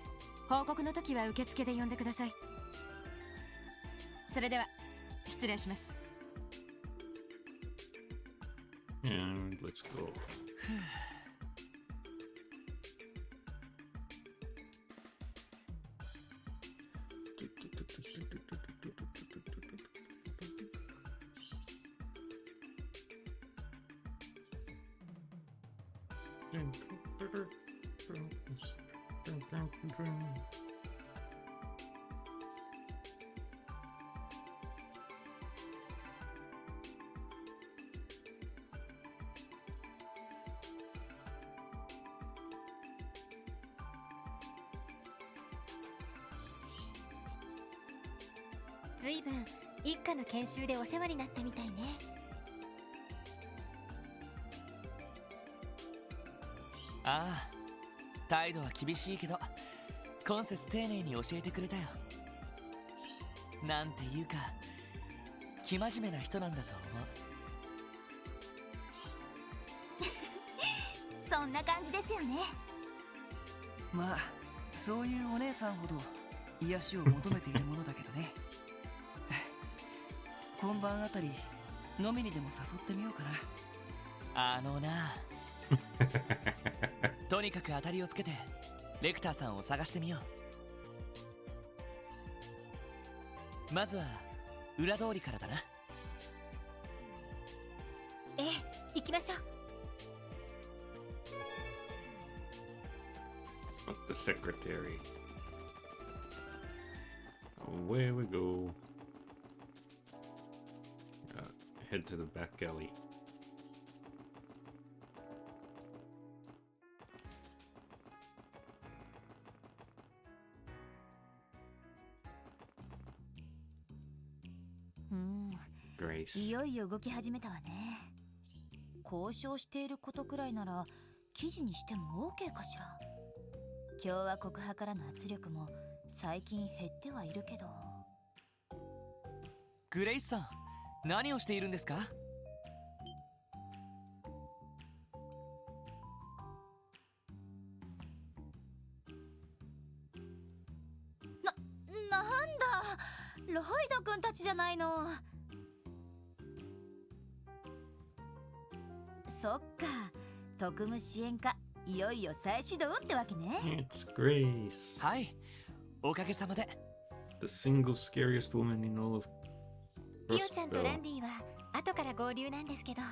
報告の時は受付で呼んでください。それでは失礼します。And let's go.ずいぶん一家の研修でお世話になったみたいね。ああ、態度は厳しいけど今節丁寧に教えてくれたよ。なんていうか生真面目な人なんだと思う。そんな感じですよね。まあそういうお姉さんほど癒しを求めているものだけどね。今晩あたり飲みにでも誘ってみようかな。あのなとにかく当たりをつけてレクターさんを探してみよう。まずは裏通りからだな。ええ、行きましょう。The secretary. Away we go. Head to the back alley. Grace. いよいよ動き始めたわね。交渉していることくらいなら記事にしても OK かしら。共和国派からの圧力も最近減ってはいるけど。グレイスさん、何をしているんですか？なんだ、ロイド君たちじゃないの。そっか、特務支援課いよいよ再始動ってわけね。It's Grace. はい、おかげさまで。 The single scariest woman in all of ティオちゃんとランディは後から合流なんですけど。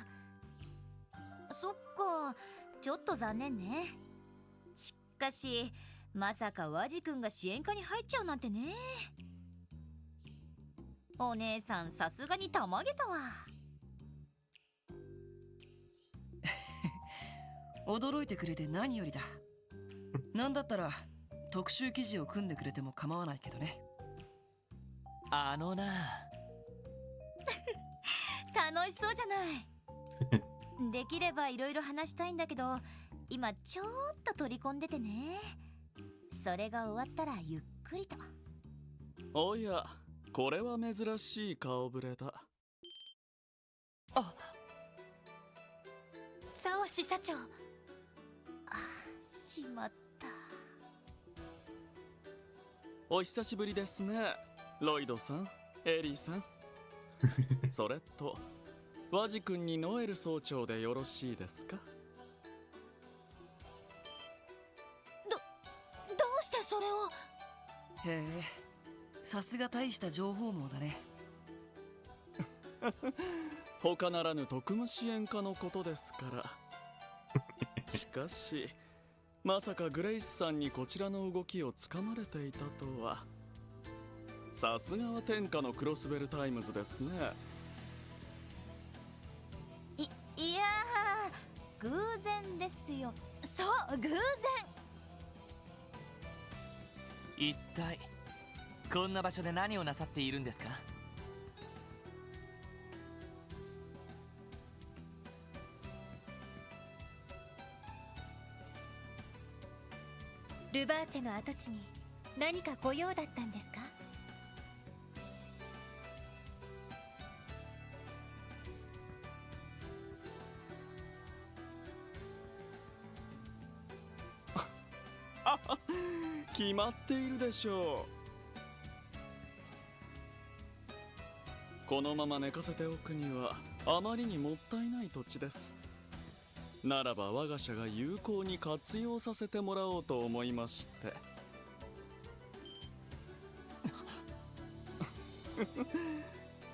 そっか、ちょっと残念ね。しかしまさかワジ君が支援課に入っちゃうなんてね。お姉さんさすがにたまげたわ。驚いてくれて何よりだ。なんだったら特集記事を組んでくれても構わないけどね。あのな楽しそうじゃないできればいろいろ話したいんだけど、今ちょっと取り込んでてね。それが終わったらゆっくりと。おや、これは珍しい顔ぶれだ。あ、サオ支社長。しまった。お久しぶりですね、ロイドさん、エリーさん。それとワジ君にノエル総長でよろしいですか？どうしてそれを。へえ、さすが大した情報網だね。他ならぬ特務支援課のことですから。しかしまさかグレイスさんにこちらの動きをつかまれていたとは。さすがは天下のクロスベルタイムズですね。いやー、偶然ですよ。そう、偶然。一体こんな場所で何をなさっているんですか？ルバーチェの跡地に何かご用だったんですか？決まっているでしょう。このまま寝かせておくにはあまりにもったいない土地です。ならば我が社が有効に活用させてもらおうと思いまして。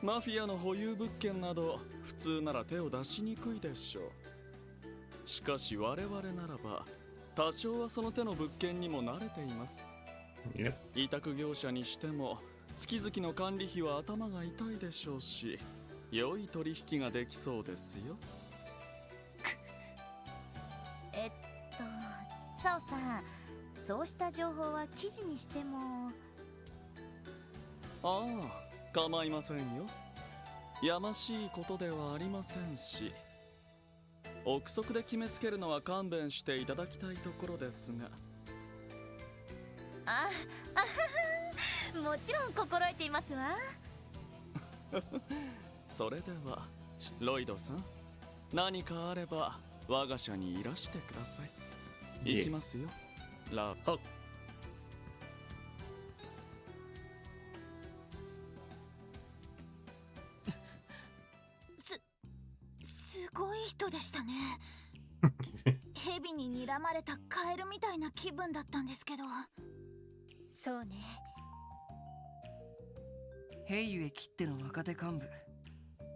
マフィアの保有物件など普通なら手を出しにくいでしょう。しかし我々ならば多少はその手の物件にも慣れています。委託業者にしても月々の管理費は頭が痛いでしょうし、良い取引ができそうですよ。サオさん、そうした情報は記事にしても。ああ、構いませんよ。やましいことではありませんし、憶測で決めつけるのは勘弁していただきたいところですが。もちろん心得ていますわ。それではロイドさん、何かあれば我が社にいらしてください。行きますよ、ラブ。すごい人でしたね。蛇に睨まれたカエルみたいな気分だったんですけど。そうね。ヘイユエきっての若手幹部、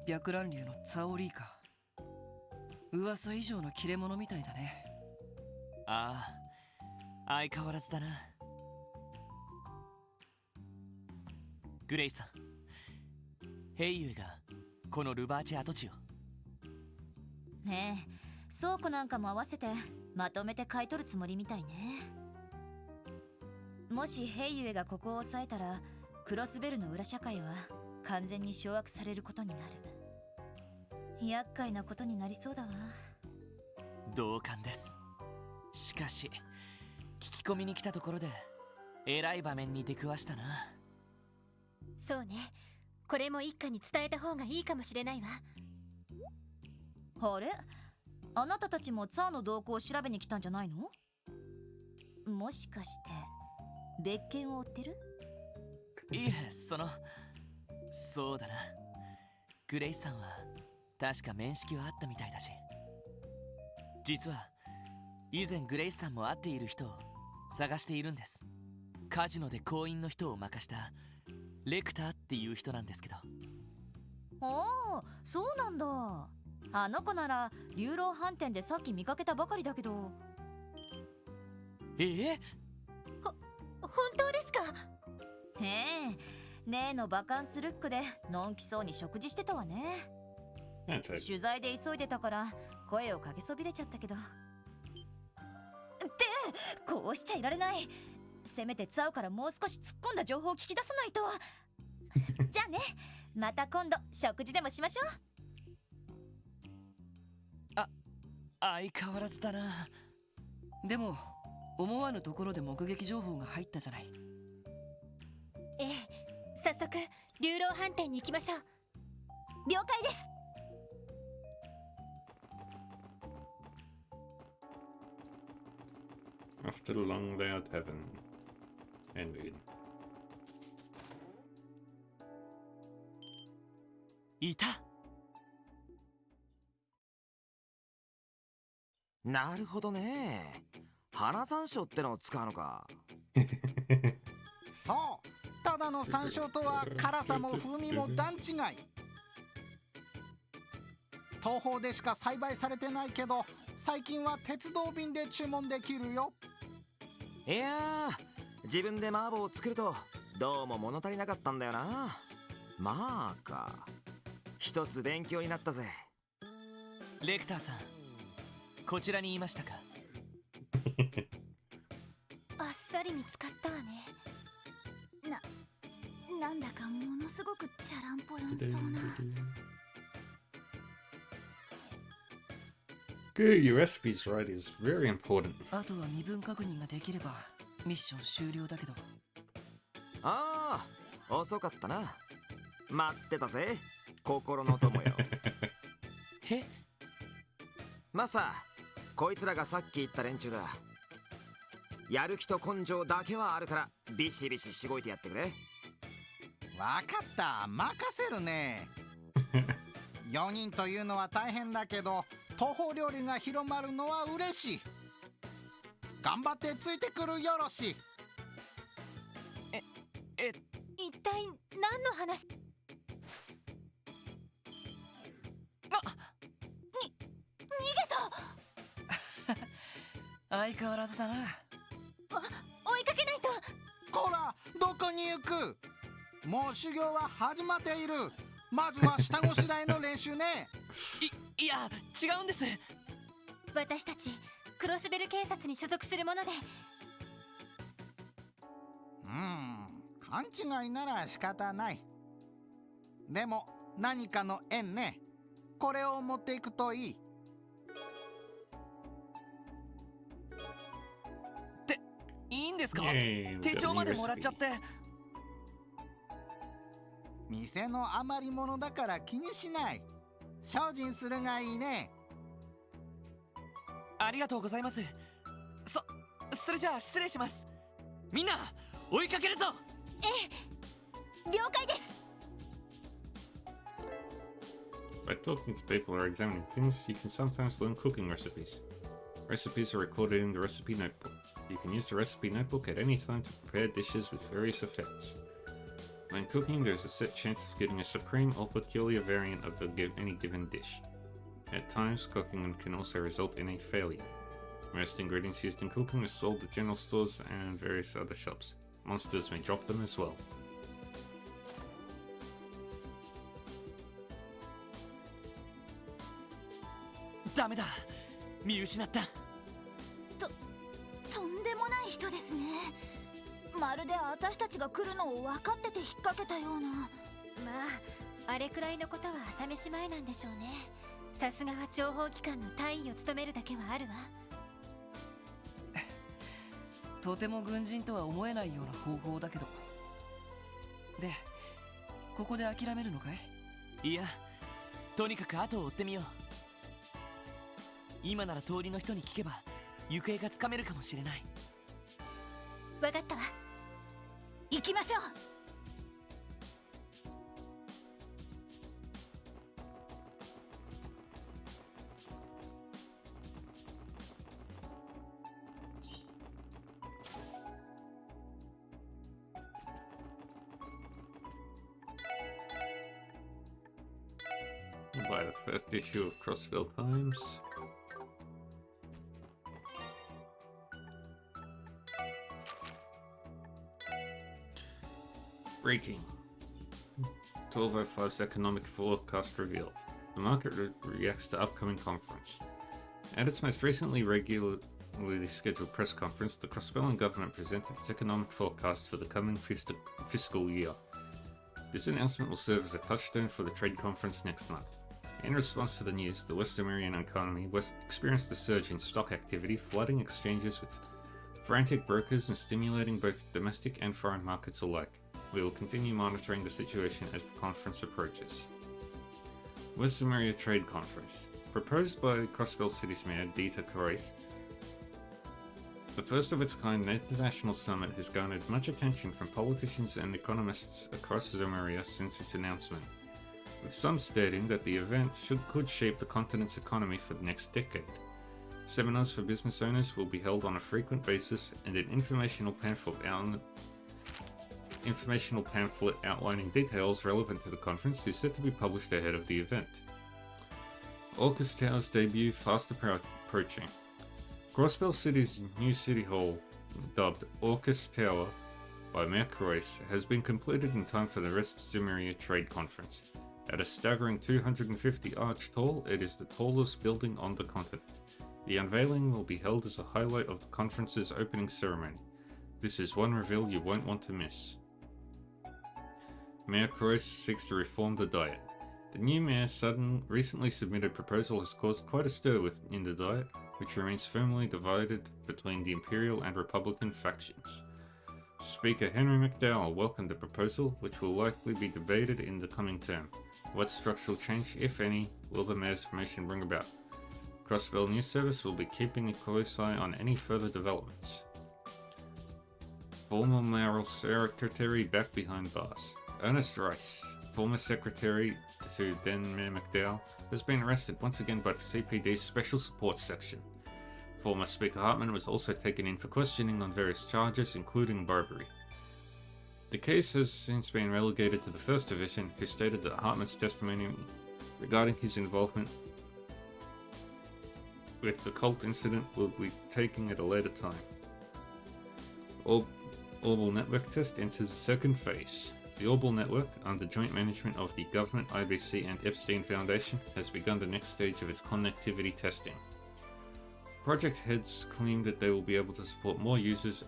白蘭流のツァオリーか。噂以上の切れ者みたいだね。ああ、相変わらずだな。グレイさん、ヘイユエがこのルバーチェ跡地を。ねえ、倉庫なんかも合わせてまとめて買い取るつもりみたいね。もしヘイユエがここを抑えたら、クロスベルの裏社会は完全に掌握されることになる。厄介なことになりそうだわ。同感です。しかし聞き込みに来たところでえらい場面に出くわしたな。そうね。これも一家に伝えた方がいいかもしれないわ。あれ、あなたたちもツァーの動向を調べに来たんじゃないの？もしかして別件を追ってる？いえ、そうだな。グレイさんは確か面識はあったみたいだし、実は以前グレイさんも会っている人を探しているんです。カジノで行員の人を任したレクターっていう人なんですけど。ああ、そうなんだ。あの子なら流浪飯店でさっき見かけたばかりだけど。本当ですか？ねえ、例のバカンスルックでのんきそうに食事してたわね。取材で急いでたから声をかけそびれちゃったけど。ってこうしちゃいられない。せめてツァオからもう少し突っ込んだ情報を聞き出さないと。じゃあね、また今度食事でもしましょう。相変わらずだな。でも思わぬところで目撃情報が入ったじゃない。ええ、早速流浪飯店に行きましょう。了解です。After the long day out heaven ended. いた。なるほどね。花山椒ってのを使うのか。そう、ただの山椒とは辛さも風味も段違い。東方でしか栽培されてないけど、最近は鉄道便で注文できるよ。いやー、自分で麻婆を作るとどうも物足りなかったんだよな。まあか、一つ勉強になったぜ。レクターさん、こちらにいましたか。あっさり見つかったわね。なんだかものすごくチャランポランそうな。Getting your recipes right is very important. あとは身分確認ができればミッション終了だけど。ああ、遅かったな。待ってたぜ、心の友よ。え？マスター、こいつらがさっき言った連中だ。やる気と根性だけはあるからビシビシしごいてやってくれ。わかった、任せるね。4人というのは大変だけど、東方料理が広まるのは嬉しい。頑張ってついてくるよろし。一体何の話？逃げた。相変わらずだな。追いかけないと。こら、どこに行く？もう修行は始まっている。まずは下ごしらえの練習ね。いや、違うんです。私たちクロスベル警察に所属するもので。勘違いなら仕方ない。でも何かの縁ね。これを持っていくといい。っていいんですか？ Yay, 手帳までもらっちゃって。店の余り物だから気にしない。精進するがいいね。ありがとうございます。それじゃあ失礼します。みんな追いかけるぞ。ええ、了解です。 By talking to people or examining things, you can sometimes learn cooking recipes. Recipes are recorded in the recipe notebook. You can use the recipe notebook at any time to prepare dishes with various effects. When cooking, there's a set chance of getting a supreme or peculiar variant of any given dish. At times, cooking can also result in a failure. Most ingredients used in cooking are sold at general stores and various other shops. Monsters may drop them as well. ダメだ、見失った。とんでもない人ですね。まるで私たちが来るのを分かってて引っ掛けたような。まあ、あれくらいのことは朝飯前なんでしょうね。さすがは諜報機関の大尉を務めるだけはあるわ。とても軍人とは思えないような方法だけど。で、ここで諦めるのかい？いや、とにかく後を追ってみよう。今なら通りの人に聞けば行方がつかめるかもしれない。わかったわ。行きましょう。Buy the first issue of Crossville Times. Breaking. 12:05's economic forecast revealed. The market reacts to upcoming conference. At its most recently regularly scheduled press conference, the Crossbellian government presented its economic forecast for the coming fiscal year. This announcement will serve as a touchstone for the trade conference next month. In response to the news, the West American economy experienced a surge in stock activity, flooding exchanges with frantic brokers and stimulating both domestic and foreign markets alike. We will continue monitoring the situation as the conference approaches. West Zemuria Trade Conference. Proposed by Crossbell City's Mayor Dieter Kreuz, the first of its kind international summit has garnered much attention from politicians and economists across Zemuria since its announcement, with some stating that the event could shape the continent's economy for the next decade. Seminars for business owners will be held on a frequent basis, and an informational pamphlet outlining details relevant to the conference is set to be published ahead of the event. Orcus Tower's debut fast approaching. Crossbell City's new city hall, dubbed Orcus Tower by Mayor Kreuz, has been completed in time for the West Zemuria Trade Conference. At a staggering 250 arch tall, it is the tallest building on the continent. The unveiling will be held as a highlight of the conference's opening ceremony. This is one reveal you won't want to miss. Mayor Kreuz seeks to reform the Diet. The new mayor's recently submitted proposal has caused quite a stir within the Diet, which remains firmly divided between the Imperial and Republican factions. Speaker Henry McDowell welcomed the proposal, which will likely be debated in the coming term. What structural change, if any, will the mayor's promotion bring about? Crossbell News Service will be keeping a close eye on any further developments. Former mayoral secretary back behind bars. Ernest Rice, former secretary to then Mayor McDowell, has been arrested once again by the CPD's Special Support Section. Former Speaker Hartman was also taken in for questioning on various charges, including bribery. The case has since been relegated to the First Division, who stated that Hartman's testimony regarding his involvement with the cult incident will be taken at a later time. Orbital Network test enters the second phase. The Orbital Network, under joint management of the government, IBC and Epstein Foundation, has begun the next stage of its connectivity testing. Project heads claim that they will be able to support more users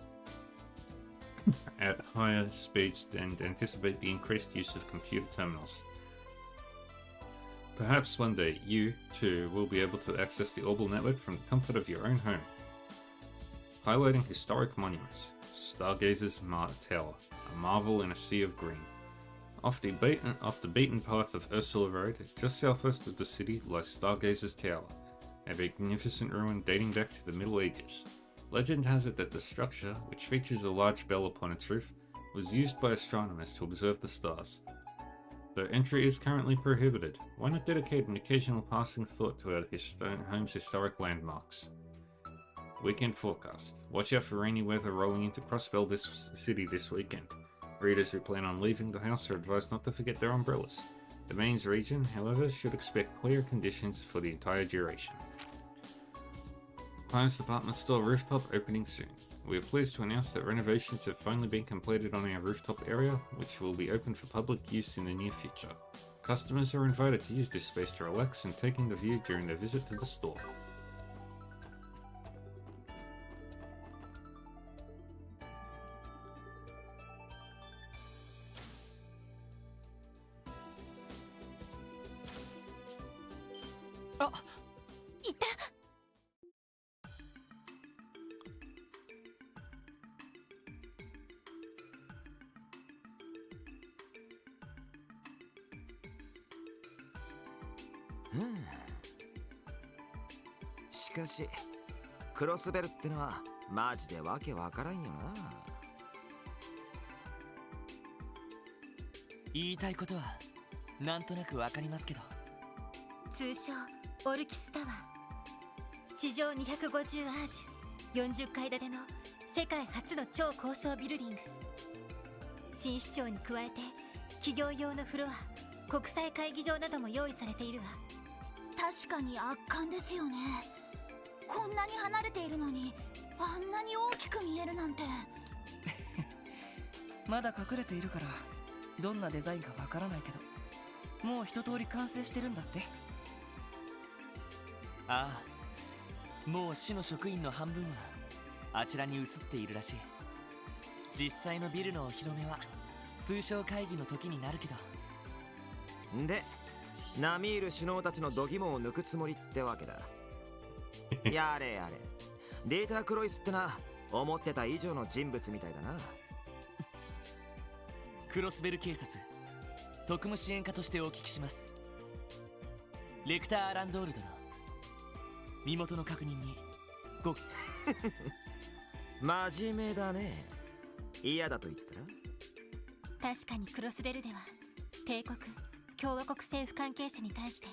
at higher speeds and anticipate the increased use of computer terminals. Perhaps one day, you, too, will be able to access the Orbital Network from the comfort of your own home. Highlighting historic monuments. Stargazer's Tower, a marvel in a sea of green. Off the beaten path of Ursula Road, just southwest of the city, lies Stargazer's Tower, a magnificent ruin dating back to the Middle Ages. Legend has it that the structure, which features a large bell upon its roof, was used by astronomers to observe the stars. Though entry is currently prohibited, why not dedicate an occasional passing thought to our home's historic landmarks? Weekend forecast. Watch out for rainy weather rolling into Crossbell City this weekend. Readers who plan on leaving the house are advised not to forget their umbrellas. The Mains region, however, should expect clear conditions for the entire duration. Climbs Department Store rooftop opening soon. We are pleased to announce that renovations have finally been completed on our rooftop area, which will be open for public use in the near future. Customers are invited to use this space to relax and take in the view during their visit to the store. Oh, いた。しかしクロスベルってのはマジでわけわからんよな。言いたいことはなんとなくわかりますけど、通称オルキスタワー、地上250アージュ、40階建ての世界初の超高層ビルディング。新市庁に加えて企業用のフロア、国際会議場なども用意されているわ。確かに圧巻ですよね。こんなに離れているのにあんなに大きく見えるなんて。まだ隠れているからどんなデザインかわからないけど、もう一通り完成してるんだって。ああ、もう市の職員の半分はあちらに移っているらしい。実際のビルのお披露目は通商会議の時になるけど。で、ナミール首脳たちの度肝を抜くつもりってわけだ。やれやれ、データクロイスってな、思ってた以上の人物みたいだな。クロスベル警察特務支援課としてお聞きします。レクター・アランドール殿、身元の確認にご真面目だね。嫌だと言ったら。確かにクロスベルでは帝国共和国政府関係者に対して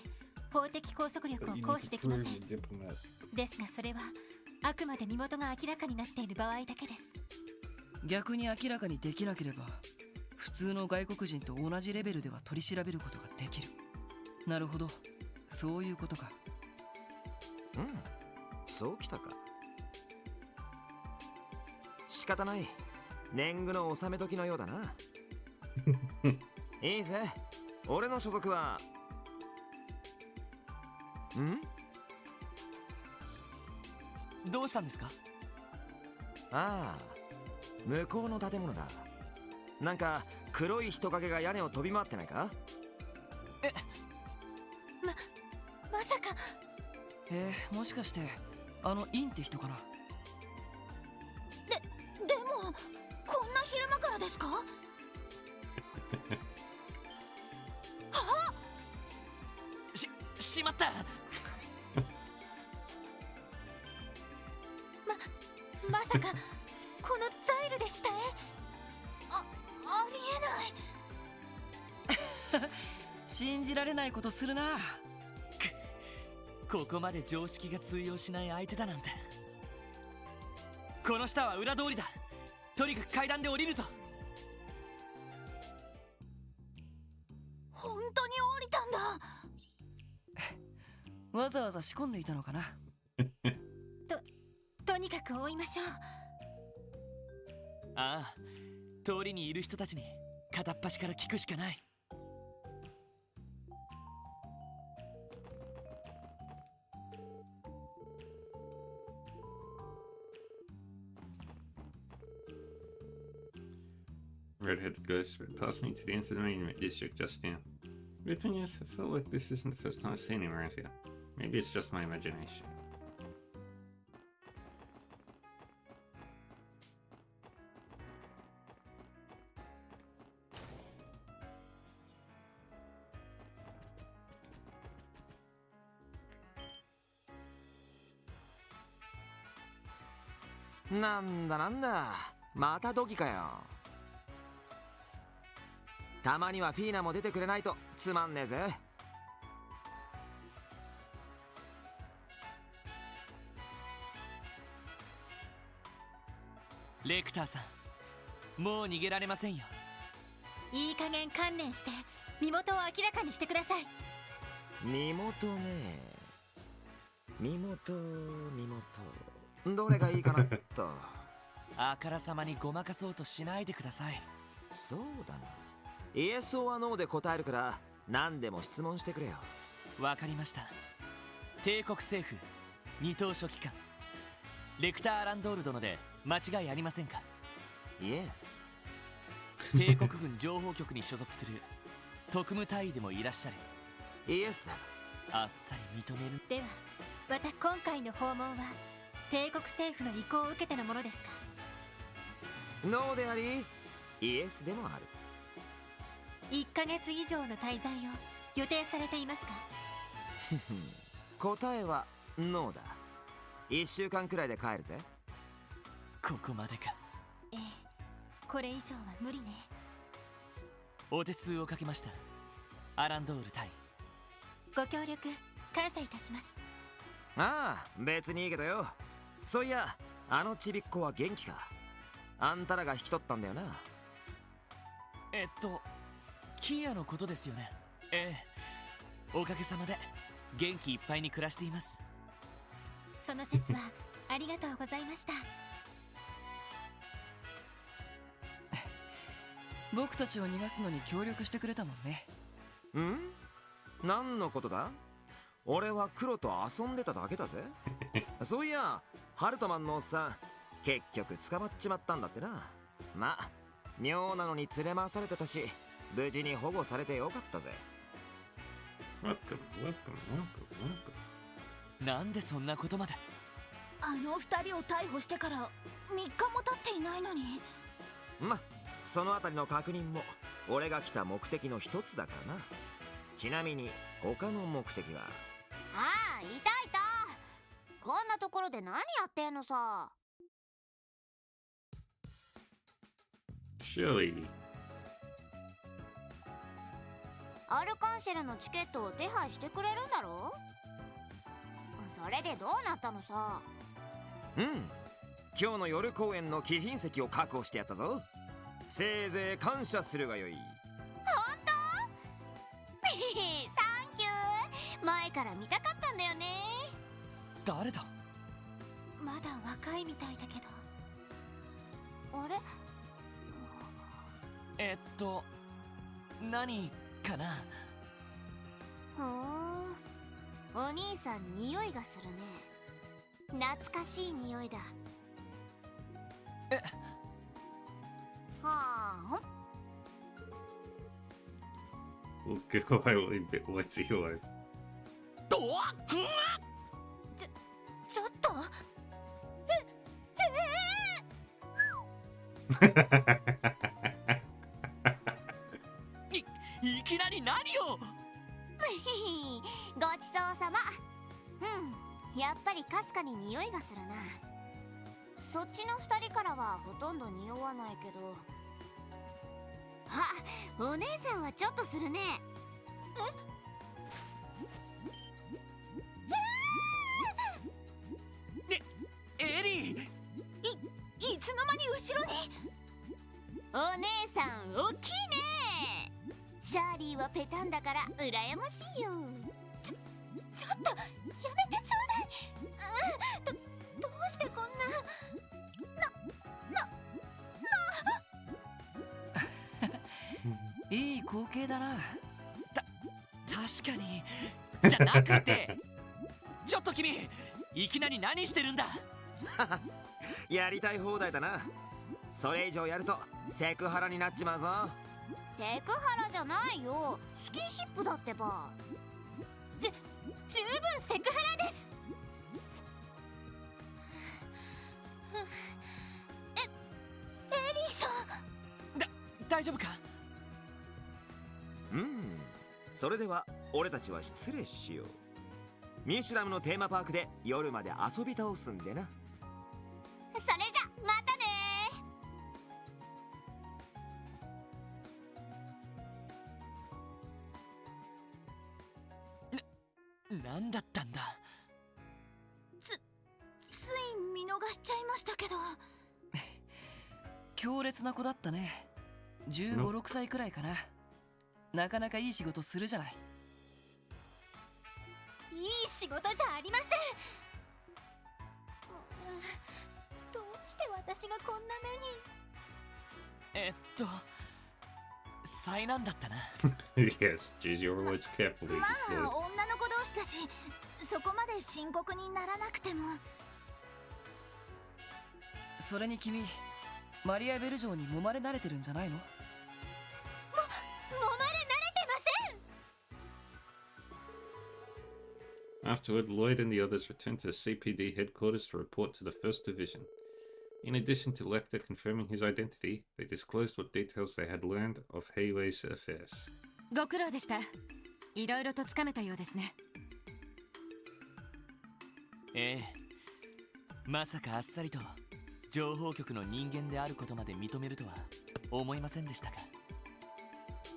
法的拘束力を行使できません。ですがそれはあくまで身元が明らかになっている場合だけです。逆に明らかにできなければ普通の外国人と同じレベルでは取り調べることができる。なるほど、そういうことか。うん、そうきたか。仕方ない、年貢の納め時のようだな。いいぜ、俺の所属は。どうしたんですか？ああ、向こうの建物だ。なんか黒い人影が屋根を飛び回ってないか？まさか。もしかしてあのインって人かな。でもこんな昼間からですか？しまった。まさかこのザイルでしたね。ありえない。信じられないことするな。ここまで常識が通用しない相手だなんて。この下は裏通りだ。とにかく階段で降りるぞ。本当に降りたんだ。わざわざ仕込んでいたのかな。とにかく追いましょう。ああ、通りにいる人たちに片っ端から聞くしかない。Red-headed ghost went past me to the end of the main district just now. The thing is, I feel like this isn't the first time I've seen him around here. Maybe it's just my imagination.なんだ、またドキかよ。たまにはフィーナも出てくれないとつまんねえぜ。レクターさん、もう逃げられませんよ。いい加減観念して身元を明らかにしてください。身元ね。身元どれがいいかなっと。あからさまにごまかそうとしないでください。そうだな、イエスはノーで答えるから何でも質問してくれよ。わかりました。帝国政府二等書記官レクター・アランドール殿で間違いありませんか？イエス。帝国軍情報局に所属する特務隊員でもいらっしゃる。イエスだ。あっさり認める。では今回の訪問は帝国政府の意向を受けてのものですか？ノーでありイエスでもある。1ヶ月以上の滞在を予定されていますか？答えはノーだ。1週間くらいで帰るぜ。ここまでか。ええ、これ以上は無理ね。お手数をかけました、アランドール隊。ご協力感謝いたします。ああ、別にいいけどよ。そういや、あのちびっ子は元気か？あんたらが引き取ったんだよな。キアのことですよね。ええ、おかげさまで元気いっぱいに暮らしています。その説はありがとうございました。僕たちを逃がすのに協力してくれたもんね。何のことだ？俺は黒と遊んでただけだぜ。そういや、ハルトマンのおっさん結局捕まっちまったんだってな。まあ妙なのに連れ回されてたし、無事に保護されてよかったぜ。なんでそんなことまで。あの二人を逮捕してから3日も経っていないのに。そのあたりの確認も俺が来た目的の一つだからな。ちなみに他の目的は。ああ、いたいた。こんなところで何やってんのさ。Surely. アルカンシェルのチケットを手配してくれるんだろ。それでどうなったのさ。今日の夜公演の貴賓席を確保してやったぞ。せいぜい感謝するがよい。本当？サンキュー。前から見たかったんだよね。誰だ？まだ若いみたいだけど。あれ？何かな。お兄さん匂いがするね。懐かしい匂いだ。Okay, I'll bit what's he like? ちょっと。いきなり何を。ごちそうさま。やっぱりかすかに匂いがするな。そっちの2人からはほとんど匂わないけど。お姉さんはちょっとするね。エリー。いつの間に後ろに。お姉さん大きいね。シャーリーはペタンだから羨ましいよ。ちょっとやめてちょうだい。どうしてこんいい光景だな。確かに。じゃなくて。ちょっと君、いきなり何してるんだ。やりたい放題だな。それ以上やるとセクハラになっちまうぞ。セクハラじゃないよ。スキンシップだってば。十分セクハラです。エリーさん。大丈夫か。それでは俺たちは失礼しよう。ミュシュラムのテーマパークで夜まで遊び倒すんでな。それじゃまたね。なんだったんだ。つい見逃しちゃいましたけど。強烈な子だったね。15、6歳くらいかな。なかなかいい仕事するじゃない。いい仕事じゃありません。どうして私がこんな目に。災難だったな。Yes, choose your words carefully. まあ女の子同士だし、そこまで深刻にならなくても。それに君、マリア・ベル嬢に揉まれ慣れてるんじゃないの？揉まれ慣れてません。Afterward, Lloyd and the others returned to the CPD headquarters to report to the First Division. In addition to Lecter confirming his identity, they disclosed what details they had learned of Hayway's affairs. ご苦労でした。いろいろとつかめたようですね。まさかあっさりと情報局の人間であることまで認めるとは思いませんでしたか。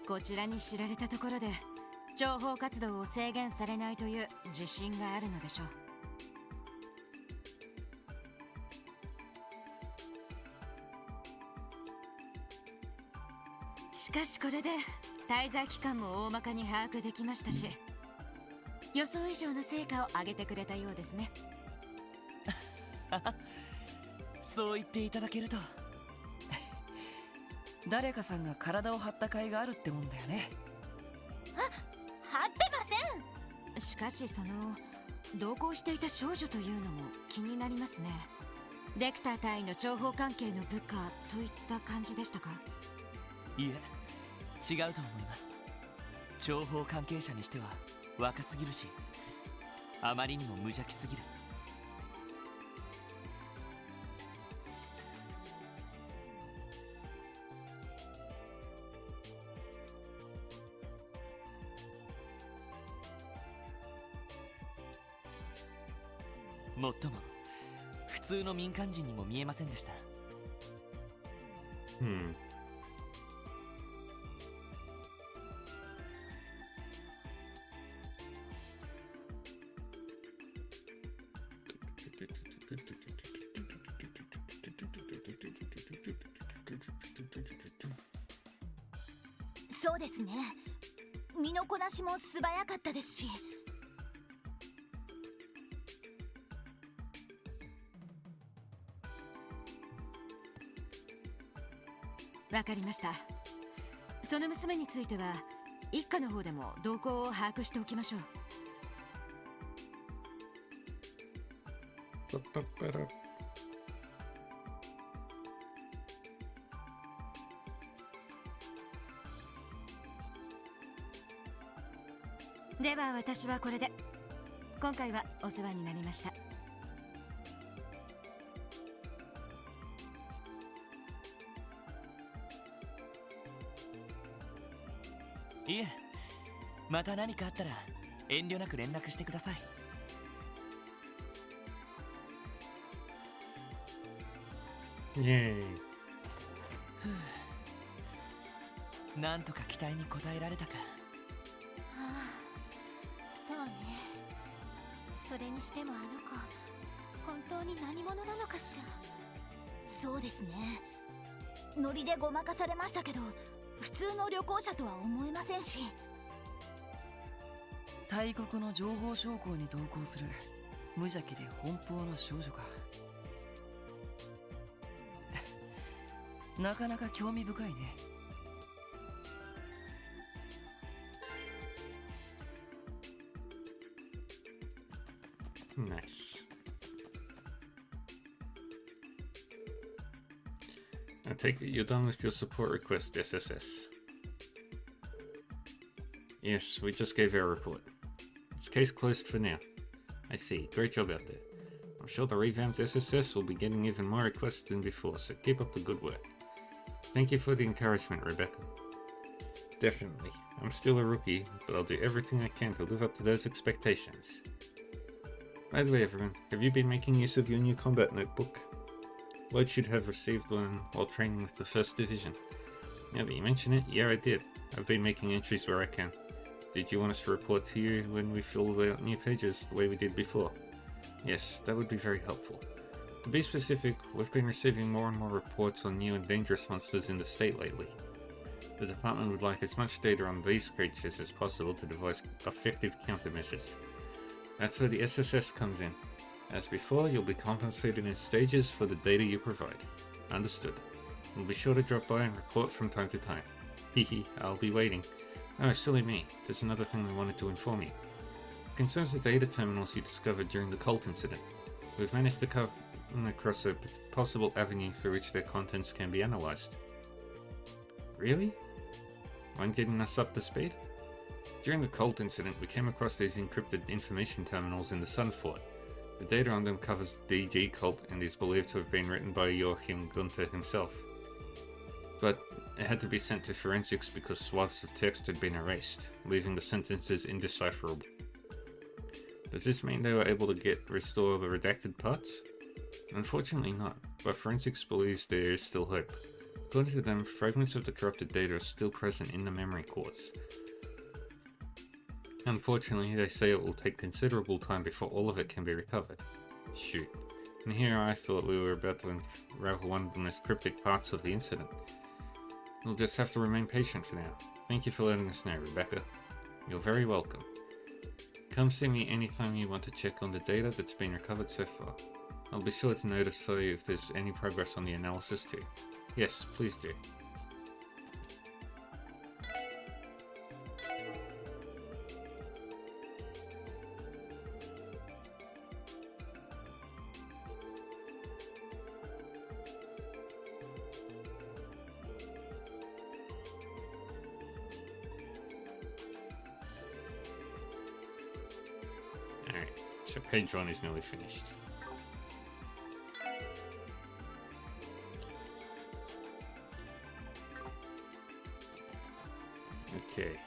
こちらに知られたところで情報活動を制限されないという自信があるのでしょう。しかしこれで滞在期間も大まかに把握できましたし、予想以上の成果を上げてくれたようですね。そう言っていただけると。誰かさんが体を張った甲斐があるってもんだよね。張ってません。しかしその同行していた少女というのも気になりますね。レクター隊員の諜報関係の部下といった感じでしたか？いえ、違うと思います。諜報関係者にしては若すぎるし、あまりにも無邪気すぎる。もっとも普通の民間人にも見えませんでした。そうですね。身のこなしも素早かったですし。わかりました。その娘については一家の方でも動向を把握しておきましょう。では私はこれで。今回はお世話になりました。いえ、また何かあったら遠慮なく連絡してください。イエーイ。なんとか期待に応えられたか。そうね。それにしてもあの子本当に何者なのかしら。そうですね。ノリでごまかされましたけど、普通の旅行者とは思えませんし。大国の情報将校に同行する無邪気で奔放な少女か。なかなか興味深いね。Nice. I take it you're done with your support request, SSS. Yes, we just gave our report. It's case closed for now. I see. Great job out there. I'm sure the revamped SSS will be getting even more requests than before, so keep up the good work. Thank you for the encouragement, Rebecca. Definitely. I'm still a rookie, but I'll do everything I can to live up to those expectations. By the way, everyone, have you been making use of your new combat notebook? Lloyd should have received one while training with the 1st Division. Now that you mention it, yeah, I did. I've been making entries where I can. Did you want us to report to you when we fill out new pages the way we did before? Yes, that would be very helpful. To be specific, we've been receiving more and more reports on new and dangerous monsters in the state lately. The department would like as much data on these creatures as possible to devise effective countermeasures. That's where the SSS comes in. As before, you'll be compensated in stages for the data you provide. Understood. We'll be sure to drop by and report from time to time. Hehe, I'll be waiting. Oh, silly me. There's another thing I wanted to inform you. It concerns the data terminals you discovered during the cult incident. We've managed to come across a possible avenue through which their contents can be analyzed. Really? Mind getting us up to speed? During the cult incident, we came across these encrypted information terminals in the Sun Fort. The data on them covers the DG cult and is believed to have been written by Joachim Gunther himself. But it had to be sent to forensics because swaths of text had been erased, leaving the sentences indecipherable. Does this mean they were able to restore the redacted parts? Unfortunately not, but forensics believes there is still hope. According to them, fragments of the corrupted data are still present in the memory cores. Unfortunately, they say it will take considerable time before all of it can be recovered. Shoot. And here I thought we were about to unravel one of the most cryptic parts of the incident. We'll just have to remain patient for now. Thank you for letting us know, Rebecca. You're very welcome. Come see me anytime you want to check on the data that's been recovered so far. I'll be sure to notify you if there's any progress on the analysis too. Yes, please do. Alright, so page 1 is nearly finished. Okay.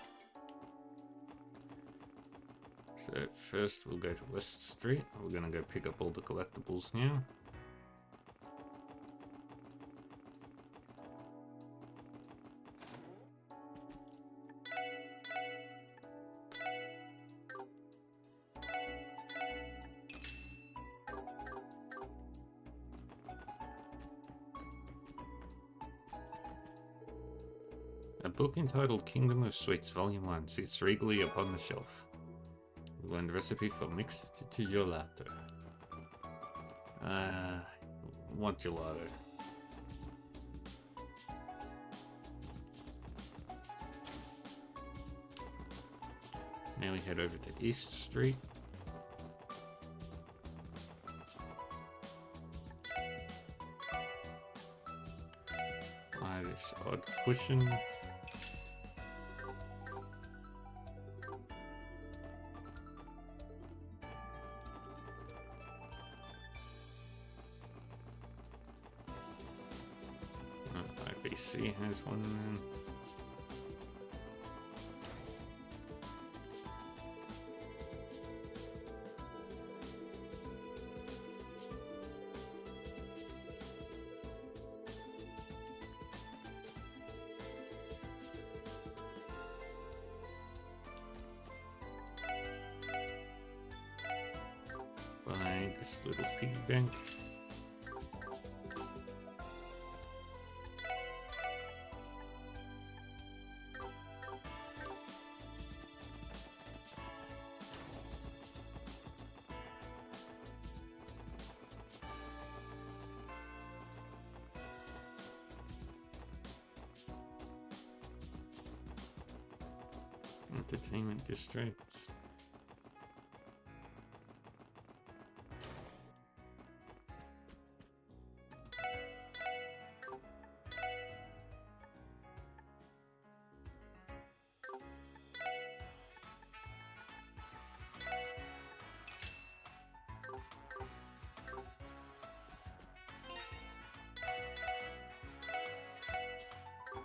So first we'll go to West Street. We're gonna go pick up all the collectibles now. A book entitled Kingdom of Sweets Volume 1 sits regally upon the shelf. We learned the recipe for mixed gelato. Want gelato. Now we head over to East Street. Buy this odd cushion. IBC has one then. Buy this little piggy bank. Entertainment district.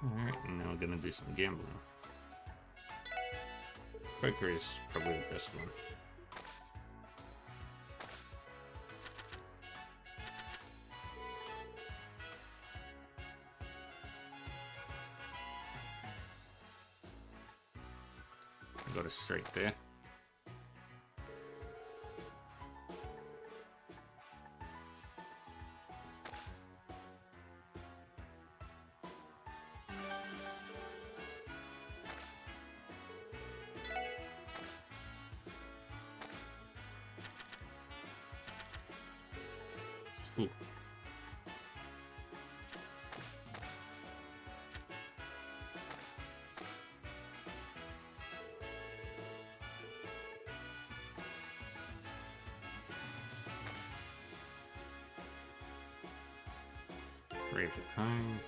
Alright, and now we're gonna do some gambling. Poker is probably the best one. Got a straight there. Ooh. Three of a kind.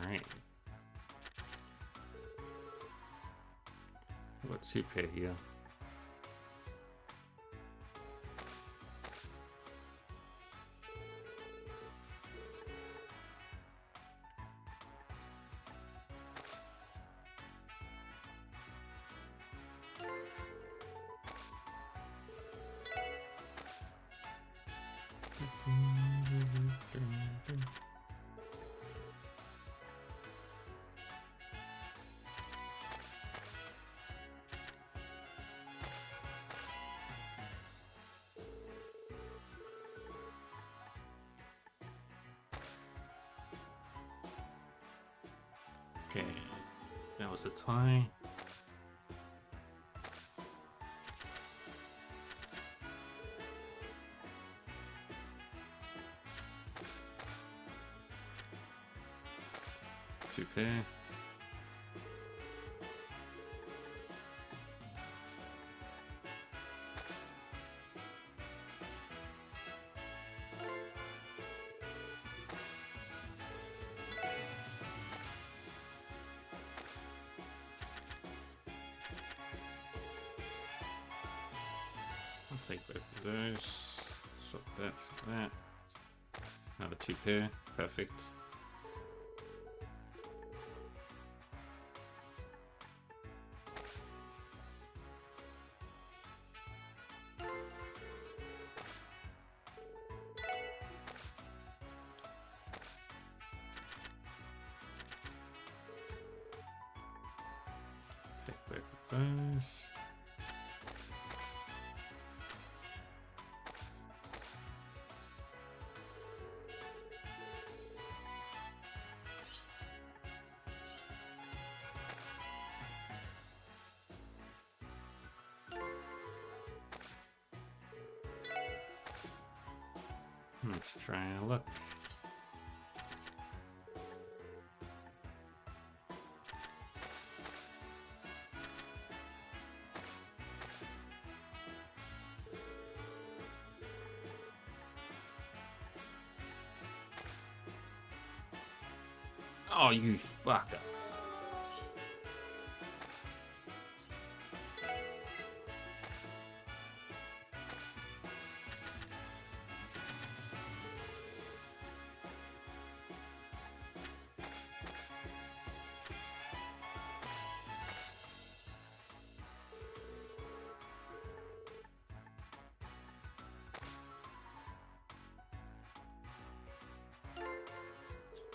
Alright. Got two pair here. Okay, that was a tie. Two pair. I'll take both of those. Swap that for that. Another two pair. Perfect. first. Let's try a look. Oh, you fucker.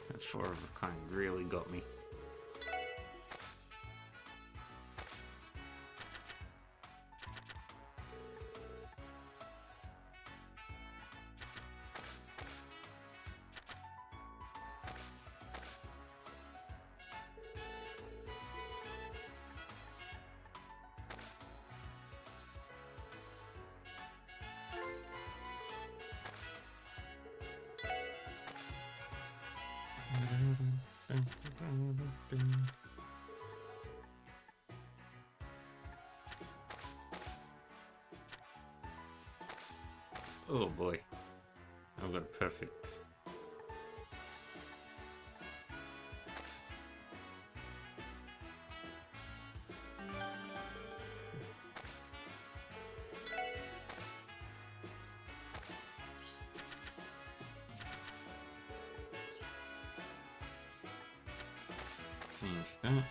That 4 of a kind really got me. Oh boy, I've got perfect. Change that.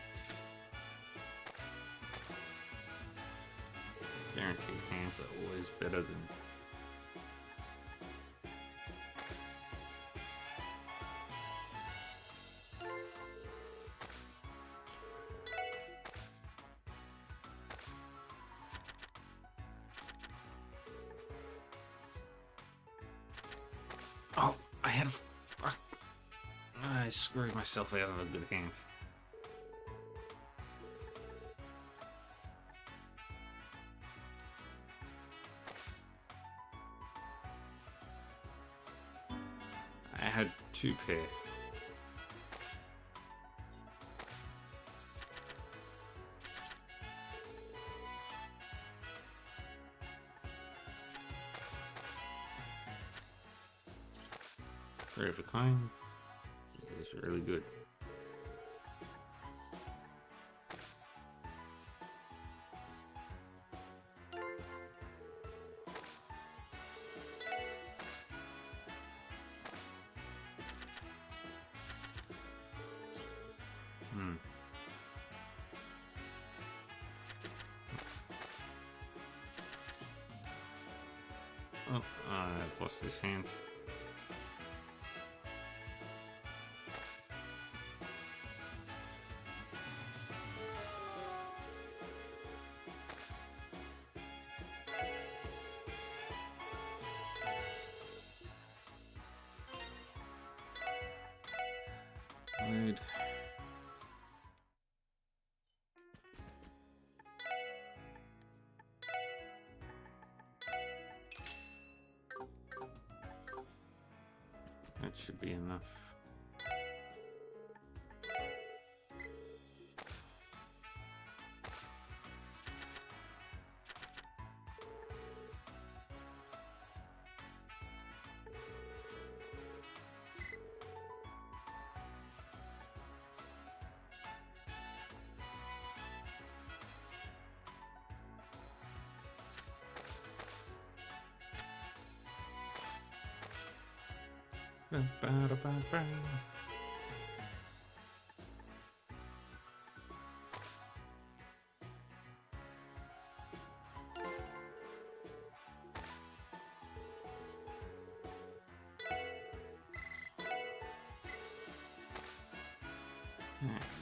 Guaranteed hands are always better than oh, I had a fuck. I screwed myself out of a good hand. I had 2 pair. Three of a kind. It's really good. Oh, I've lost this hand. Load. That should be enough. Ba-ba-da-ba-ba.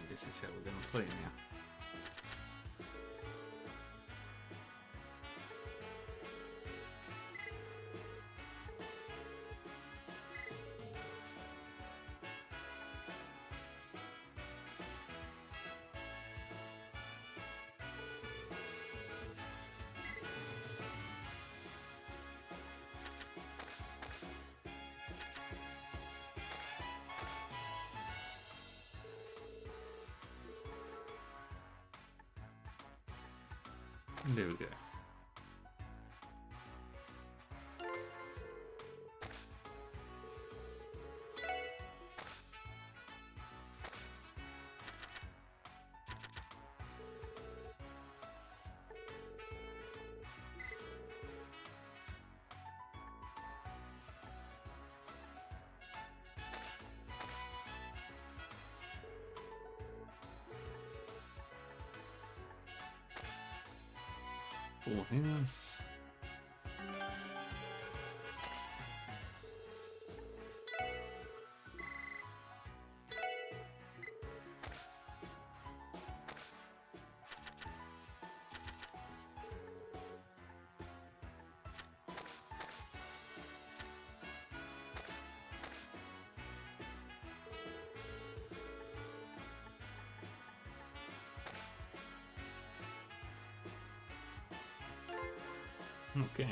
This is how we're going to play now. There we go. Full house. Okay.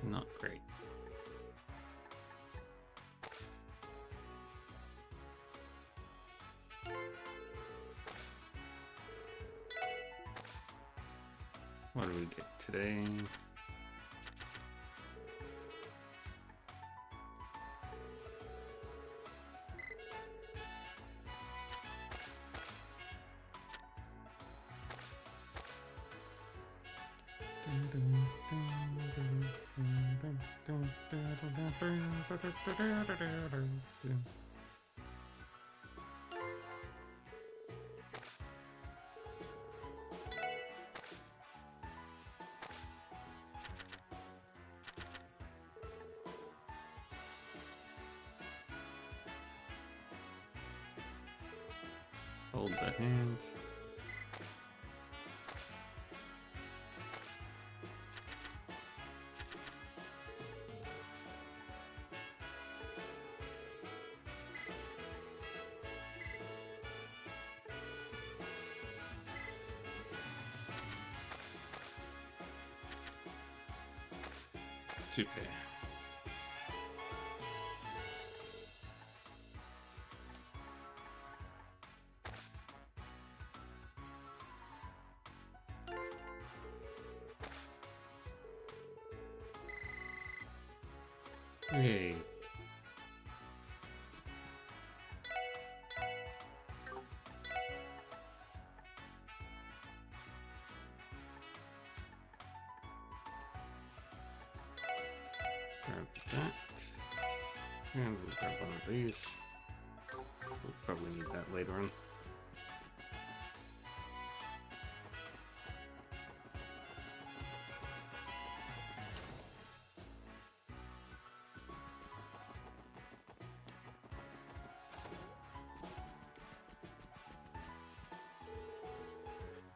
Not great. What do we get today? Hold the hand. Two pair. Hey. Grab that. And we'll grab one of these. We'll probably need that later on.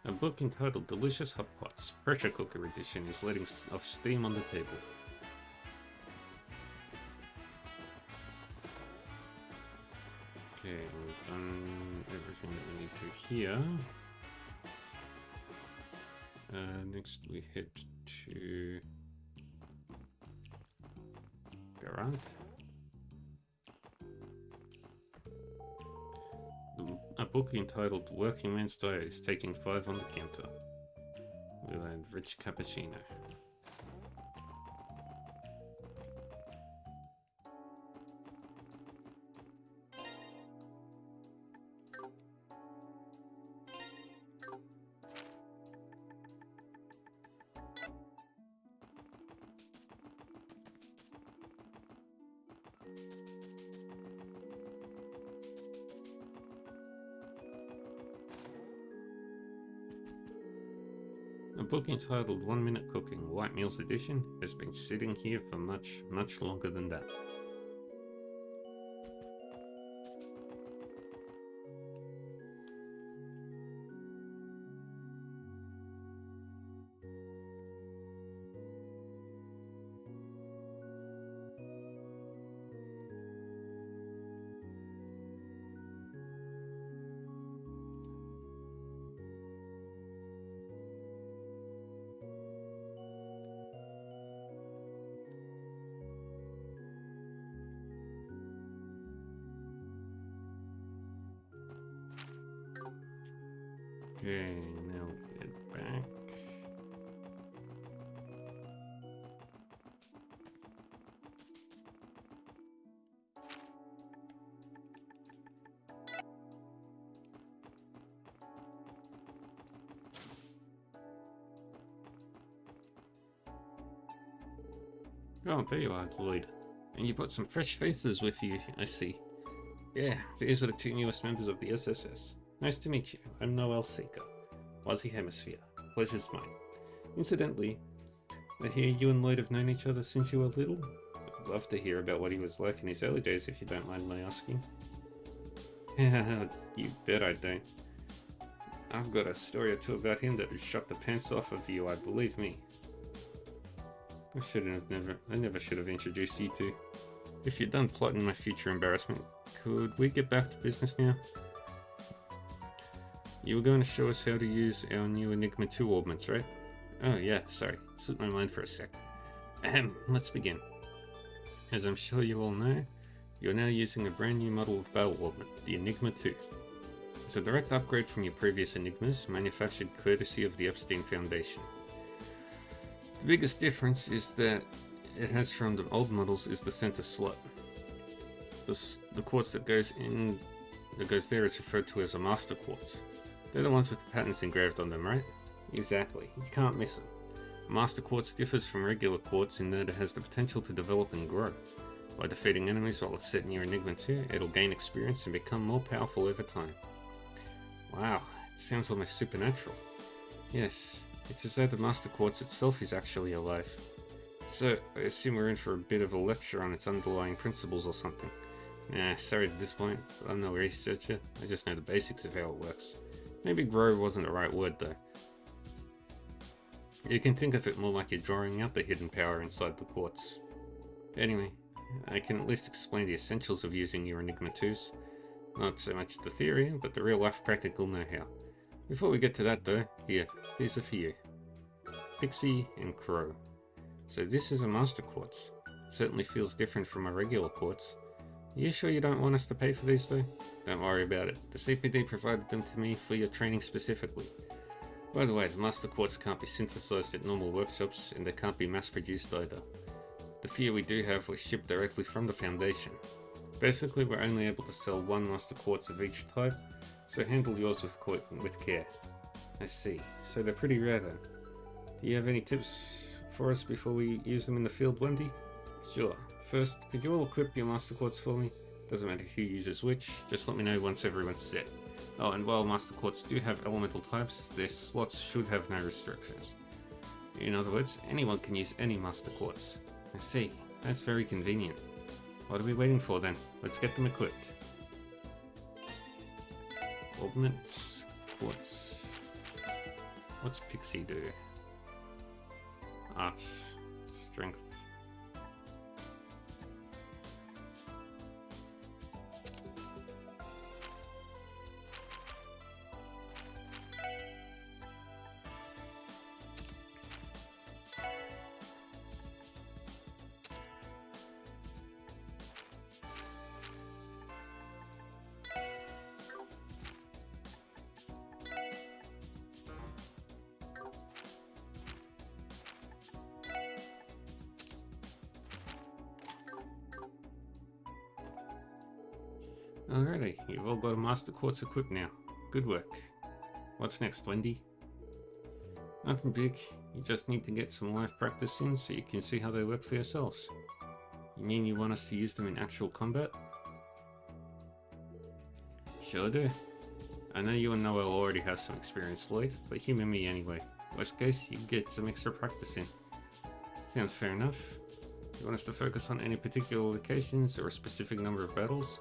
A book entitled Delicious Hot Pots, Pressure Cooker Edition is letting off steam on the table. Okay, we've done everything that we need to here. Next we head to Garant. A book entitled Working Man's Diet is taking 5 on the counter. We'll add rich cappuccino. A book entitled 1 Minute Cooking, Light Meals Edition has been sitting here for much longer than that. Okay, now get back. Oh, there you are, Lloyd. And you brought some fresh faces with you, I see. Yeah, these are the two newest members of the SSS. Nice to meet you. I'm Noel Seeker. Wazzy Hemisphere. Pleasure's mine. Incidentally, I hear you and Lloyd have known each other since you were little. I'd love to hear about what he was like in his early days, if you don't mind my asking. You bet I don't. I've got a story or two about him that would shock the pants off of you, I believe me. I never should have introduced you two. If you're done plotting my future embarrassment, could we get back to business now? You were going to show us how to use our new Enigma 2 augments, right? Oh yeah, sorry, slipped my mind for a sec. Let's begin. As I'm sure you all know, you're now using a brand new model of battle augment, the Enigma 2. It's a direct upgrade from your previous Enigmas, manufactured courtesy of the Epstein Foundation. The biggest difference is that it has from the old models is the center slot. The quartz that goes there is referred to as a master quartz. They're the ones with the patterns engraved on them, right? Exactly, you can't miss them. Master quartz differs from regular quartz in that it has the potential to develop and grow. By defeating enemies while it's set in your Enigma 2, it'll gain experience and become more powerful over time. Wow, it sounds almost supernatural. Yes, it's as though the Master Quartz itself is actually alive. So, I assume we're in for a bit of a lecture on its underlying principles or something. Nah, sorry to disappoint, but I'm no researcher, I just know the basics of how it works. Maybe grow wasn't the right word though. You can think of it more like you're drawing out the hidden power inside the quartz. Anyway, I can at least explain the essentials of using your Enigma 2s. Not so much the theory, but the real life practical know-how. Before we get to that though, here, these are for you. Pixie and Crow. So this is a Master Quartz. It certainly feels different from a regular quartz. Are you sure you don't want us to pay for these though? Don't worry about it. The CPD provided them to me for your training specifically. By the way, the Master Quartz can't be synthesized at normal workshops, and they can't be mass-produced either. The few we do have were shipped directly from the Foundation. Basically, we're only able to sell one Master Quartz of each type, so handle yours with care. I see. So they're pretty rare then. Do you have any tips for us before we use them in the field, Wendy? Sure. First, could you all equip your Master Quartz for me? Doesn't matter who uses which, just let me know once everyone's set. Oh, and while Master Quartz do have elemental types, their slots should have no restrictions. In other words, anyone can use any Master Quartz. I see. That's very convenient. What are we waiting for then? Let's get them equipped. Augment Quartz. What's Pixie do? Arts. Strength. Alrighty, you've all got a Master Quartz equipped now. Good work. What's next, Wendy? Nothing big. You just need to get some live practice in so you can see how they work for yourselves. You mean you want us to use them in actual combat? Sure do. I know you and Noel already have some experience, Lloyd, but humor me anyway. Worst case, you get some extra practice in. Sounds fair enough. You want us to focus on any particular locations or a specific number of battles?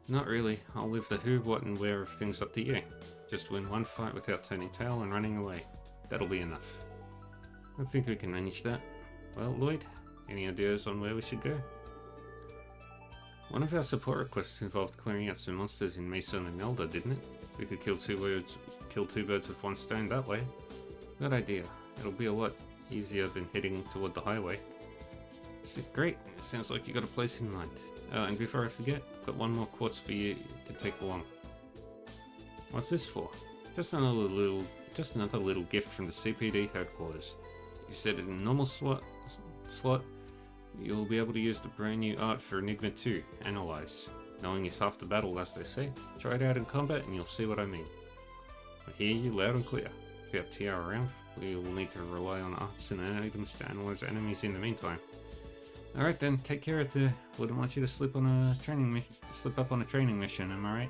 Not really. I'll leave the who, what, and where of things up to you. Just win one fight without turning tail and running away. That'll be enough. I think we can manage that. Well, Lloyd, any ideas on where we should go? One of our support requests involved clearing out some monsters in Mesa and Elder, didn't it? We could kill two birds with one stone that way. Good idea. It'll be a lot easier than heading toward the highway. Great. It sounds like you got a place in mind. And before I forget, I've got one more quartz for you to take along. What's this for? Just another little gift from the CPD headquarters. You set it in normal slot, you'll be able to use the brand new art for Enigma 2, Analyze. Knowing is half the battle, as they say. Try it out in combat and you'll see what I mean. I hear you loud and clear. If you have TR around, we will need to rely on arts and items to analyze enemies in the meantime. Alright then, take care of the... Wouldn't want you to slip up on a training mission, am I right?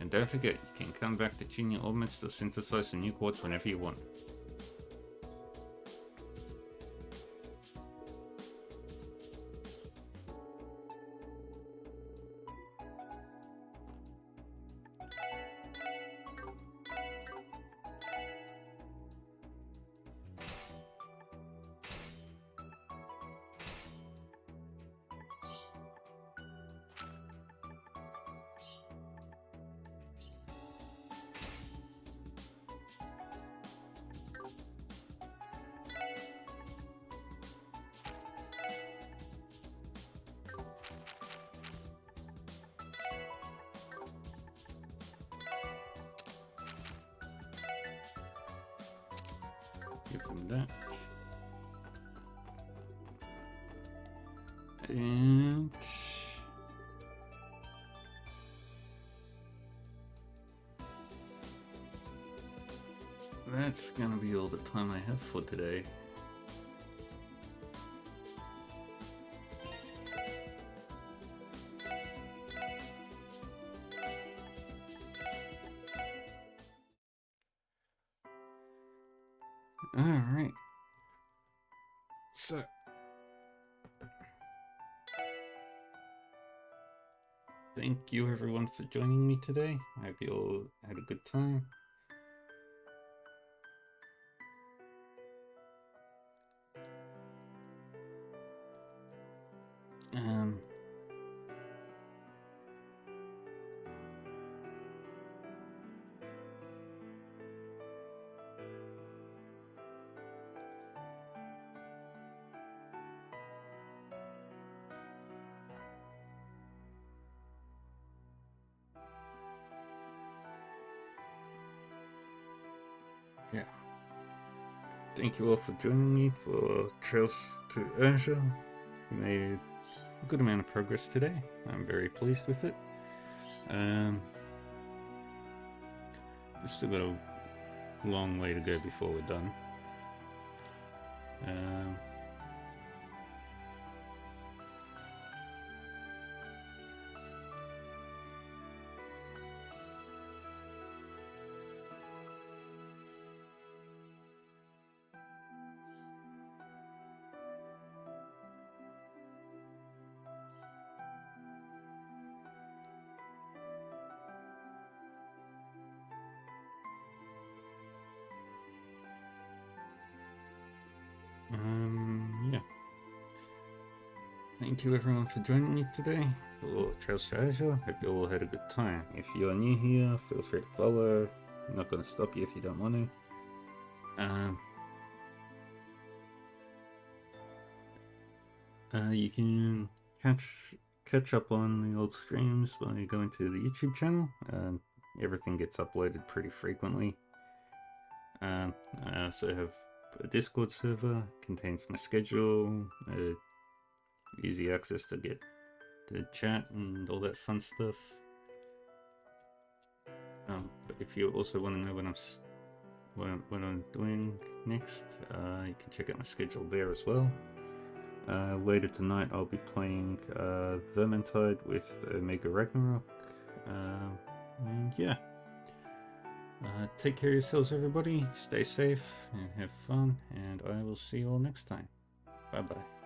And don't forget, you can come back to tune your augments to synthesize the new quartz whenever you want. Give them that. And that's gonna be all the time I have for today. Alright. So thank you everyone for joining me today. I hope you all had a good time. Yeah. Thank you all for joining me for Trails to Azure. We made a good amount of progress today. I'm very pleased with it. We've still got a long way to go before we're done. Yeah. Thank you everyone for joining me today for Trails to Azure. Hope you all had a good time. If you are new here, feel free to follow. I'm not going to stop you if you don't want to. You can catch up on the old streams by going to the YouTube channel. Everything gets uploaded pretty frequently. I also have a Discord server, contains my schedule, easy access to get to chat and all that fun stuff. But if you also want to know what I'm doing next, you can check out my schedule there as well. Later tonight I'll be playing Vermintide with Omega Ragnarok. And yeah. Take care of yourselves everybody, stay safe and have fun, and I will see you all next time. Bye bye.